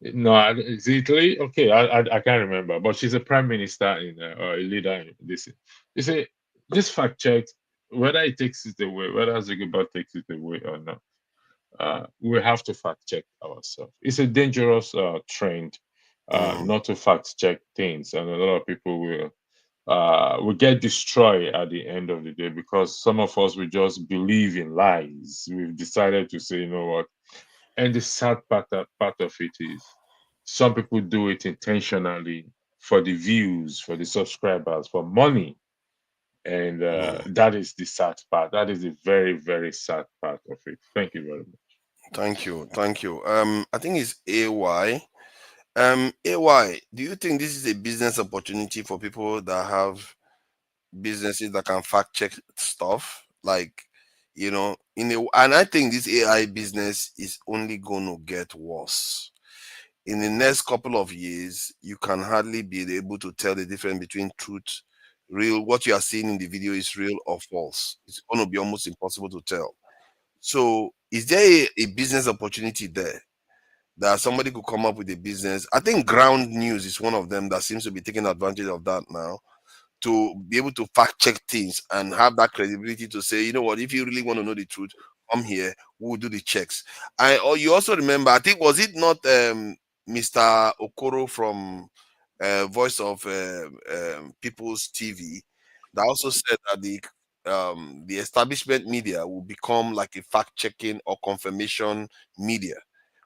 No, is it Italy? Okay, I can't remember, but she's a prime minister or a leader in this. You see, this fact check, whether it takes it away, whether Zuckerberg takes it away or not, we have to fact check ourselves. It's a dangerous trend not to fact check things, and a lot of people will get destroyed at the end of the day because some of us will just believe in lies. We've decided to say, you know what? And the sad part of it is some people do it intentionally for the views, for the subscribers, for money. And that is the sad part. That is a very, very sad part of it. Thank you very much. Thank you. I think it's AY. AY, do you think this is a business opportunity for people that have businesses that can fact check stuff? Like, and I think this AI business is only going to get worse. In the next couple of years, you can hardly be able to tell the difference between truth, real. What you are seeing in the video is real or false. It's going to be almost impossible to tell. So, is there a business opportunity there that somebody could come up with a business? I think Ground News is one of them that seems to be taking advantage of that now, to be able to fact check things and have that credibility to say, you know what, if you really want to know the truth, come here, we'll do the checks. Or you also remember, I think, was it not Mr. Okoro from Voice of People's TV that also said that the establishment media will become like a fact checking or confirmation media,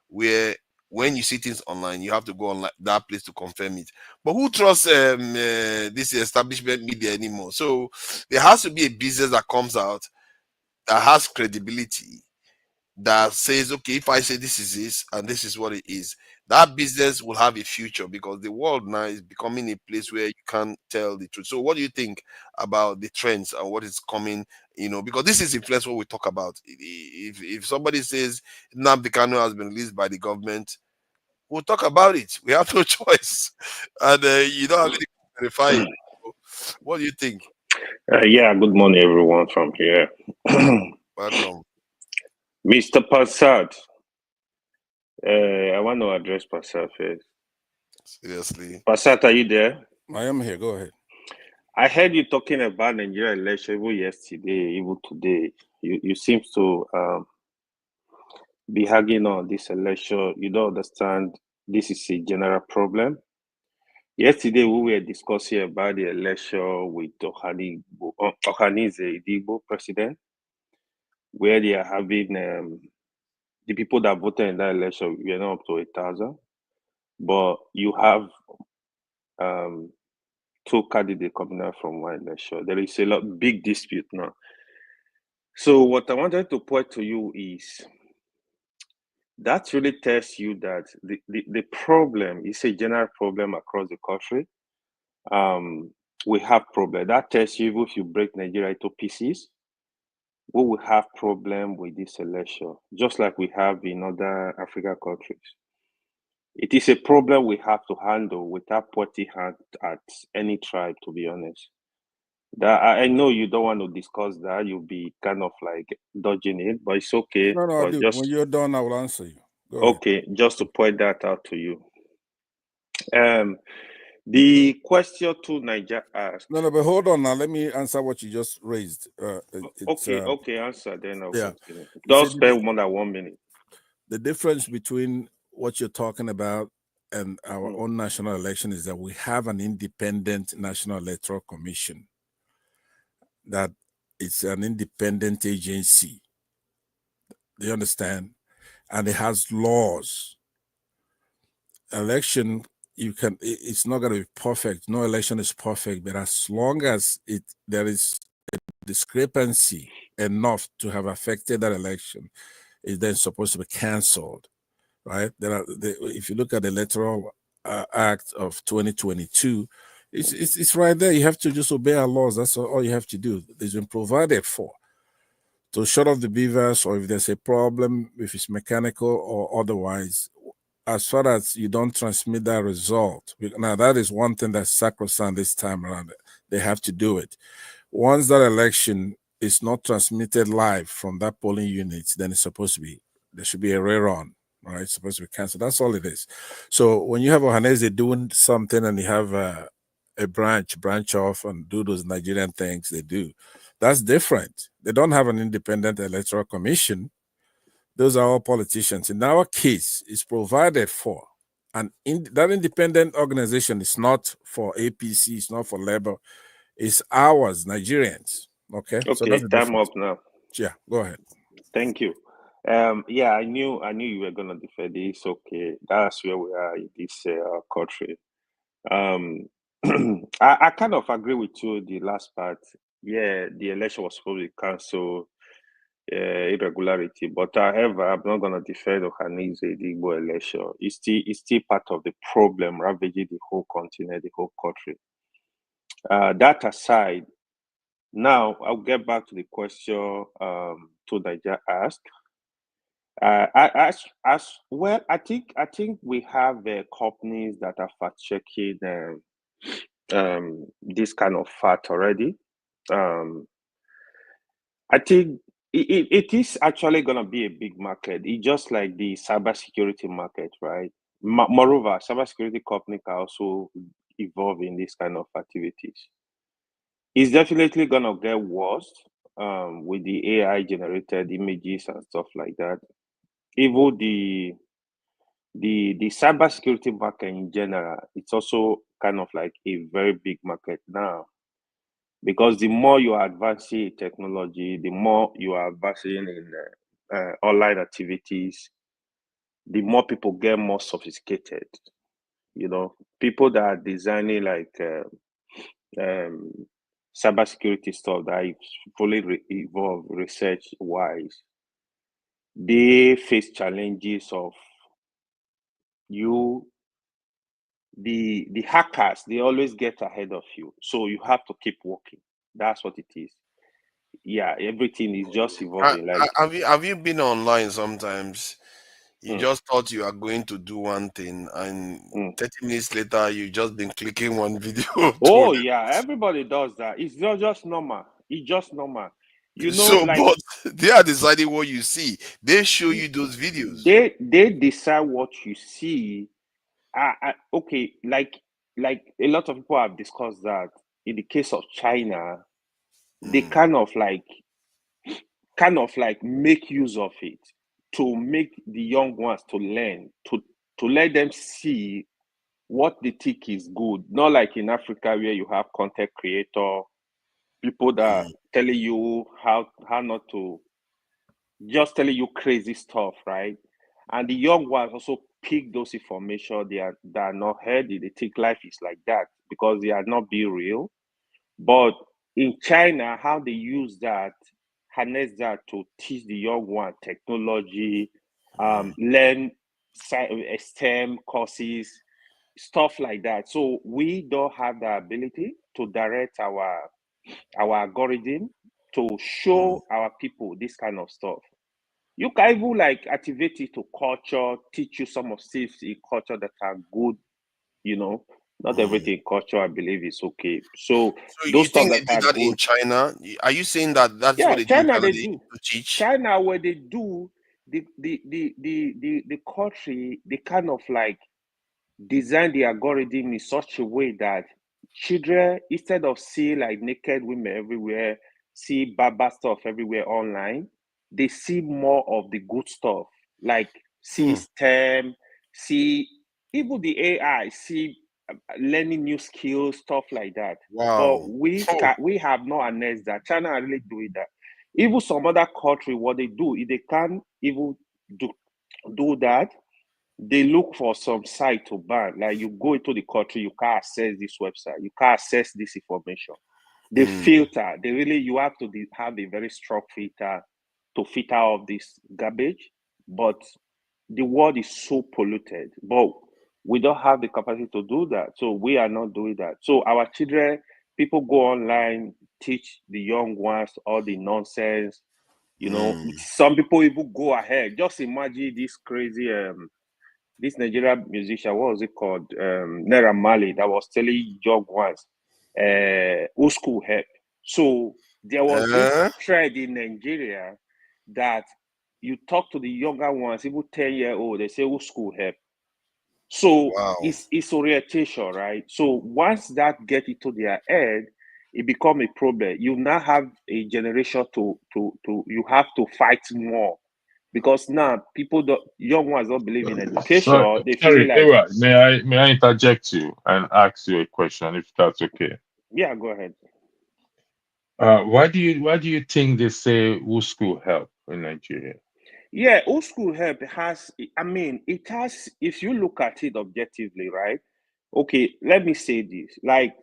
where when you see things online, you have to go on that place to confirm it. But who trusts this establishment media anymore? So there has to be a business that comes out that has credibility, that says, okay, if I say this is this and this is what it is, that business will have a future, because the world now is becoming a place where you can't tell the truth. So what do you think about the trends and what is coming? Because this is influence what we talk about. If somebody says Nnamdi Kanu has been released by the government, we'll talk about it. We have no choice. And you don't have anything to verify it. What do you think? Yeah, good morning, everyone from here. Welcome. Mr. Passat, I want to address Passat first. Seriously. Passat, are you there? I am here. Go ahead. I heard you talking about Nigeria election even yesterday, even today. You seem to be hugging on this election. You don't understand this is a general problem. Yesterday, we were discussing about the election with Ohanize Igbo president, where they are having the people that voted in that election were not up to 1,000, but you have two candidates coming out from one election. There is a big dispute now. So what I wanted to point to you is that really tells you that the problem is a general problem across the country. We have problem. That tells you even if you break Nigeria into pieces, we will have problem with this election, just like we have in other African countries. It is a problem we have to handle without pointing hand at any tribe, to be honest. That I know you don't want to discuss that. You'll be kind of like dodging it, but it's okay. No, But just when you're done, I will answer you. Go okay, just to point that out to you. The question to Niger asked. No, but hold on now. Let me answer what you just raised. Okay, answer. Then I'll yeah. continue. Don't spend more than 1 minute. The difference between what you're talking about and our own national election is that we have an independent National Electoral Commission. That it's an independent agency. Do you understand? And it has laws. Election, it's not going to be perfect. No election is perfect, but as long as there is a discrepancy enough to have affected that election, it's then supposed to be canceled, right? If you look at the Electoral Act of 2022, it's right there. You have to just obey our laws. That's all you have to do. It's been provided for. To shut off the beavers, or if there's a problem, if it's mechanical or otherwise, as far as you don't transmit that result. Now, that is one thing that's sacrosanct this time around. They have to do it. Once that election is not transmitted live from that polling unit, then it's supposed to be, there should be a rerun, right? It's supposed to be canceled. That's all it is. So when you have Ohanaeze doing something and you have a branch off and do those Nigerian things they do, that's different. They don't have an independent electoral commission. Those are all politicians. In our case, it's provided for. And that independent organization is not for APC, it's not for Labour, it's ours, Nigerians. Okay. Okay, So that's the time difference. up now. Yeah, go ahead. Thank you. Yeah, I knew you were gonna defend this. Okay, that's where we are in this country. I kind of agree with you the last part. Yeah, the election was supposed to be cancelled, irregularity. But however, I'm not gonna defend Ohanaeze Igbo election. It's still part of the problem ravaging the whole continent, the whole country. That aside, now I'll get back to the question to Niger asked. As well, I think we have companies that are fact checking this kind of fact already. I think it is actually going to be a big market. It's just like the cybersecurity market, right? Moreover, cybersecurity companies can also evolve in this kind of activities. It's definitely going to get worse with the AI generated images and stuff like that. Even the cybersecurity market in general, it's also kind of like a very big market now. Because the more you are advancing in technology, the more you are advancing in online activities, the more people get more sophisticated. You know, people that are designing like cybersecurity stuff that is fully evolved research wise, they face challenges of you. The hackers, they always get ahead of you, so you have to keep working. That's what it is. Yeah, everything is just evolving. Like, Have you been online sometimes? You Mm. just thought you are going to do one thing, and 30 minutes later, you just been clicking one video. oh yeah, everybody does that. It's not just normal. It's just normal. You know, So, like but they are deciding what you see. They show you those videos. they decide what you see. Okay, like a lot of people have discussed that in the case of China, they kind of like make use of it to make the young ones to learn, to let them see what they think is good. Not like in Africa where you have content creator, people that are telling you how not to, just telling you crazy stuff, right? And the young ones also pick those information they are not healthy. They think life is like that because they are not being real. But in China, how they use that, harness that to teach the young one technology, learn STEM courses, stuff like that. So we don't have the ability to direct our algorithm to show our people this kind of stuff. You can even like activate it to culture, teach you some of things in culture that are good, you know. Not everything in culture, I believe, is okay. So So those you stuff think they that did are that in good, China? Are you saying that that's yeah, what they do in China China? they They do. to teach. China where they do the country, they kind of like design the algorithm in such a way that children, instead of seeing like naked women everywhere, see bad stuff everywhere online, they see more of the good stuff, like see STEM, see even the AI, see learning new skills, stuff like that. But Wow. we have not harnessed that. China are really doing that. Even some other country, what they do, if they can't even do that, they look for some site to ban. Like you go into the country, you can't access this website, you can't access this information. They filter. They really, you have to have a very strong filter to filter out this garbage. But the world is so polluted. But we don't have the capacity to do that. So we are not doing that. So our children, people go online, teach the young ones all the nonsense. You know, some people even go ahead. Just imagine this crazy this Nigerian musician, what was it called? Naira Marley, that was telling young ones, old school help. So there was this trend in Nigeria that you talk to the younger ones, even 10-year-old, they say old school help. So it's orientation, right? So once that get into their head, it become a problem. You now have a generation to you have to fight more. Because now young ones don't believe in education. They feel like, Ewa, may I interject you and ask you a question if that's okay? Yeah, go ahead. Why do you think they say old school help in Nigeria? Yeah, old school help has, I mean, it has, if you look at it objectively, right? Okay, let me say this. Like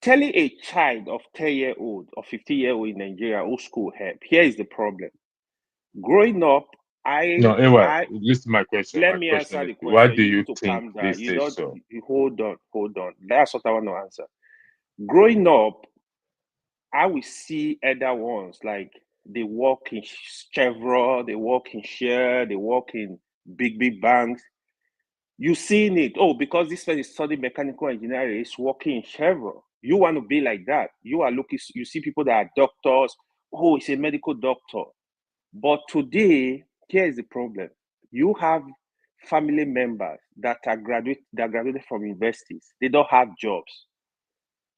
telling a child of 10-year-old or 50-year-old in Nigeria old school help, here is the problem. Growing up, No, Ewa, listen to my question. Let My me question answer is, the why question. do You you need to think calm they down. You say don't so? hold on. That's what I want to answer. Growing up, I will see elder ones like they work in Chevron, they work in Share, they work in big banks. You seen it. Oh, because this person is studying mechanical engineering, is working in Chevron. You want to be like that. You are looking. You see people that are doctors. Oh, it's a medical doctor. But today, here is the problem. You have family members that graduated from universities. They don't have jobs.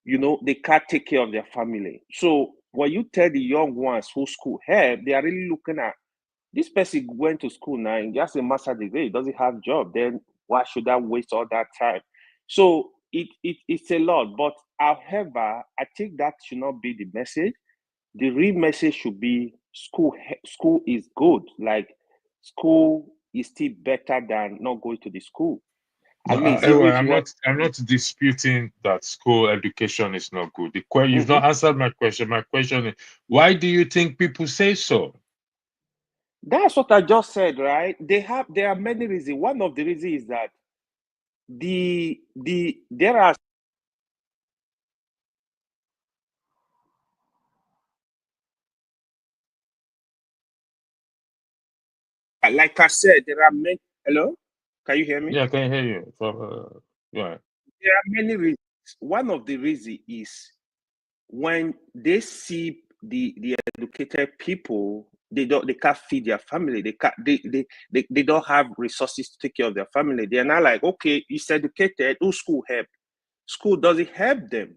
You know, they can't take care of their family. So when you tell the young ones who school help, they are really looking at this person went to school now and just a master's degree, doesn't have job. Then why should I waste all that time? So it's a lot. But however, I think that should not be the message. The real message should be school is good. Like school is still better than not going to the school. At No, least Ewa, even I'm not disputing that school education is not good. You've not answered my question. My question is, why do you think people say so? That's what I just said, right? There are many reasons. One of the reasons is that there are like I said, there are many. Hello, can you hear me? Yeah, I can hear you. Yeah. There are many reasons. One of the reasons is when they see the educated people, they can't feed their family. They don't have resources to take care of their family. They're not like, okay, it's educated, who school help? School doesn't help them.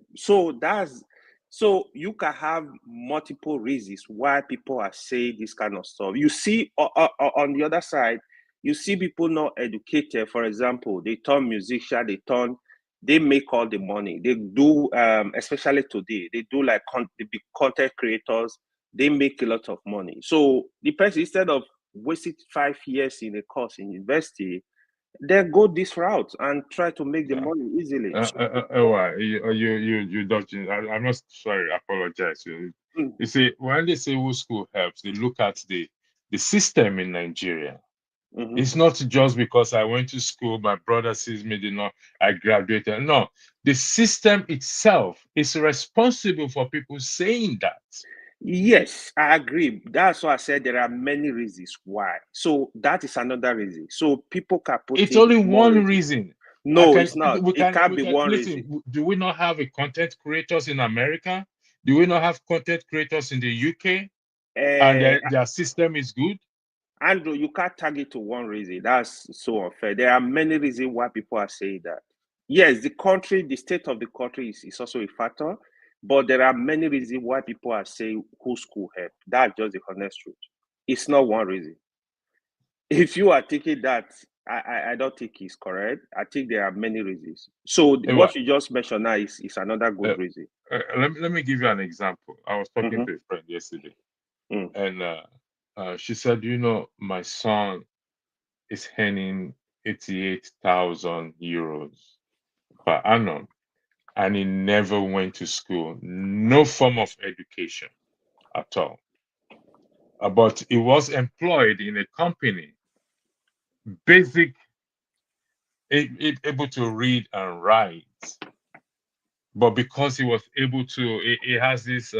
So you can have multiple reasons why people are saying this kind of stuff. You see on the other side, you see people not educated. For example, they turn musician, they make all the money. They do, especially today, they do like the big content creators. They make a lot of money. So the person, instead of wasting 5 years in a course in university, they go this route and try to make the money easily. You dodging. I'm not sorry. Apologize. You see, when they say who school helps, they look at the system in Nigeria. It's not just because I went to school, my brother sees me, I graduated. No, the system itself is responsible for people saying that. Yes, I agree. That's why I said there are many reasons why. So that is another reason. So people can put it's only one reason. No, it's not. It can't be one reason. Do we not have a content creators in America? Do we not have content creators in the UK? And their system is good? Andrew, you can't tag it to one reason. That's so unfair. There are many reasons why people are saying that. Yes, the state of the country is also a factor, but there are many reasons why people are saying who school help. That's just the honest truth. It's not one reason. If you are thinking that, I don't think it's correct. I think there are many reasons. So what you just mentioned now is another good reason. Let me give you an example. I was talking to a friend yesterday, and she said, my son is earning 88,000 euros per annum, and he never went to school, no form of education at all. But he was employed in a company, basic, able to read and write. But because he was able to, he has this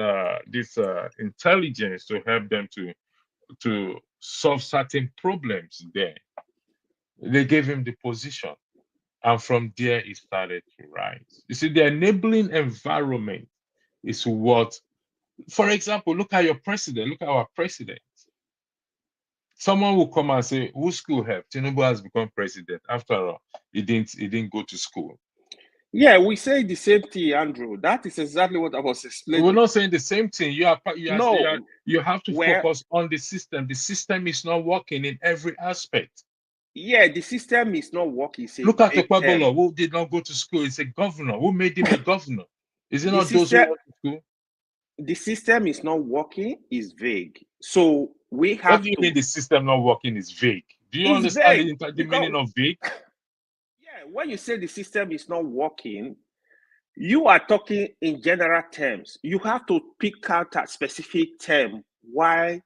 intelligence to help them to solve certain problems there. They gave him the position, and from there he started to rise. You see, the enabling environment is what, for example, look at your president, look at our president. Someone will come and say, who school helped? Tinubu has become president. After all, he didn't go to school. Yeah, we say the same thing, Andrew. That is exactly what I was explaining. We're not saying the same thing. You have to focus on the system. The system is not working in every aspect. Yeah, the system is not working. Look at Okpebholo, who did not go to school. He's a governor. Who made him a governor? Is it not those who went to school? The system is not working, is vague. So we have What do you mean the system not working is vague? Do you understand the meaning of vague? Yeah, when you say the system is not working, you are talking in general terms. You have to pick out a specific term why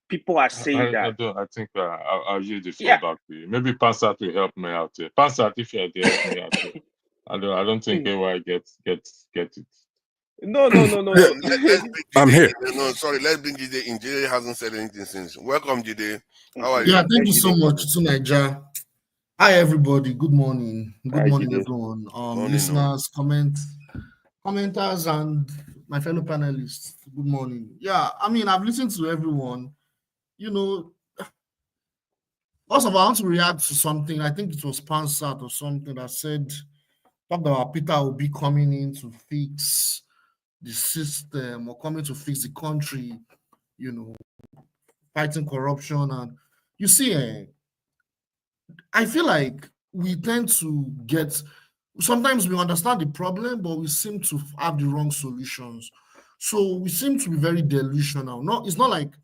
people are saying that. I think I'll use the floor back to you. Maybe Pansat will help me out here. Pansat, if you're there, help me out here. I don't think AY gets it. No. I'm here. No, sorry. Let's bring Jide in. Jide hasn't said anything since. Welcome, Jide. How are you? Yeah, thank you so much to Nigeria. Hi, everybody. Good morning. Good morning, everyone. Listeners, commenters, and my fellow panelists. Good morning. Yeah, I mean, I've listened to everyone. First of all, I want to react to something. I think it was Pansat or something that talked about Peter Obi coming in to fix the system or coming to fix the country, fighting corruption. And you see, I feel like we tend to sometimes we understand the problem, but we seem to have the wrong solutions. So we seem to be very delusional. It's not like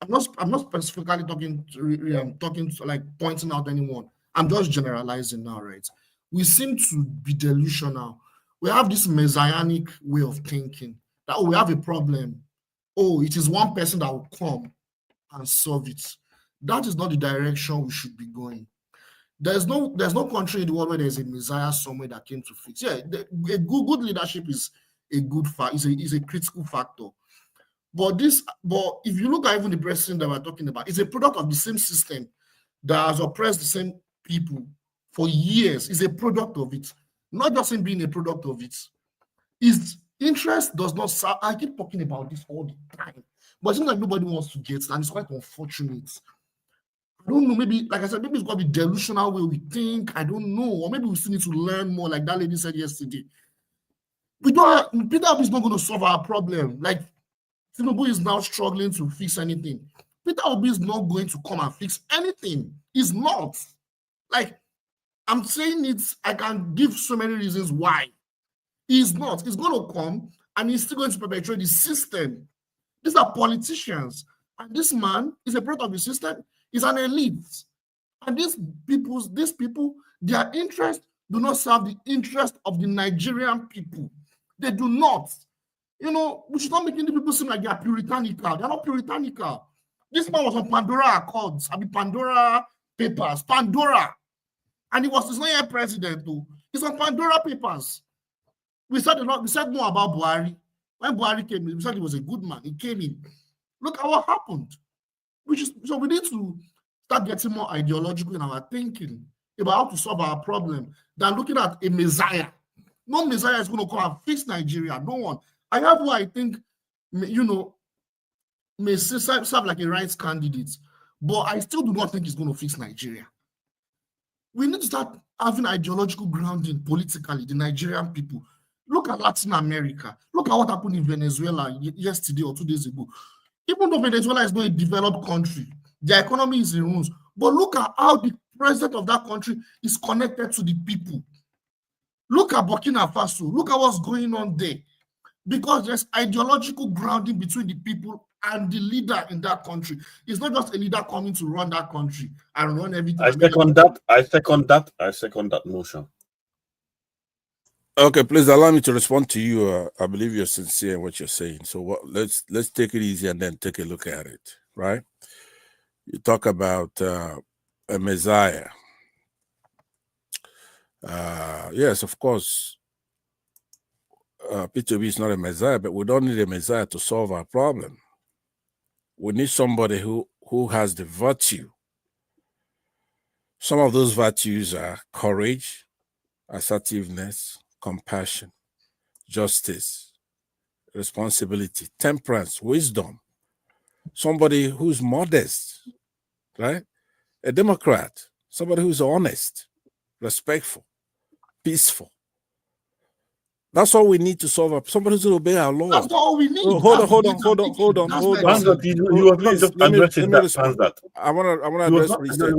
I'm not specifically talking to like pointing out anyone. I'm just generalizing now, right? We seem to be delusional. We have this messianic way of thinking that we have a problem. It is one person that will come and solve it. That is not the direction we should be going. There's no country in the world where there's a messiah somewhere that came to fix. Yeah, a good leadership is a good is a critical factor. But if you look at even the president that we're talking about, it's a product of the same system that has oppressed the same people for years. It's a product of it, not just in being a product of it. His interest does not serve. I keep talking about this all the time, but it seems like nobody wants to get it, and it's quite unfortunate. I don't know, maybe, like I said, maybe it's got to be delusional way we think. I don't know. Or maybe we still need to learn more, like that lady said yesterday. Peter Obi is not going to solve our problem. Like, Tinubu is now struggling to fix anything. Peter Obi is not going to come and fix anything. He's not. Like, I'm saying it, I can give so many reasons why. He's not. He's going to come and he's still going to perpetuate the system. These are politicians. And this man is a product of the system. He's an elite. And these people, their interest do not serve the interest of the Nigerian people. They do not. You know, we should not make any people seem like they are puritanical. They're not puritanical. This man was on Pandora Accords. I mean, Pandora Papers. Pandora. And he's not yet president, too. He's on Pandora Papers. We said more about Buhari. When Buhari came in, we said he was a good man. He came in. Look at what happened. So we need to start getting more ideological in our thinking about how to solve our problem than looking at a messiah. No messiah is going to come and fix Nigeria. No one. I have who I think, you know, may serve like a right candidate, but I still do not think he's going to fix Nigeria. We need to start having ideological grounding politically, the Nigerian people. Look at Latin America. Look at what happened in Venezuela yesterday or 2 days ago. Even though Venezuela is not a developed country, their economy is in ruins. But look at how the president of that country is connected to the people. Look at Burkina Faso. Look at what's going on there. Because there's ideological grounding between the people and the leader in that country. It's not just a leader coming to run that country and run everything. I second that motion. Okay, please allow me to respond to you. I believe you're sincere in what you're saying. So let's take it easy and then take a look at it, right? You talk about a messiah. Yes, of course, P2B is not a messiah, but we don't need a messiah to solve our problem. We need somebody who has the virtue. Some of those virtues are courage, assertiveness, compassion, justice, responsibility, temperance, wisdom. Somebody who's modest, right? A Democrat, somebody who's honest, respectful, peaceful. That's all we need to solve up. Somebody who's going to obey our law. That's all we need. Hold on. You have not just addressing that. I want to address what you said.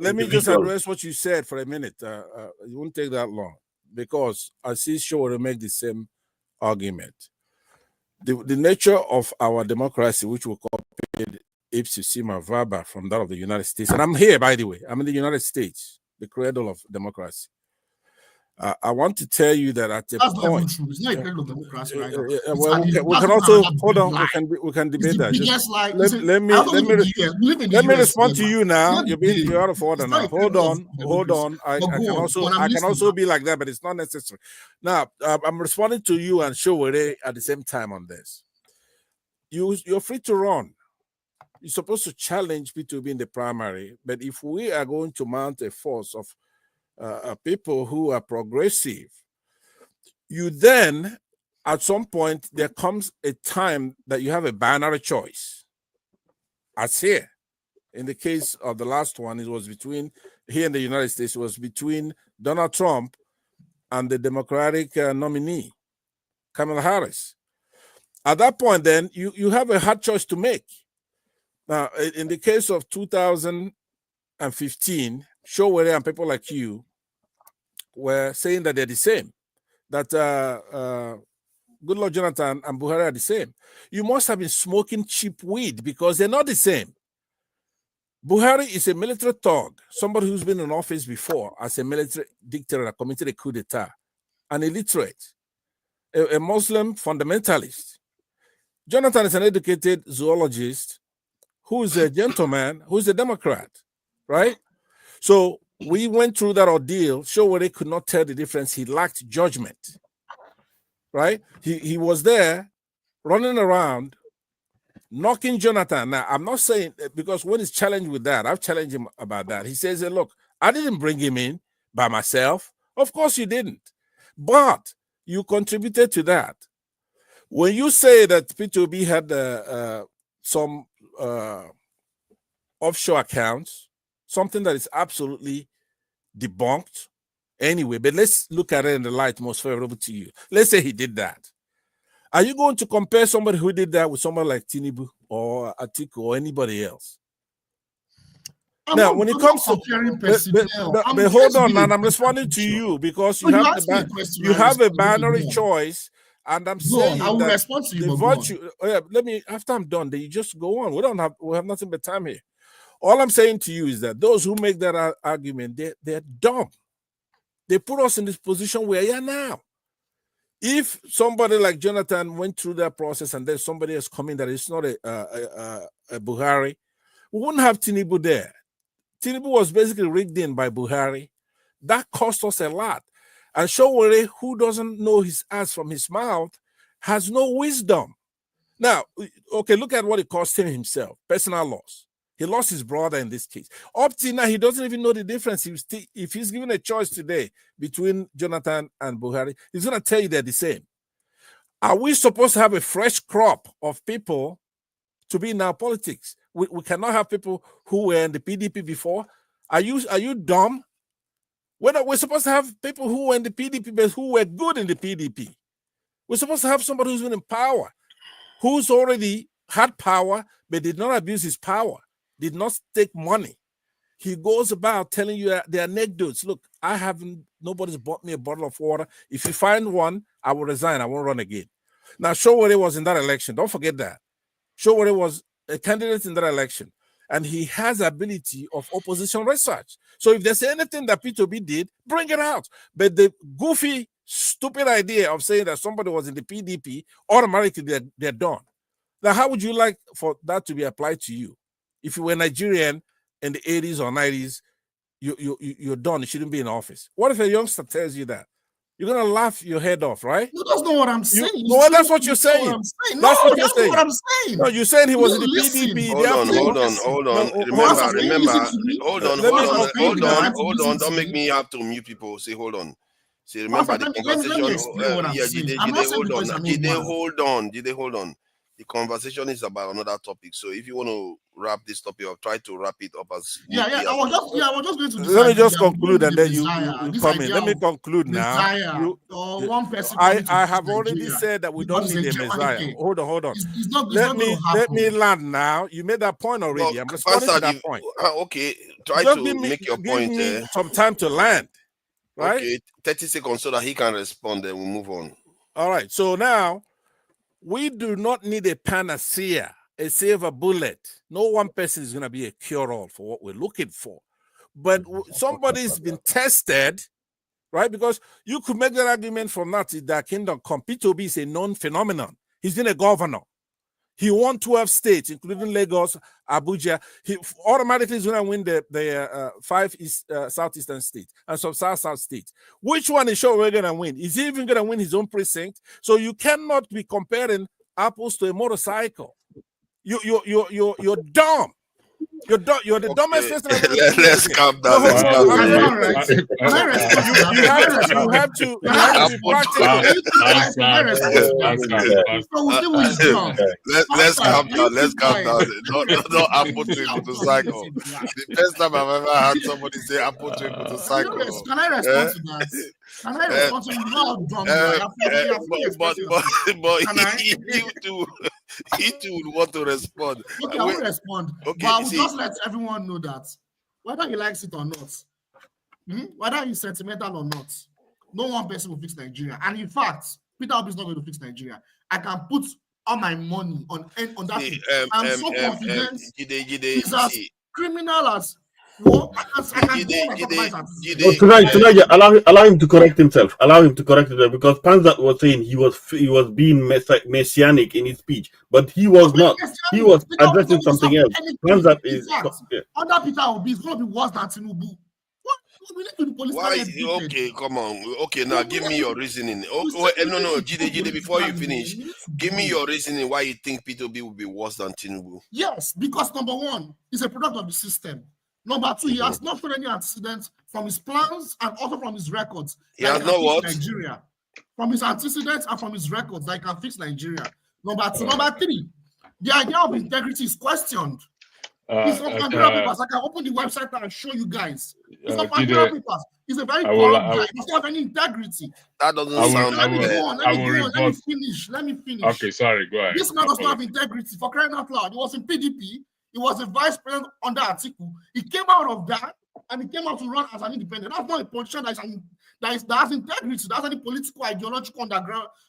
Let me just address what you said for a minute. It won't take that long because I see sure to make the same argument. The nature of our democracy, which we copied ipsissima verba from that of the United States, and I'm here, by the way. I'm in the United States, the cradle of democracy. I want to tell you that at a point, it's not a cradle of democracy, right? Well, we can also hold on. We can debate that. Let me respond to you now. You're out of order now. Hold on. I can also be like that, but it's not necessary. Now I'm responding to you and Showore at the same time on this. You're free to run. You're supposed to challenge P2B in the primary, but if we are going to mount a force of people who are progressive, you then, at some point, there comes a time that you have a binary choice. As here, in the case of the last one, it was between, here in the United States, it was between Donald Trump and the Democratic nominee, Kamala Harris. At that point, then, you have a hard choice to make. Now, in the case of 2015, Showore and people like you were saying that they're the same, that Goodluck Jonathan and Buhari are the same. You must have been smoking cheap weed because they're not the same. Buhari is a military thug, somebody who's been in office before as a military dictator that committed a coup d'etat, an illiterate, a Muslim fundamentalist. Jonathan is an educated zoologist who's a gentleman, who's a Democrat, right? So we went through that ordeal. Showore could not tell the difference. He lacked judgment, right? He was there running around, knocking Jonathan. Now, I'm not saying, because when he's challenged with that, I've challenged him about that. He says, look, I didn't bring him in by myself. Of course you didn't. But you contributed to that. When you say that P2B had some offshore accounts, something that is absolutely debunked anyway, but let's look at it in the light most favorable to you. Let's say he did that. Are you going to compare somebody who did that with someone like Tinubu or Atiku or anybody else? Now, when it comes to, but hold on, man, I'm responding to you because you have a binary choice, and I'm saying I will that respond to you, the virtue. Let me, after I'm done, then you just go on. We have nothing but time here. All I'm saying to you is that those who make that argument, they're dumb. They put us in this position where we are now. If somebody like Jonathan went through that process and then somebody else coming that is not a Buhari, we wouldn't have Tinubu there. Tinubu was basically rigged in by Buhari. That cost us a lot. And Showore, who doesn't know his ass from his mouth, has no wisdom. Now, okay, look at what it cost him himself, personal loss. He lost his brother in this case. Up to now, he doesn't even know the difference. If he's given a choice today between Jonathan and Buhari, he's going to tell you they're the same. Are we supposed to have a fresh crop of people to be in our politics? We cannot have people who were in the PDP before. Are you dumb? We're supposed to have people who were in the PDP, but who were good in the PDP. We're supposed to have somebody who's been in power, who's already had power, but did not abuse his power, did not take money. He goes about telling you the anecdotes. Look, nobody's bought me a bottle of water. If you find one, I will resign. I won't run again. Now, Showore was in that election. Don't forget that. Showore was a candidate in that election, and he has ability of opposition research. So if there's anything that P2B did, bring it out. But the goofy, stupid idea of saying that somebody was in the PDP, automatically they're done. Now, how would you like for that to be applied to you? If you were Nigerian in the 80s or 90s, you're done. You shouldn't be in office. What if a youngster tells you that? You're going to laugh your head off, right? No, that's not what I'm saying. No, that's what you're saying. That's what I'm saying. No, you're saying he was in the PDP. Hold on. Remember. Don't make me have to mute people. Say, hold on. See, remember the conversation. Did they hold on? The conversation is about another topic. So if you want to wrap this topic up, try to wrap it up as I was just going to let me just conclude and then you come in. Let me conclude now. One person I have already said that we don't need a Messiah. Hold on. Let me land now. You made that point already. I'm responding to that point. Okay, try to make your point. Give me some time to land. Right? Okay, 30 seconds so that he can respond. Then we'll move on. All right. So now, we do not need a panacea, a silver bullet. No one person is going to be a cure-all for what we're looking for. But somebody's been tested, right? Because you could make that argument from that Kingdom Come. P2B is a known phenomenon. He's been a governor. He won 12 states, including Lagos, Abuja. He automatically is going to win the 5 southeastern states and some south states. Which one is sure we're going to win? Is he even going to win his own precinct? So you cannot be comparing apples to a motorcycle. You're dumb. You're the dumbest person. Let's calm down. You have to Let's calm down. Don't apple to a motorcycle. The first time I've ever had somebody say apple to a motorcycle. Can I respond to that? Can I respond to you? He too would want to respond. Okay, I will respond. Okay, but I will just let everyone know that whether he likes it or not, whether he's sentimental or not, no one person will fix Nigeria. And in fact, Peter Obi is not going to fix Nigeria. I can put all my money on that. I'm so confident he's as criminal as Well, I can go on and talk about it. No, tonight, allow him to correct himself. Allow him to correct himself, because Panzat was saying he was being messianic in his speech, but he was not. He was addressing something else. Panzat is. Under Peter Obi, it's going to be worse than Tinubu. We need to be police. Why? Okay, come on. Okay, now give me your reasoning. No, Jide, before you finish, give me your reasoning why you think P2B will be worse than Tinubu. Yes, because number one, he's a product of the system. Number two, he has not shown any antecedents from his plans and also from his records. He has not what? Nigeria. From his antecedents and from his records, that he can fix Nigeria. Number two. Number three, the idea of integrity is questioned. It's not Pandora papers. I can open the website and show you guys. It's not Pandora papers. He's a very corrupt guy. He doesn't have any integrity. That doesn't sound Let me finish. Okay, sorry, go ahead. This man does not have integrity, for crying out loud. He was in PDP. He was a vice president under Atiku. He came out of that and he came out to run as an independent. That's not a politician that has integrity. That's any political ideological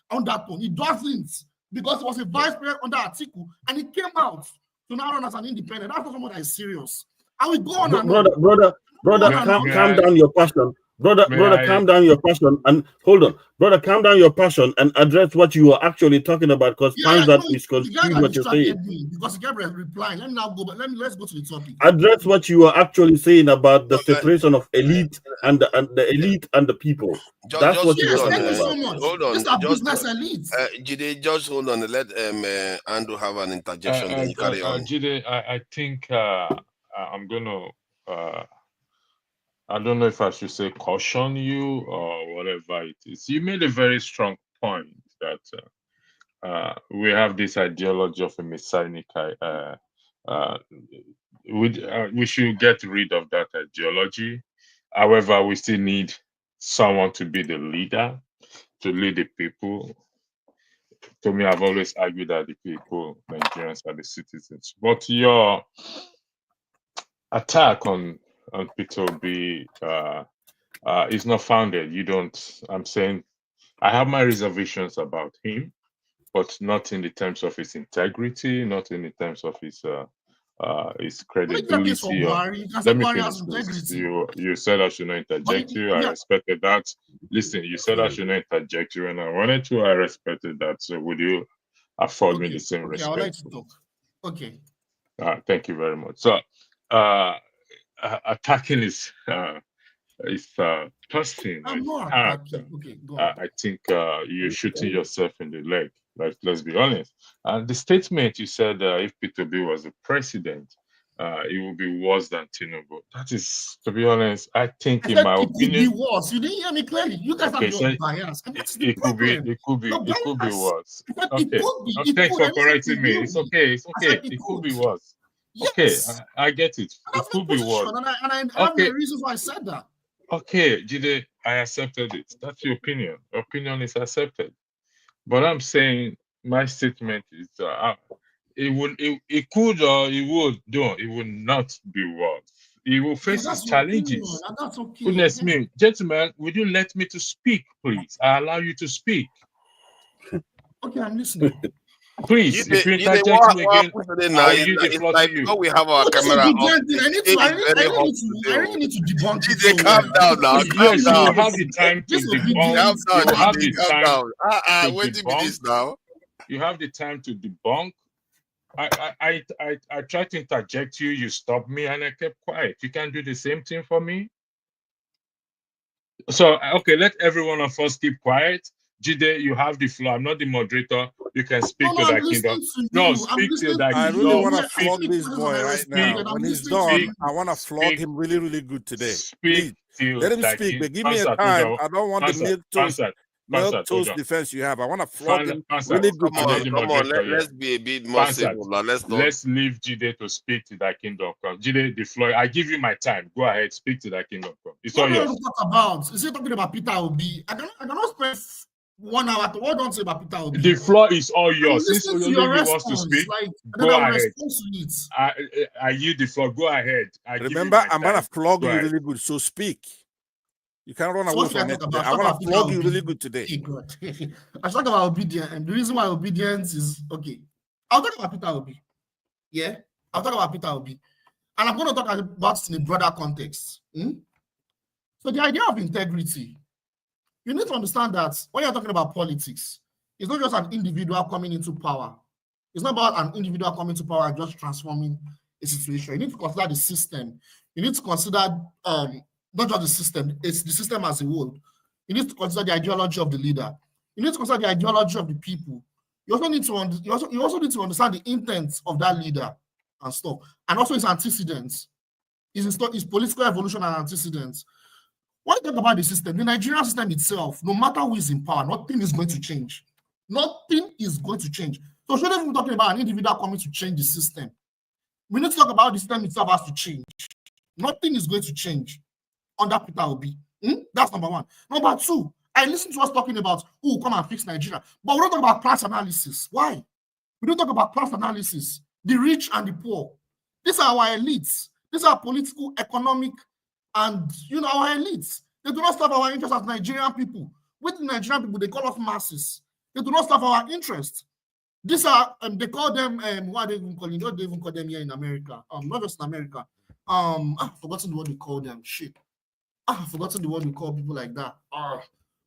undertone. He doesn't, because he was a vice president under Atiku and he came out to now run as an independent. That's not someone that is serious. And we go on and brother, calm down your passion. Brother, calm down your passion and hold on. Brother, calm down your passion and address what you are actually talking about, because Panzat is confused what you're saying. Because Gabriel replying. Let me now go, but let's go to the topic. Address what you are actually saying about the separation of elite and the elite and the people. That's what you're talking about. Hold on. These are business elites. Jide, just hold on. Let Andrew have an interjection. Then you carry on. Jide, I think I'm gonna. I don't know if I should say caution you or whatever it is. You made a very strong point that we have this ideology of a messianic. We should get rid of that ideology. However, we still need someone to be the leader, to lead the people. To me, I've always argued that the people, Nigerians, are the citizens. But your attack on P2B is not founded. You don't. I'm saying I have my reservations about him, but not in the terms of his integrity, not in the terms of his credibility. Let me finish. You said I should not interject you. I respected that. Listen, you said I should not interject you, and I wanted to. I respected that. So would you afford me the same respect? I would like to talk. Okay. Thank you very much. So. Attacking is testing. I'm not attacking. Okay, go on. I think you're shooting yourself in the leg. Let's be honest. And the statement you said, if P2B was the president, it would be worse than Tinubu. That is, to be honest, I think in my opinion, it could be worse. You didn't hear me clearly. You guys have your bias. It could be worse. Okay. Thanks for correcting me. It's okay. It could be worse. Yes. Okay, I get it. It could be worse. And I have the reasons why I said that. Okay, Jide, I accepted it. That's your opinion. Your opinion is accepted. But I'm saying my statement is it could or it would not be worse. It will face its challenges. That's okay. Goodness me. Gentlemen, would you let me to speak, please? I allow you to speak. Okay, I'm listening. Please, if you interject me again, I'll use the floor to you. We have our camera on. I really need to debunk it. Calm down now. Yes, you have the time to debunk. You have the time to debunk. Now. You have the time to debunk. I tried to interject you. You stopped me, and I kept quiet. You can do the same thing for me. So, okay, let every one of us keep quiet. Jide, you have the floor. I'm not the moderator. You can speak to that kingdom. No, speak to that kingdom. I really want to flog this boy right now. When he's done, I want to flog him really, really good today. Please, let him speak, but give me a time. I don't want the milk-toast defense you have. I want to flog him really good today. Come on, let's be a bit more civil. Let's leave Jide to speak to that kingdom. Jide, the floor. I give you my time. Go ahead, speak to that kingdom. It's all yours. Is he talking about Peter Obi? I cannot spend 1 hour. What don't say about Peter Obi? The floor is all yours. Since Ololumi wants to speak, go ahead. I yield the floor. Go ahead. Remember, I'm gonna flog you really good. So speak. You can't run away from it. I want to flog you really good today. I talk about obedience, and the reason why obedience is okay. I'll talk about Peter Obi. Yeah, I'll talk about Peter Obi. And I'm going to talk about it in a broader context. So the idea of integrity, you need to understand that when you're talking about politics, it's not just an individual coming into power. It's not about an individual coming to power and just transforming a situation. You need to consider the system. You need to consider not just the system, it's the system as a whole. You need to consider the ideology of the leader. You need to consider the ideology of the people. You also need to understand the intent of that leader and stuff, and also his antecedents, his political evolution and antecedents. When you talk about the system, the Nigerian system itself, no matter who is in power, nothing is going to change. Nothing is going to change. So shouldn't even be talking about an individual coming to change the system. We need to talk about the system itself has to change. Nothing is going to change under Peter Obi. That's number one. Number two, I listened to us talking about who will come and fix Nigeria, but we don't talk about class analysis. Why? We don't talk about class analysis. The rich and the poor. These are our elites. These are political, economic, and our elites. They do not serve our interests as Nigerian people. With the Nigerian people, they call us masses. They do not serve our interests. These are they call them what are they even calling? What do they even call them here in America? Not just in America. I've forgotten the word we call them. Shit. I've forgotten the word we call people like that.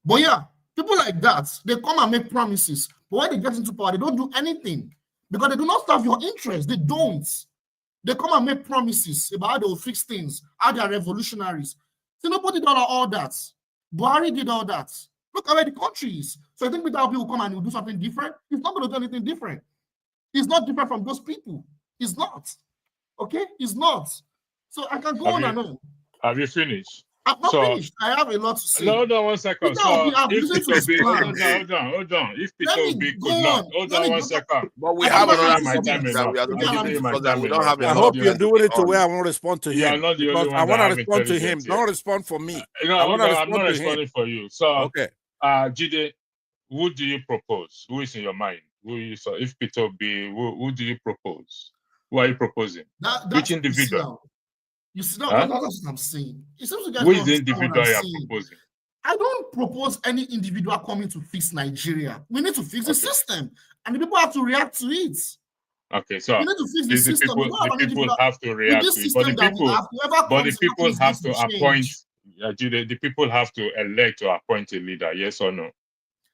But yeah, people like that, they come and make promises. But when they get into power, they don't do anything because they do not serve your interests. They don't. They come and make promises about how they will fix things, how they are revolutionaries. So nobody did all that. Buhari did all that. Look at where the country is. So I think Peter Obi will come and he will do something different. He's not going to do anything different. He's not different from those people. He's not. Okay? He's not. So I can go on and on. Have you finished? I'm not finished. I have a lot to say. No, hold on 1 second. Peter So Obi, I've if listened to Peter his Obi, plan. hold on. If Peter Let me Obi go could not, on. hold Let on me 1 go. second. But we I have don't another know my if time topic that enough. we are I'm going giving to you my because time we don't enough. have You're I enough not hope the you're only, doing it to on. where I won't respond to you are him not the only because I one that want to have respond to him. intelligence here. Don't respond for me. No, I hold want to on. I'm not respond to him. responding for you. So, Okay. Jide, who do you propose? Who is in your mind? So if Peter Obi, who do you propose? Who are you proposing? Which That's individual? now. You see, that's Huh? what I'm saying. It seems you guys Who don't is the understand what individual I'm you are saying. proposing? I don't propose any individual coming to fix Nigeria. We need to fix the Okay. system, and the people have to react to it. Okay, so We need to fix the is the system. We people don't have an individual. have to With react this to it, but system that we have, whoever but the comes, nothing people is going have to to appoint. change. The people have to elect or appoint a leader. Yes or no?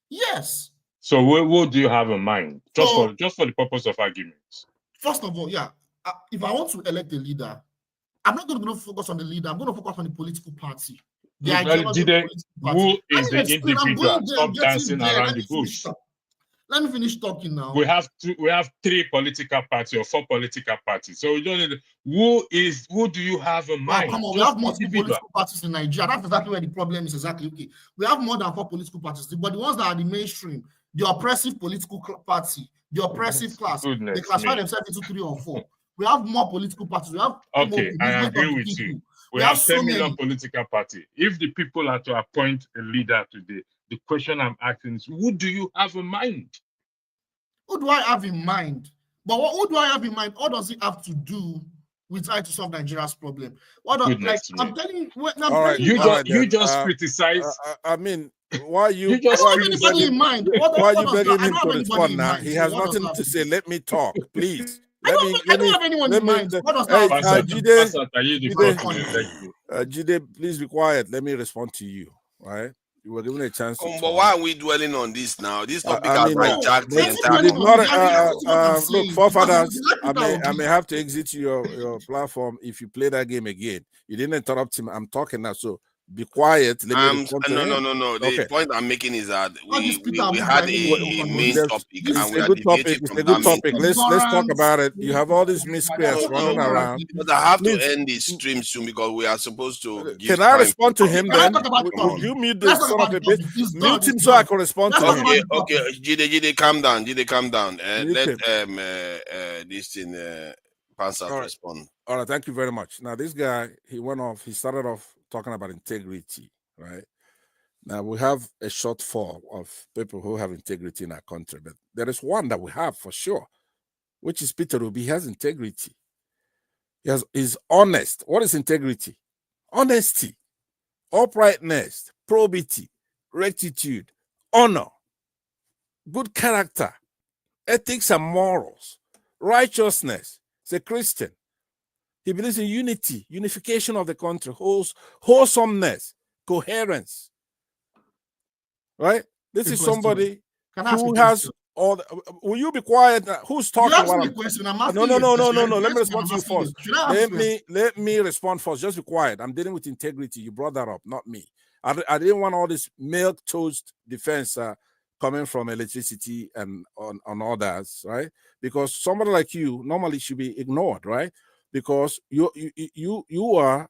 Yes. So who do you have in mind? Just So, for the purpose of arguments. first of all, yeah, if I want to elect a leader, I'm not going to focus on the leader. I'm going to focus on the political party. The Well, ideology of the Jide, political party. who is Let me the explain. I'm individual? going there. I'm Stop getting dancing there. around the bush. Let me finish talking now. We have 3 political parties or 4 political parties. So you don't need who do you have in Oh, mind? come on. We Just have multiple individual. political parties in Nigeria. That's exactly where the problem is. Exactly. Okay. We have more than 4 political parties, but the ones that are the mainstream, the oppressive political party, the oppressive class, Goodness they classify me. themselves into 3 or 4. We have more political parties. We have Okay, I movement agree of the with people. you. We We have have 10 so million many. political party. If the people are to appoint a leader today, the question I'm asking is, who do you have in mind? Who do I have in mind? But who do I have in mind? What does it have to do with trying to solve Nigeria's problem? Goodness me. I'm telling you, All right. You just criticize. I mean, why you You just why I don't you have anybody begging in mind. why you does that? begging I him don't to have anybody respond in now? mind. He So has what does nothing that to do? say. Let me talk, please. I don't have anyone in mind. What does that Hey, have to do? Jide, are you the Jide, person to elect you? Jide, please be quiet. Let me respond to you. All right, you were given a chance to But talk. why are we dwelling on this now? This topic I has mean, hijacked the but entire you did not. conversation. Look, forefathers, I may have to exit your platform if you play that game again. You didn't interrupt him. I'm talking now, so be quiet. Let me respond to him. No. The Okay. point I'm making is that we Peter had Obi a main topic and It's we a are good topic. deviating It's from a that good main topic. topic. Let's talk about it. You have all these miscreants running around. But I have Please, to end the stream soon because we are supposed to give can I time respond to him then? Come Would on. you mute the son of a bitch? Mute him It's so I done. can respond to him. Okay, Jide, calm down. Jide, calm down. Mute Let him. this thing pass out All right. respond. All right, thank you very much. Now, this guy, he started off talking about integrity, right? Now, we have a shortfall of people who have integrity in our country, but there is one that we have for sure, which is Peter Obi. He has integrity. He's honest. What is integrity? Honesty, uprightness, probity, rectitude, honor, good character, ethics and morals, righteousness. He's a Christian. He believes in unity, unification of the country, wholesomeness, coherence. Right? This is somebody who has all. Will you be quiet? Who's talking? You asked me a question. I'm asking No. you a question. Let me respond to you first. Let me respond first. Just be quiet. I'm dealing with integrity. You brought that up, not me. I didn't want all this milk toast defense coming from electricity and on others, right? Because somebody like you normally should be ignored, right? Because you are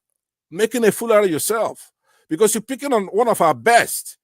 making a fool out of yourself because you're picking on one of our best.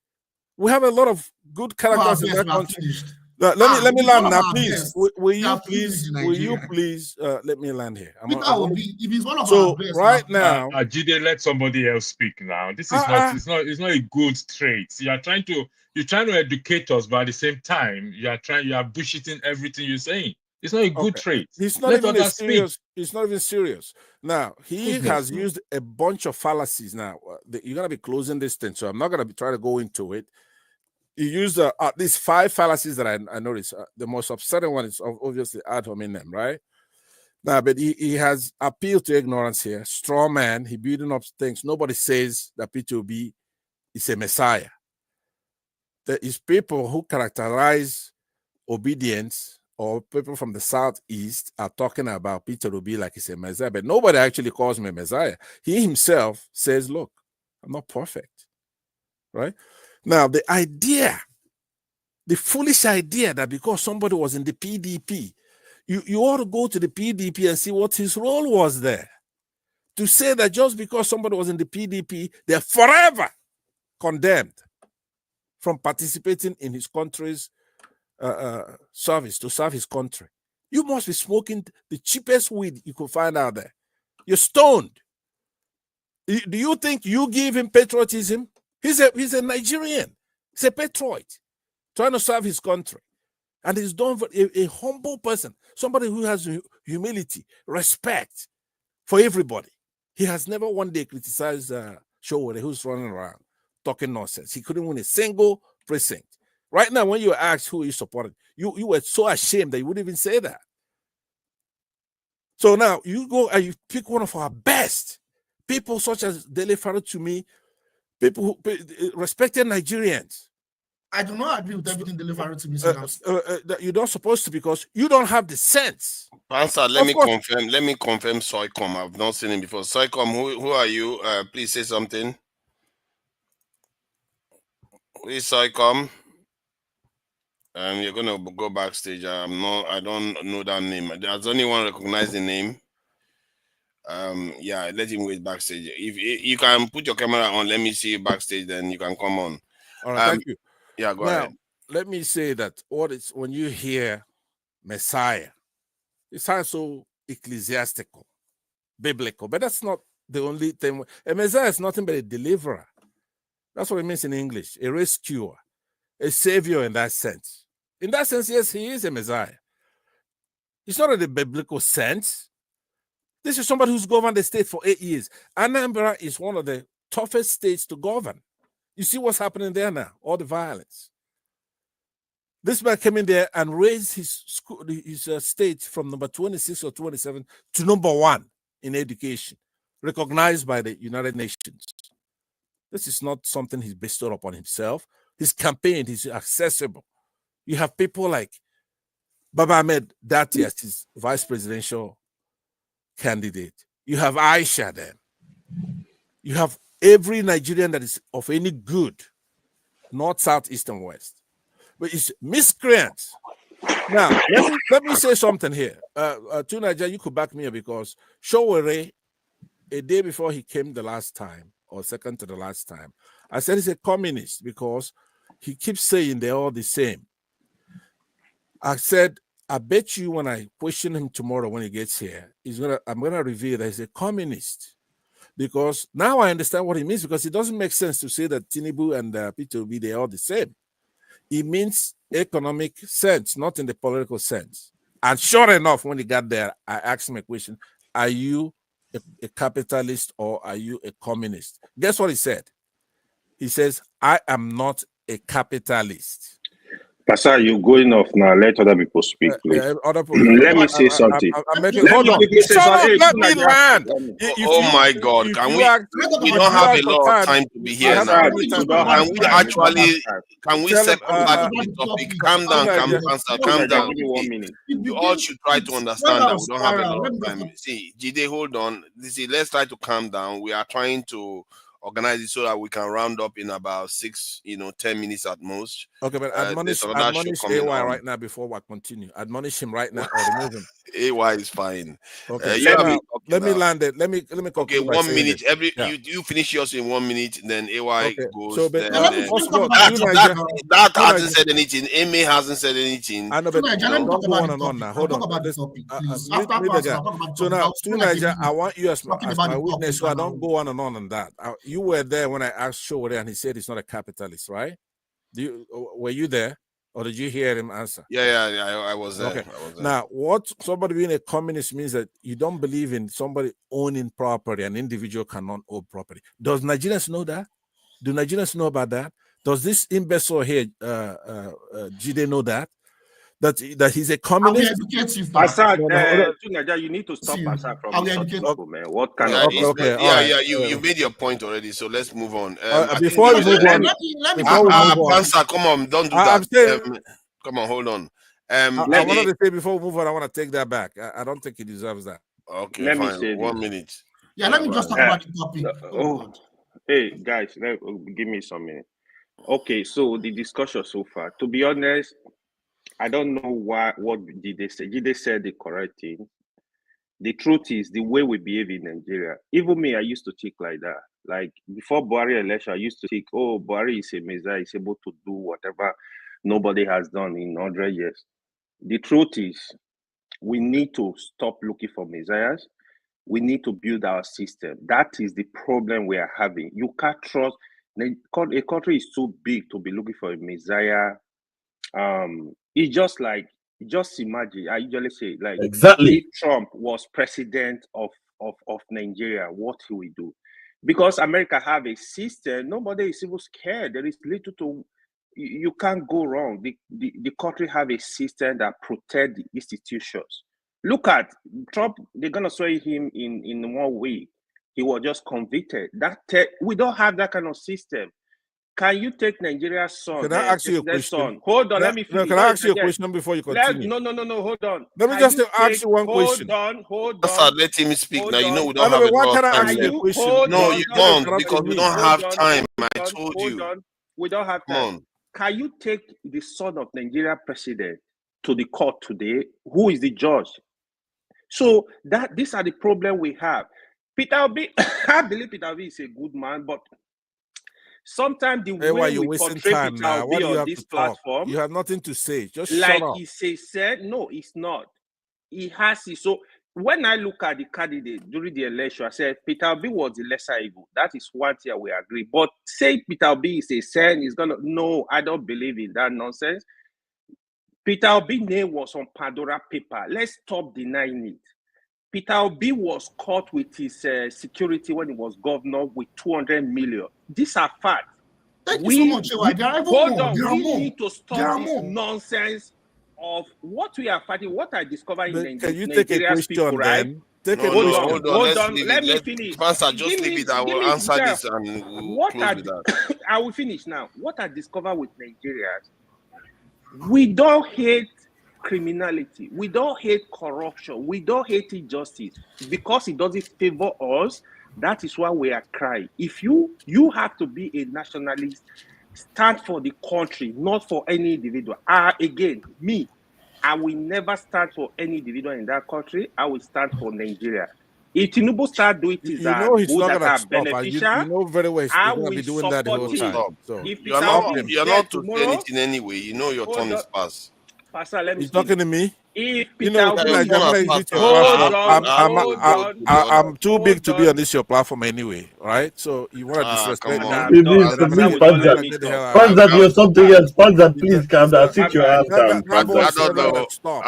We have a lot of good characters in that country. Let me land now, please. Will you please let me land here? If he's one of so our best, right now, Ajide, let somebody else speak now. This is it's not a good trait. You're trying to educate us, but at the same time, you are bullshitting everything you're saying. It's not a good trait. He's not even serious. He's not even serious. Now he has used a bunch of fallacies. Now you're gonna be closing this thing, so I'm not gonna try to go into it. He used at least 5 fallacies that I noticed. The most upsetting one is obviously ad hominem, right? Now, but he has appealed to ignorance here. Straw man. He building up things. Nobody says that P2B is a messiah. There is people who characterize obedience, or people from the southeast are talking about Peter Obi like he's a messiah, but nobody actually calls him a messiah. He himself says, look, I'm not perfect, right? Now, the foolish idea that because somebody was in the PDP, you ought to go to the PDP and see what his role was there. To say that just because somebody was in the PDP, they're forever condemned from participating in his country's service, to serve his country. You must be smoking the cheapest weed you could find out there. You're stoned. Do you think you give him patriotism? He's a Nigerian. He's a patriot trying to serve his country. And he's done for a humble person, somebody who has humility, respect for everybody. He has never one day criticized Showore, who's running around talking nonsense. He couldn't win a single precinct. Right now, when you were asked who he supported, you were so ashamed that you wouldn't even say that. So now you go and you pick one of our best people, such as Dele Farotunmi, people who respected Nigerians. I do not agree with everything Dele Farotunmi said. You're not supposed to, because you don't have the sense. Answer. Let me confirm Soycom. I've not seen him before. Soycom, who are you? Please say something. Who is Soycom? You're gonna go backstage. I don't know that name. Does anyone recognize the name? Yeah, let him wait backstage. If you can put your camera on, let me see you backstage, then you can come on. All right, thank you. Yeah, go now, ahead. Let me say that when you hear Messiah, it sounds so ecclesiastical, biblical, but that's not the only thing. A Messiah is nothing but a deliverer. That's what it means in English, a rescuer, a savior in that sense. In that sense, yes, he is a Messiah. It's not in the biblical sense. This is somebody who's governed the state for 8 years. Anambra is one of the toughest states to govern. You see what's happening there now, all the violence. This man came in there and raised his state from number 26 or 27 to number 1 in education, recognized by the United Nations. This is not something he's bestowed upon himself. His campaign is accessible. You have people like Baba Ahmed Dati as his vice presidential candidate. You have Aisha then. You have every Nigerian that is of any good, north, south, east, and west. But it's miscreants. Now, let me say something here. To Nigeria, you could back me up, because Showore, a day before he came the last time, or second to the last time, I said he's a communist because he keeps saying they're all the same. I said, I bet you when I question him tomorrow when he gets here, I'm gonna reveal that he's a communist. Because now I understand what he means, because it doesn't make sense to say that Tinubu and P2B, they're all the same. It means economic sense, not in the political sense. And sure enough, when he got there, I asked him a question: are you a capitalist or are you a communist? Guess what he said? He says, I am not a capitalist. Pastor, you're going off now. Let other people speak, please. Other people, Let me say something. I'm making, hold on. Shut up, let me land. Oh my God! Can we? We don't have a lot of time to be here now. Can we circle back to the topic? Calm down, calm down. You all should try to understand that we don't have a lot of time. See, Jide, hold on. Let's try to calm down. We are trying to organize it so that we can round up in about 10 minutes at most. Okay, but admonish AY right now before we continue. Admonish him right now or remove him. AY is fine. Okay, let me land it. Let me okay, 1 minute. You finish yours in 1 minute, then AY goes. So, but that hasn't said anything. Amy hasn't said anything. I know, but don't go on and on now. Hold on. So now, Niger, I want you as my witness, so I don't go on and on that. You were there when I asked Showore, and he said he's not a capitalist, right? Were you there, or did you hear him answer? Yeah, I was there. Okay. I was there. Now, what somebody being a communist means that you don't believe in somebody owning property. An individual cannot own property. Does Nigerians know that? Do Nigerians know about that? Does this imbecile here, Jide, know that? That he's a communist? Pastor, you need to stop Pastor from people, man. What kind of you made your point already, so let's move on. Before we move on, Pastor, come on, don't do that. Come on, hold on. I wanted to say before we move on, I want to take that back. I don't think he deserves that. Okay, let fine. me say 1 minute. Yeah, let me just talk about the topic. Hey, guys, give me some minute. Okay, so the discussion so far, to be honest, I don't know what did they say. Did they say the correct thing? The truth is the way we behave in Nigeria. Even me, I used to think like that. Like before Buhari election, I used to think, oh, Buhari is a messiah, he's able to do whatever nobody has done in 100 years. The truth is, we need to stop looking for messiahs. We need to build our system. That is the problem we are having. You can't trust. A country is too big to be looking for a messiah. It's just imagine. I usually say, like, exactly, if Trump was president of Nigeria, what he will do? Because America have a system, nobody is even scared. There is little to, you can't go wrong. The country have a system that protect the institutions. Look at Trump. They're gonna swear him in 1 week. He was just convicted. We don't have that kind of system. Can you take Nigeria's son? Can I ask you a question? Son? Hold on, let me finish. Can I ask you a question before you continue? No, hold on. Let me just ask you one question. Hold on. Let him speak now. You know we don't have a lot of time. No, you don't, because we don't have time. I told you. We don't have time. Can you take the son of Nigeria president to the court today? Who is the judge? So these are the problem we have. Peter Obi, I believe Peter Obi is a good man, but sometimes the way we portray Peter Obi on this platform, you have nothing to say. Just like shut up. he said, no, it's not. He has it. So when I look at the candidate during the election, I said Peter Obi was the lesser evil. That is one thing we agree. But say Peter Obi is a saint, he's gonna no, I don't believe in that nonsense. Peter Obi's name was on Pandora paper. Let's stop denying it. Peter Obi was caught with his security when he was governor with 200 million. These are facts. Thank you so much. Hold on. We need to stop this nonsense of what we are fighting. What I discovered in Nigeria's people, right? Hold on. Let me finish. Just leave it. I will answer this and we'll close with that. I will finish now. What I discovered with Nigerians, we don't hate criminality, we don't hate corruption, we don't hate injustice because it doesn't favor us. That is why we are crying. If you have to be a nationalist, stand for the country, not for any individual. Again, me, I will never stand for any individual in that country. I will stand for Nigeria. If Tinubu start doing things that are beneficial, you know very well he's going to be doing that the whole time. So you're not to say anything anyway. You know your turn is past. Pastor, let me He's talking to me. If I'm too big to be on this your platform anyway, right? So you want to disrespect me? Panza, you're something else. Panza, please calm down. Sit your ass down. I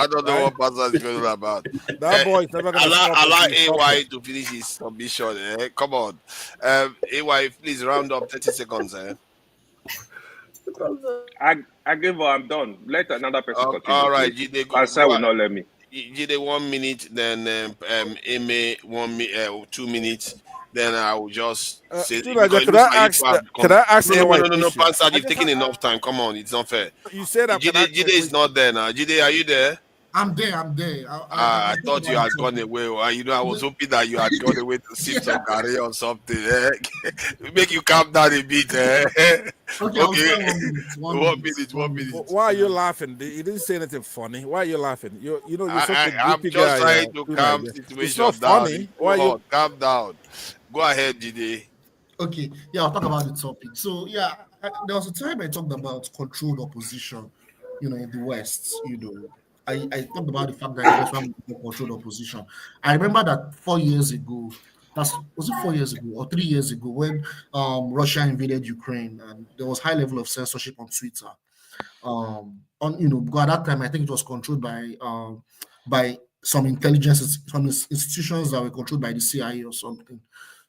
don't know what Panza is going about. That boy is never going to stop. Allow AY to finish his submission. Come on, AY, please round up 30 seconds. I I gave up. I'm done. Let another person continue. All right, please. Jide, Answer will not let me. Jide, 1 minute, then Eme 2 minutes. Then I will just say. Can I ask No, the white no, issue? Pansa, you've taken enough time. Come on, it's not fair. You said that. Jide is not there now. Jide, are you there? I'm there. I thought you had gone away. I was hoping that you had gone away to sip some curry or something. Make you calm down a bit. Okay. 1 minute. Why are you laughing? You didn't say anything funny. Why are you laughing? You're such a I'm goofy just guy. trying to calm the situation It's not down. funny. Why you? Calm down. Go ahead, Jide. Okay, yeah, I'll talk about the topic. So, yeah, there was a time I talked about controlled opposition, in the West, I talked about the fact that that's why we controlled opposition. I remember that 4 years ago, was it 4 years ago or 3 years ago when Russia invaded Ukraine, and there was high level of censorship on Twitter. Because at that time I think it was controlled by some intelligence, some institutions that were controlled by the CIA or something.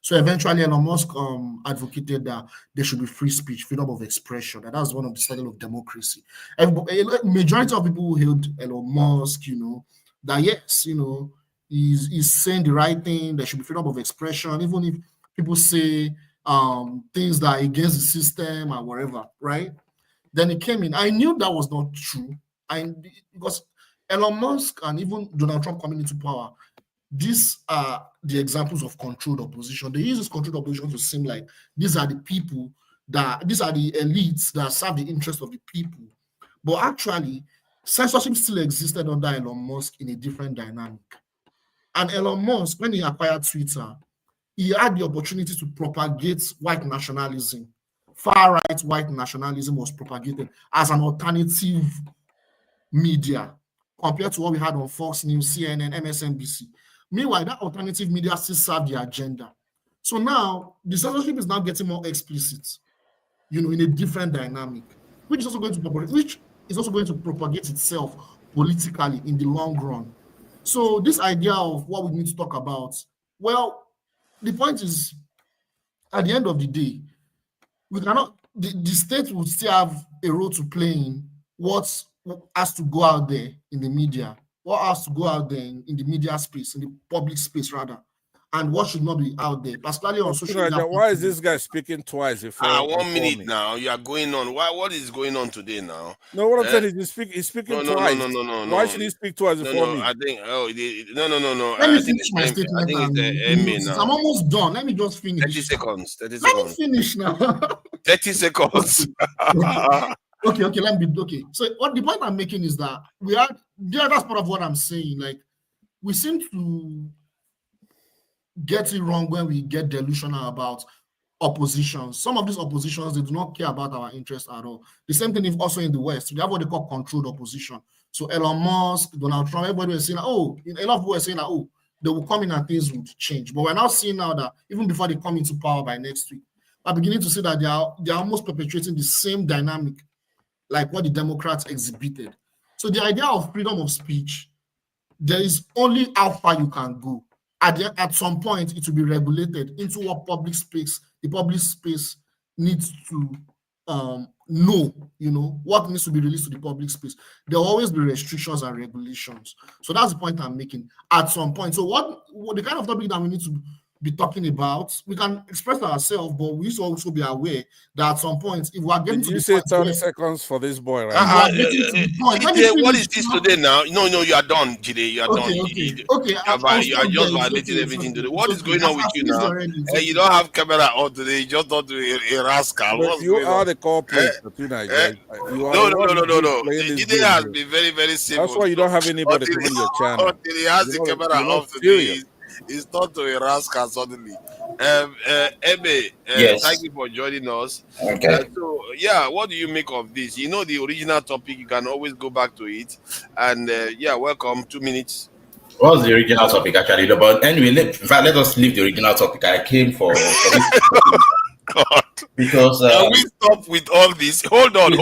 So eventually Elon Musk advocated that there should be free speech, freedom of expression, and that's one of the standards of democracy. And a majority of people who hailed Elon Musk, that yes, he's saying the right thing, there should be freedom of expression, even if people say things that are against the system or whatever, right? Then he came in. I knew that was not true. Because Elon Musk and even Donald Trump coming into power, these are the examples of controlled opposition. They use this controlled opposition to seem like these are the people these are the elites that serve the interest of the people. But actually, censorship still existed under Elon Musk in a different dynamic. And Elon Musk, when he acquired Twitter, he had the opportunity to propagate white nationalism. Far-right white nationalism was propagated as an alternative media compared to what we had on Fox News, CNN, MSNBC. Meanwhile, that alternative media still serve the agenda. So now, the censorship is now getting more explicit, in a different dynamic, which is also going to propagate itself politically in the long run. So this idea of what we need to talk about, well, the point is, at the end of the day, we cannot. The state will still have a role to play in what has to go out there in the media, what has to go out there in the media space, in the public space rather, and what should not be out there, particularly on social media. Why is this guy speaking twice? 1 minute now. You are going on. What is going on today now? No, what I'm saying is he's speaking twice. No. Why should he speak twice before me? I think. No. Let me finish my statement. I'm almost done. Let me just finish. 30 seconds. Let me finish now. 30 seconds. Okay, let me okay. So what the point I'm making is that that's part of what I'm saying. Like, we seem to get it wrong when we get delusional about oppositions. Some of these oppositions, they do not care about our interests at all. The same thing is also in the West. We have what they call controlled opposition. So Elon Musk, Donald Trump, everybody was saying, a lot of people were saying that, they will come in and things would change. But we're now seeing now that even before they come into power by next week, we're beginning to see that they are almost perpetuating the same dynamic like what the Democrats exhibited. So the idea of freedom of speech, there is only how far you can go. At some point, it will be regulated into what the public space needs to know, what needs to be released to the public space. There will always be restrictions and regulations. So that's the point I'm making at some point. So what the kind of topic that we need to be talking about, we can express ourselves, but we should also be aware that at some point, if we are getting you say 30 seconds for this boy, right? What is this today now? No, you are done, Jide. You are done. Okay. You are just violating everything today. What is going on with you now? You don't have camera on today. You just don't do a rascal. But you are the culprit. No. Jide has been very, very simple. That's why you don't have anybody on your channel. Until he has the camera off today. It's not to a rascal suddenly. Yes. Thank you for joining us. Okay. What do you make of this? The original topic, you can always go back to it. And welcome. 2 minutes. What was the original topic actually? But anyway, let us leave the original topic. I came for this God. Because can we stop with all this? Hold on.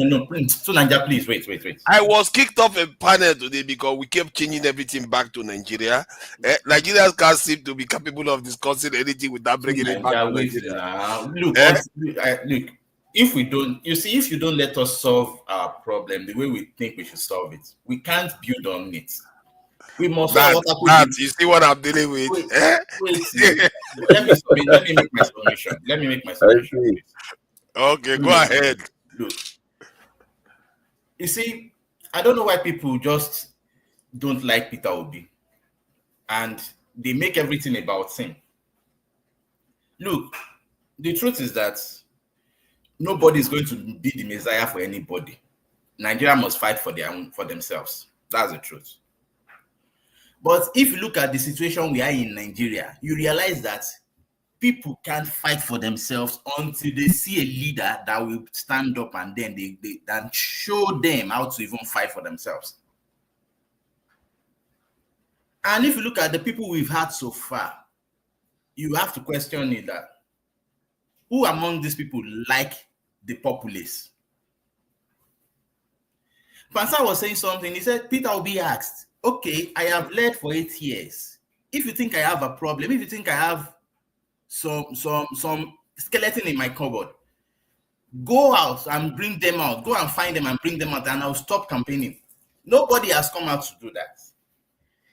No. So Nigeria, please wait. I was kicked off a panel today because we kept changing everything back to Nigeria. Nigerians can't seem to be capable of discussing anything without bringing it back to Nigeria. Look, if we don't, you see, if you don't let us solve our problem the way we think we should solve it, we can't build on it. We must solve that you see what I'm dealing with. Wait, let me make my submission. Let me make my submission. Okay, go ahead. Look, you see, I don't know why people just don't like Peter Obi, and they make everything about him. Look, the truth is that nobody is going to be the Messiah for anybody. Nigeria must fight for themselves. That's the truth. But if you look at the situation we are in Nigeria, you realize that people can't fight for themselves until they see a leader that will stand up and then they show them how to even fight for themselves. And if you look at the people we've had so far, you have to question it that who among these people like the populace? Pansa was saying something. He said, Peter Obi asked, okay, I have led for 8 years. If you think I have a problem, if you think I have some skeleton in my cupboard, go out and bring them out. Go and find them and bring them out, and I'll stop campaigning. Nobody has come out to do that.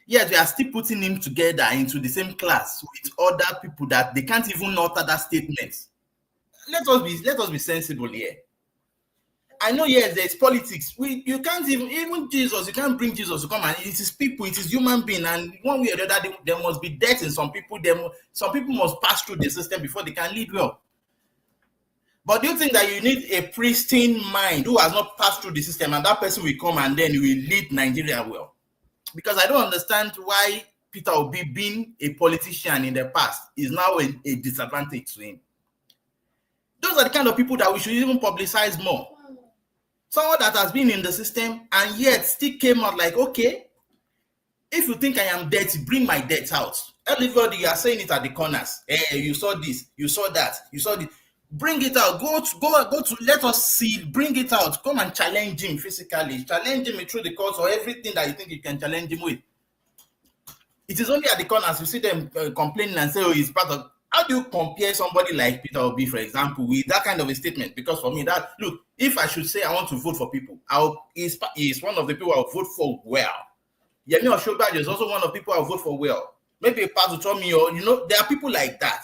Yes, we are still putting him together into the same class with other people that they can't even utter that statement. Let us be sensible here. I know, yes, there's politics. You can't even Jesus, you can't bring Jesus to come, and it is people, it is human being, and one way or the other, there must be death in some people. Some people must pass through the system before they can lead well. But do you think that you need a pristine mind who has not passed through the system, and that person will come and then will lead Nigeria well? Because I don't understand why Peter Obi, being a politician in the past, is now a disadvantage to him. Those are the kind of people that we should even publicize more. Someone that has been in the system and yet still came out like, okay, if you think I am dirty, bring my dirt out. Everybody, you are saying it at the corners. Hey, you saw this, you saw that, you saw this. Bring it out. Go to let us see. Bring it out. Come and challenge him physically. Challenge him through the course or everything that you think you can challenge him with. It is only at the corners you see them complaining and say, oh, he's part of. How do you compare somebody like Peter Obi, for example, with that kind of a statement? Because for me, look, if I should say I want to vote for people, he's one of the people I'll vote for well. Yemi Osinbajo is also one of the people I'll vote for well. Maybe a part to me, or there are people like that.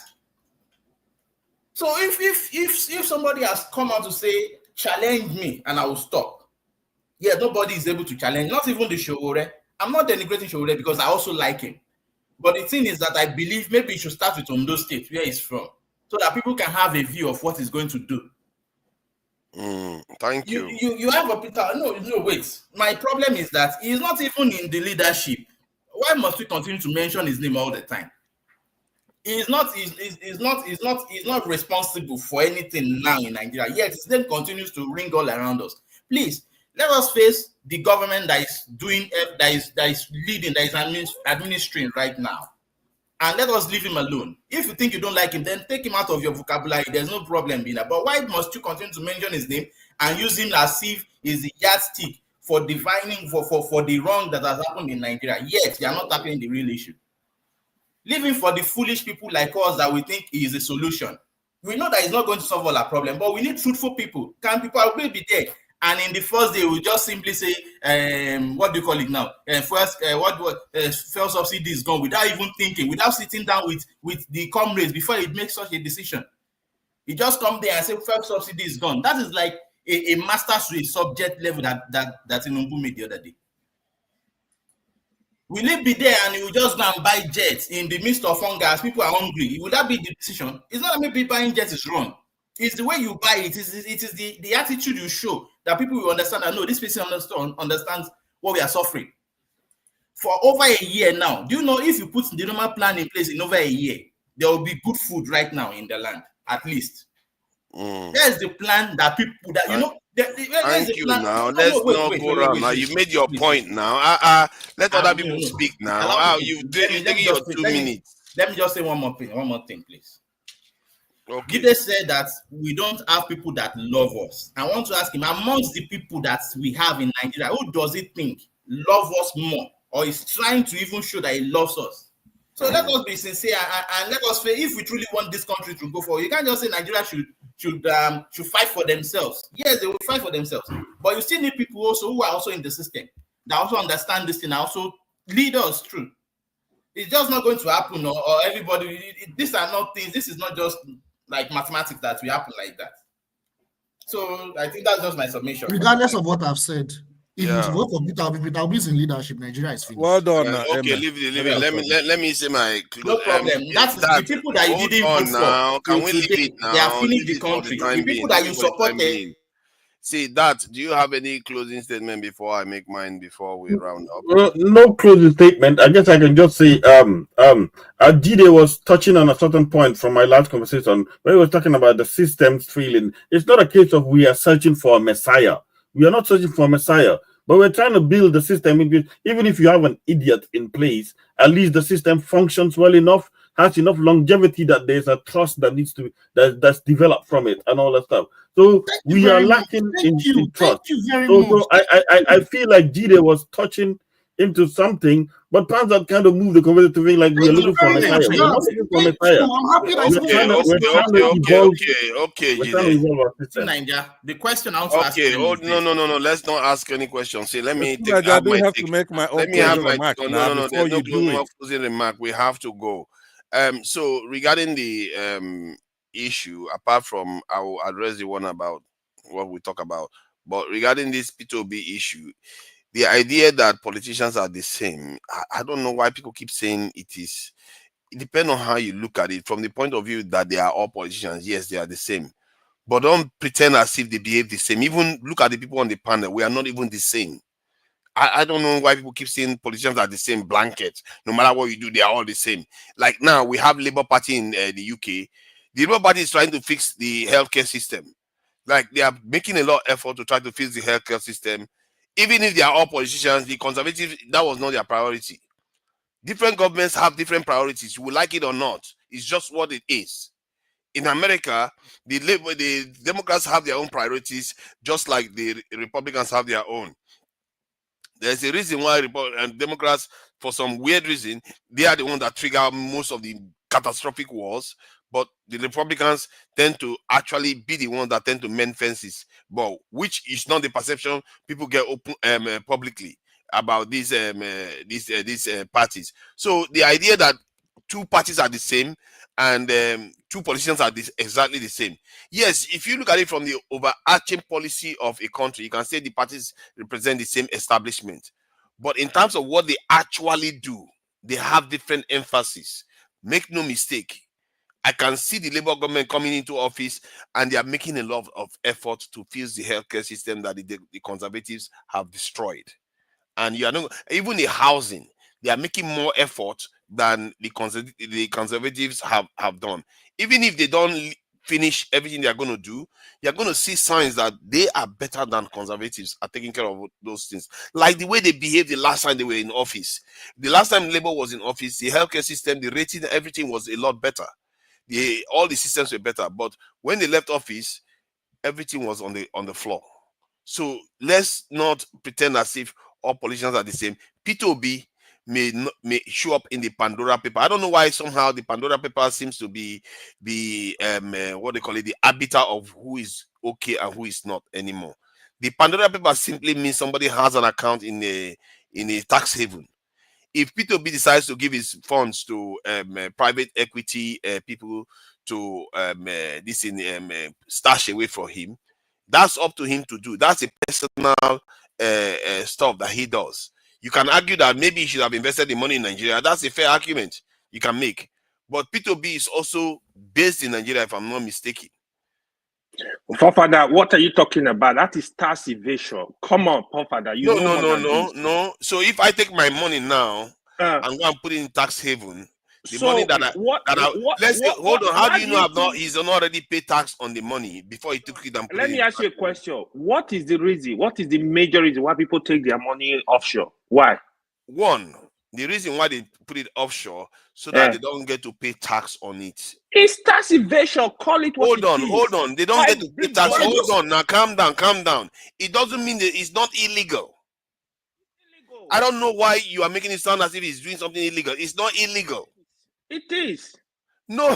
So if somebody has come out to say, challenge me and I will stop. Yeah, nobody is able to challenge, not even the Sowore. I'm not denigrating Sowore because I also like him. But the thing is that I believe maybe you should start with Ondo State, where he's from, so that people can have a view of what he's going to do. Thank you. You have a Peter. No, wait. My problem is that he's not even in the leadership. Why must we continue to mention his name all the time? He's not responsible for anything now in Nigeria. Yet his name continues to ring all around us. Please let us face the government that is doing, that is leading, that is administering right now, and let us leave him alone. If you think you don't like him, then take him out of your vocabulary. There's no problem in that. But why must you continue to mention his name and use him as if he's the yardstick for divining for the wrong that has happened in Nigeria? Yet you are not tackling the real issue. Leaving for the foolish people like us that we think is a solution. We know that it's not going to solve all our problem, but we need truthful people. People will be there, and in the first day we just simply say, what do you call it now? Fuel subsidy is gone, without even thinking, without sitting down with the comrades before it makes such a decision. You just come there and say fuel subsidy is gone. That is like a master's with subject level that Tinubu made the other day. Will it be there and you will just go and buy jets in the midst of hunger as people are hungry? Will that be the decision? It's not that maybe buying jets is wrong. It's the way you buy it. It is the attitude you show that people will understand that, no, this person understands what we are suffering. For over a year now, do you know if you put the normal plan in place in over a year, there will be good food right now in the land, at least. There's the plan that people, that, you know, thank you. Now let's not go around. Now you made your point. Now, let other people speak. Now, you taking your 2 minutes. Let me just say one more thing, please. Okay. Gide said that we don't have people that love us. I want to ask him, amongst the people that we have in Nigeria, who does he think love us more, or is trying to even show that he loves us? So let us be sincere and let us say, if we truly want this country to go forward, you can't just say Nigeria should fight for themselves. Yes, they will fight for themselves. But you still need people also who are also in the system that also understand this thing, also lead us through. It's just not going to happen, or everybody. These are not things. This is not just like mathematics that will happen like that. So I think that's just my submission. Regardless of what I've said, if you vote for Peter Obi's in leadership, Nigeria is finished. Well done. Okay, leave it. Let me say my. No problem. That's the people that you didn't vote now. for. Can we leave it now? They are finished the country. The people that you supported. See that. Do you have any closing statement before I make mine? Before we round up. No closing statement. I guess I can just say, Jide was touching on a certain point from my last conversation where he was talking about the systems failing. It's not a case of we are searching for a messiah. We are not searching for a messiah, but we're trying to build the system. Even if you have an idiot in place, at least the system functions well enough, has enough longevity that there's a trust that needs to that's developed from it and all that stuff. So we are lacking in trust. So I feel like Jide was touching into something, but Panza kind of moved the conversation to being like we are looking for a messiah. We're not looking for a messiah. The question I also asked. No. Let's not ask any questions. See, let me take. I do have to make my own remark. No. There's no closing remark. We have to go. So regarding the issue, apart from I will address the one about what we talk about, but regarding this P2B issue, the idea that politicians are the same, I don't know why people keep saying it is. It depends on how you look at it. From the point of view that they are all politicians, yes, they are the same. But don't pretend as if they behave the same. Even look at the people on the panel. We are not even the same. I don't know why people keep saying politicians are the same blanket. No matter what you do, they are all the same. Like now, we have Labour Party in the UK. The Labour Party is trying to fix the healthcare system. Like they are making a lot of effort to try to fix the healthcare system. Even if they are all politicians, the Conservatives, that was not their priority. Different governments have different priorities. You will like it or not. It's just what it is. In America, the Democrats have their own priorities, just like the Republicans have their own. There's a reason why Democrats, for some weird reason, they are the ones that trigger most of the catastrophic wars. But the Republicans tend to actually be the ones that tend to mend fences, but which is not the perception people get open publicly about these parties. So the idea that two parties are the same and two politicians are exactly the same. Yes, if you look at it from the overarching policy of a country, you can say the parties represent the same establishment. But in terms of what they actually do, they have different emphasis. Make no mistake. I can see the Labour government coming into office and they are making a lot of effort to fix the healthcare system that the Conservatives have destroyed. And you are not, even the housing, they are making more effort than the Conservatives have done. Even if they don't finish everything they are going to do, you're going to see signs that they are better than Conservatives at taking care of those things. Like the way they behaved the last time they were in office. The last time Labour was in office, the healthcare system, the rating, everything was a lot better. All the systems were better. But when they left office, everything was on the floor. So let's not pretend as if all politicians are the same. P2B may show up in the Pandora paper. I don't know why somehow the Pandora paper seems to be the what they call it, the arbiter of who is okay and who is not anymore. The Pandora paper simply means somebody has an account in a tax haven. If P2B decides to give his funds to private equity people to stash away for him, that's up to him to do. That's a personal stuff that he does. You can argue that maybe he should have invested the money in Nigeria. That's a fair argument you can make. But P2B is also based in Nigeria, if I'm not mistaken. Pofada, what are you talking about? That is tax evasion. Come on, Pofada. No. So if I take my money now and go and put it in tax haven, money that hold on. How do you know he's not already paid tax on the money before he took it and put Let me ask you a question. What is the reason? What is the major reason why people take their money offshore? Why? One, the reason why they put it offshore so that they don't get to pay tax on it. It's tax evasion. Call it what Hold on. They don't get to pay tax. Hold on. Now calm down. It doesn't mean that it's not illegal. I don't know why you are making it sound as if he's doing something illegal. It's not illegal. It is. No.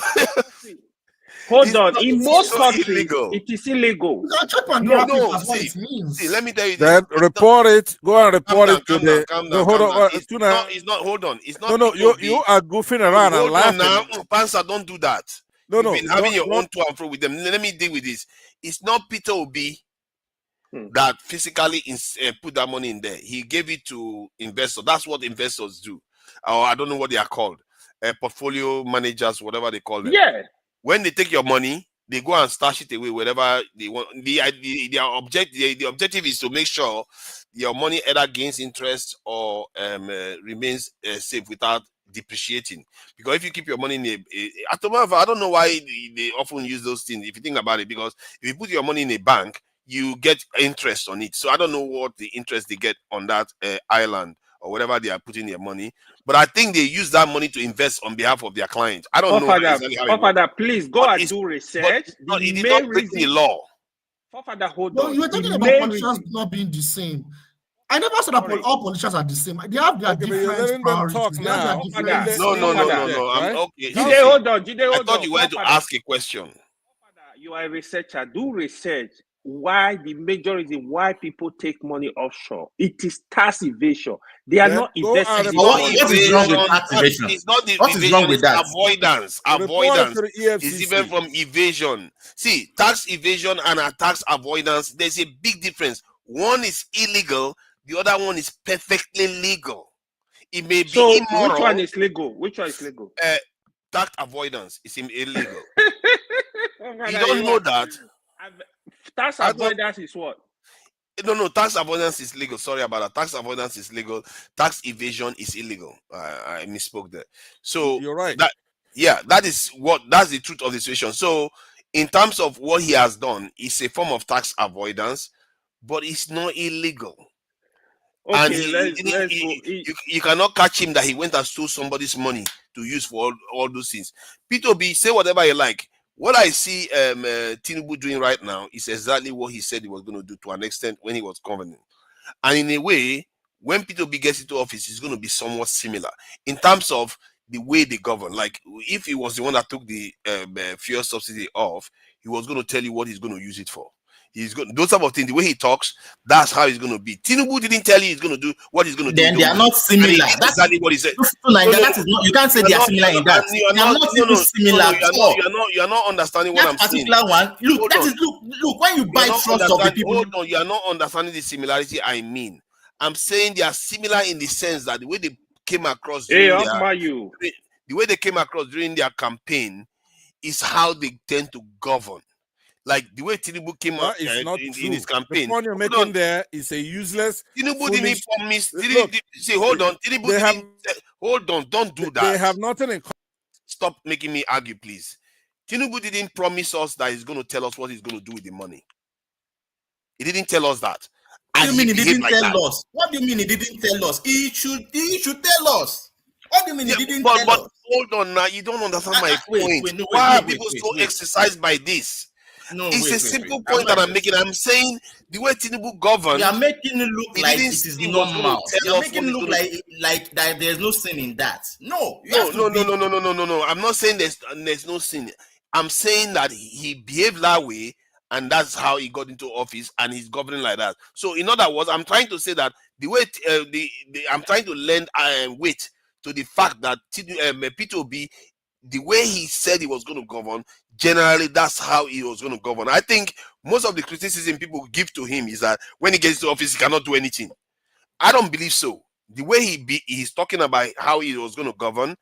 Hold on. In most not countries, illegal. it is illegal. See, let me tell you Then this. report it. Go and report it to the. Calm No, down, hold calm on. down. Tuna. It's not, hold on. It's not. No, P2B. you are goofing around and Hold on laughing. now. Pansa, don't do that. No, You've been having your own to and fro with them. Let me deal with this. It's not Peter Obi that physically put that money in there. He gave it to investors. That's what investors do. Or I don't know what they are called. Portfolio managers, whatever they call them. Yeah. When they take your money, they go and stash it away wherever they want. The objective is to make sure your money either gains interest or remains safe without depreciating. Because if you keep your money in I don't know why they often use those things. If you think about it, because if you put your money in a bank, you get interest on it. So I don't know what the interest they get on that island or whatever they are putting their money. But I think they use that money to invest on behalf of their clients. I don't know exactly how it works. Please go and do research. But it is not breaking the law. Father, hold No, on. you were talking about politicians not being the same. I never said that all politicians are the same. They have their different priorities. They have their different. No. I'm okay. Jide, hold on. I thought you wanted to ask a question. You are a researcher. Do research. Why the major reason why people take money offshore? It is tax evasion. They are not investing. What is wrong with tax evasion? It's not the what evasion, is wrong with that? Avoidance. Avoidance is different from evasion. See, tax evasion and tax avoidance, there's a big difference. One is illegal, the other one is perfectly legal. It may be immoral. Which one is legal? Which one is legal? Tax avoidance is illegal. You don't know that. Tax avoidance is what? No, tax avoidance is legal. Sorry about that. Tax avoidance is legal. Tax evasion is illegal. I misspoke there. So you're right. That's the truth of the situation. So in terms of what he has done, it's a form of tax avoidance, but it's not illegal. Okay, and you cannot catch him that he went and stole somebody's money to use for all those things. P2B, say whatever you like. What I see Tinubu doing right now is exactly what he said he was going to do to an extent when he was governing. And in a way, when P2B gets into office, it's going to be somewhat similar in terms of the way they govern. Like, if he was the one that took the fuel subsidy off, he was going to tell you what he's going to use it for. He's going those type of things. The way he talks, that's how he's going to be. Tinubu didn't tell you he's going to do what he's going to do. Then they are not similar. That's exactly what he said. That is not. You can't say they are similar in that. They are not even similar at all. You are not understanding what I'm saying. That particular one. Look, that is look. When you buy trust of the people, hold on. You are not understanding the similarity. I mean, I'm saying they are similar in the sense that the way they came across during the way they came across during their campaign is how they tend to govern. Like the way Tinubu came out in his campaign. The point you're making there is a useless. Tinubu didn't promise. Say, hold on. Tinubu didn't. Hold on. Don't do that. They have nothing in. Stop making me argue, please. Tinubu didn't promise us that he's going to tell us what he's going to do with the money. He didn't tell us that. What do you mean he didn't tell us? What do you mean he didn't tell us? He should tell us. What do you mean he didn't tell us? Hold on now. You don't understand my point. Why are people so exercised by this? It's a simple point that I'm making. I'm saying the way Tinubu governs. You are making it look like it is normal. You are making it look like that there's no sin in that. No. No. I'm not saying there's no sin. I'm saying that he behaved that way, and that's how he got into office, and he's governing like that. So, in other words, I'm trying to say that the way I'm trying to lend weight to the fact that P2B, the way he said he was going to govern, generally that's how he was going to govern. I think most of the criticism people give to him is that when he gets to office, he cannot do anything. I don't believe so. The way he's talking about how he was going to govern,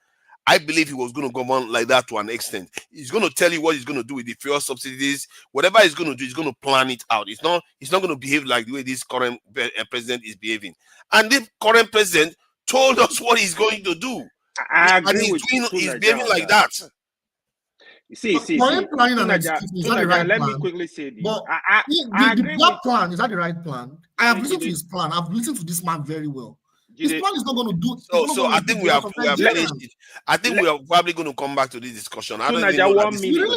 I believe he was going to govern like that to an extent. He's going to tell you what he's going to do with the fuel subsidies. Whatever he's going to do, he's going to plan it out. He's not going to behave like the way this current president is behaving. And the current president told us what he's going to do. I agree with you. He's behaving like that. See. Let me quickly say this. But the black plan, is that the right plan? I have listened to his plan. I've listened to this man very well. His plan is not going to do. So I think we have finished it. I think we are probably going to come back to this discussion. I don't know. 1 minute.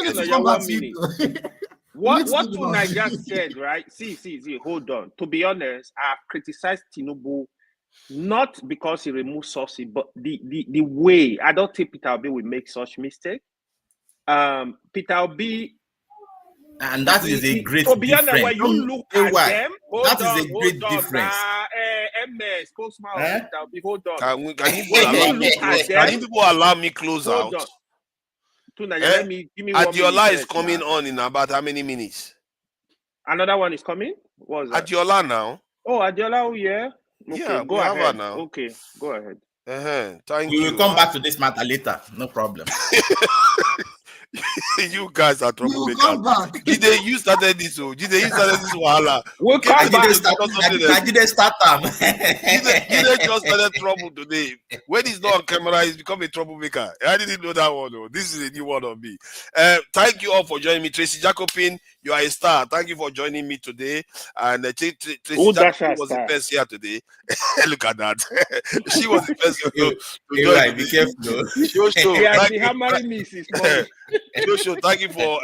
What Naija said, right? See. Hold on. To be honest, I've criticized Tinubu not because he removed subsidy, but the way. I don't think Peter Obi will make such mistake. Peter Obi. And that is a great Obiano, difference. when you look at them, That is a great difference. MS, spokesman of Peter Obi, hold on. Can you people allow me close Hold out? on. Let me give me 1 minute. Adiola is coming on in about how many minutes? Another one is coming? What was that? Adiola now. Oh, Adiola, yeah. Okay, Yeah, go we have ahead. her now. Okay, go ahead. Thank We you. will come back to this matter later. No problem. You guys are troublemakers. come back. Jide, you started this. Jide, you started this wahala. We'll come back. I didn't start them. Jide just started trouble today. When he's not on camera, he's become a troublemaker. I didn't know that one. Though. This is a new one on me. Thank you all for joining me. Tracy Jacobin, you are a star. Thank you for joining me today. And Tracy Jacobin was the best here today. Look at that. She was the best. Be careful. Yeah, the hammering miss is funny. Joshua, thank you for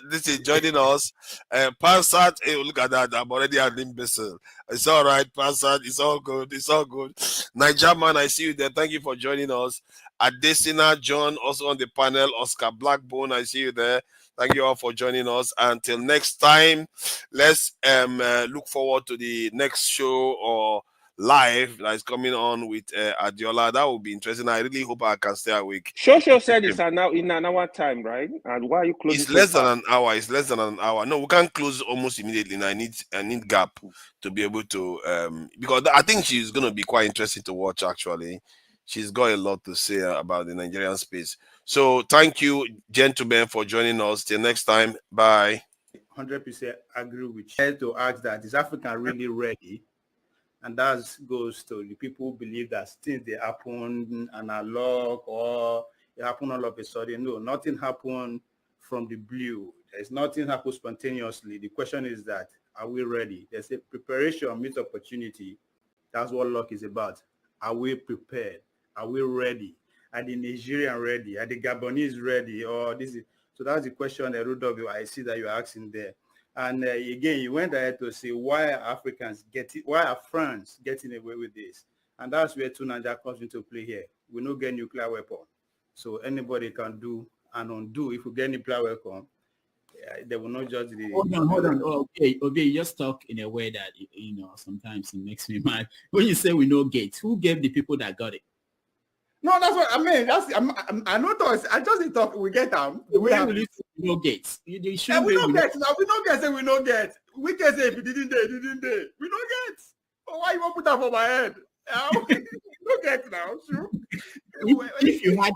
this is joining us. Pansat, look at that. I'm already an imbecile. It's all right, Pansat. It's all good. It's all good. Niger man, I see you there. Thank you for joining us. Adesina John, also on the panel. Oscar Blackbone, I see you there. Thank you all for joining us. Until next time, let's look forward to the next show or live that is coming on with Adiola. That will be interesting. I really hope I can stay awake. Shosho said it's in an hour time, right? And why are you closing? It's less than an hour. It's less than an hour. No, we can't close almost immediately. I need gap to be able to because I think she's going to be quite interesting to watch. Actually, she's got a lot to say about the Nigerian space. So thank you, gentlemen, for joining us. Till next time. Bye. 100% agree with you. To ask that, is Africa really ready? And that goes to the people who believe that things they happen analog or it happened all of a sudden. No, nothing happened from the blue. There's nothing happened spontaneously. The question is that, are we ready? There's a preparation meets opportunity. That's what luck is about. Are we prepared? Are we ready? Are the Nigerian ready? Are the Gabonese ready? Or this is so that's the question, Rudolph, I see that you're asking there. And again, you went ahead to say, why are why are France getting away with this? And that's where Tunanja comes into play here. We don't get nuclear weapon. So anybody can do and undo. If we get nuclear weapon, they will not judge the... Hold on. Okay, you just talk in a way that, sometimes it makes me mad. When you say we know gates, who gave the people that got it? No, that's what I mean. I know those. I just talk. We get them. We have no gates. We don't get. Now we don't get. Say we don't get. We can say if you didn't they. We don't get. Oh, why you want to put that for my head? We don't get now. Sure. If you had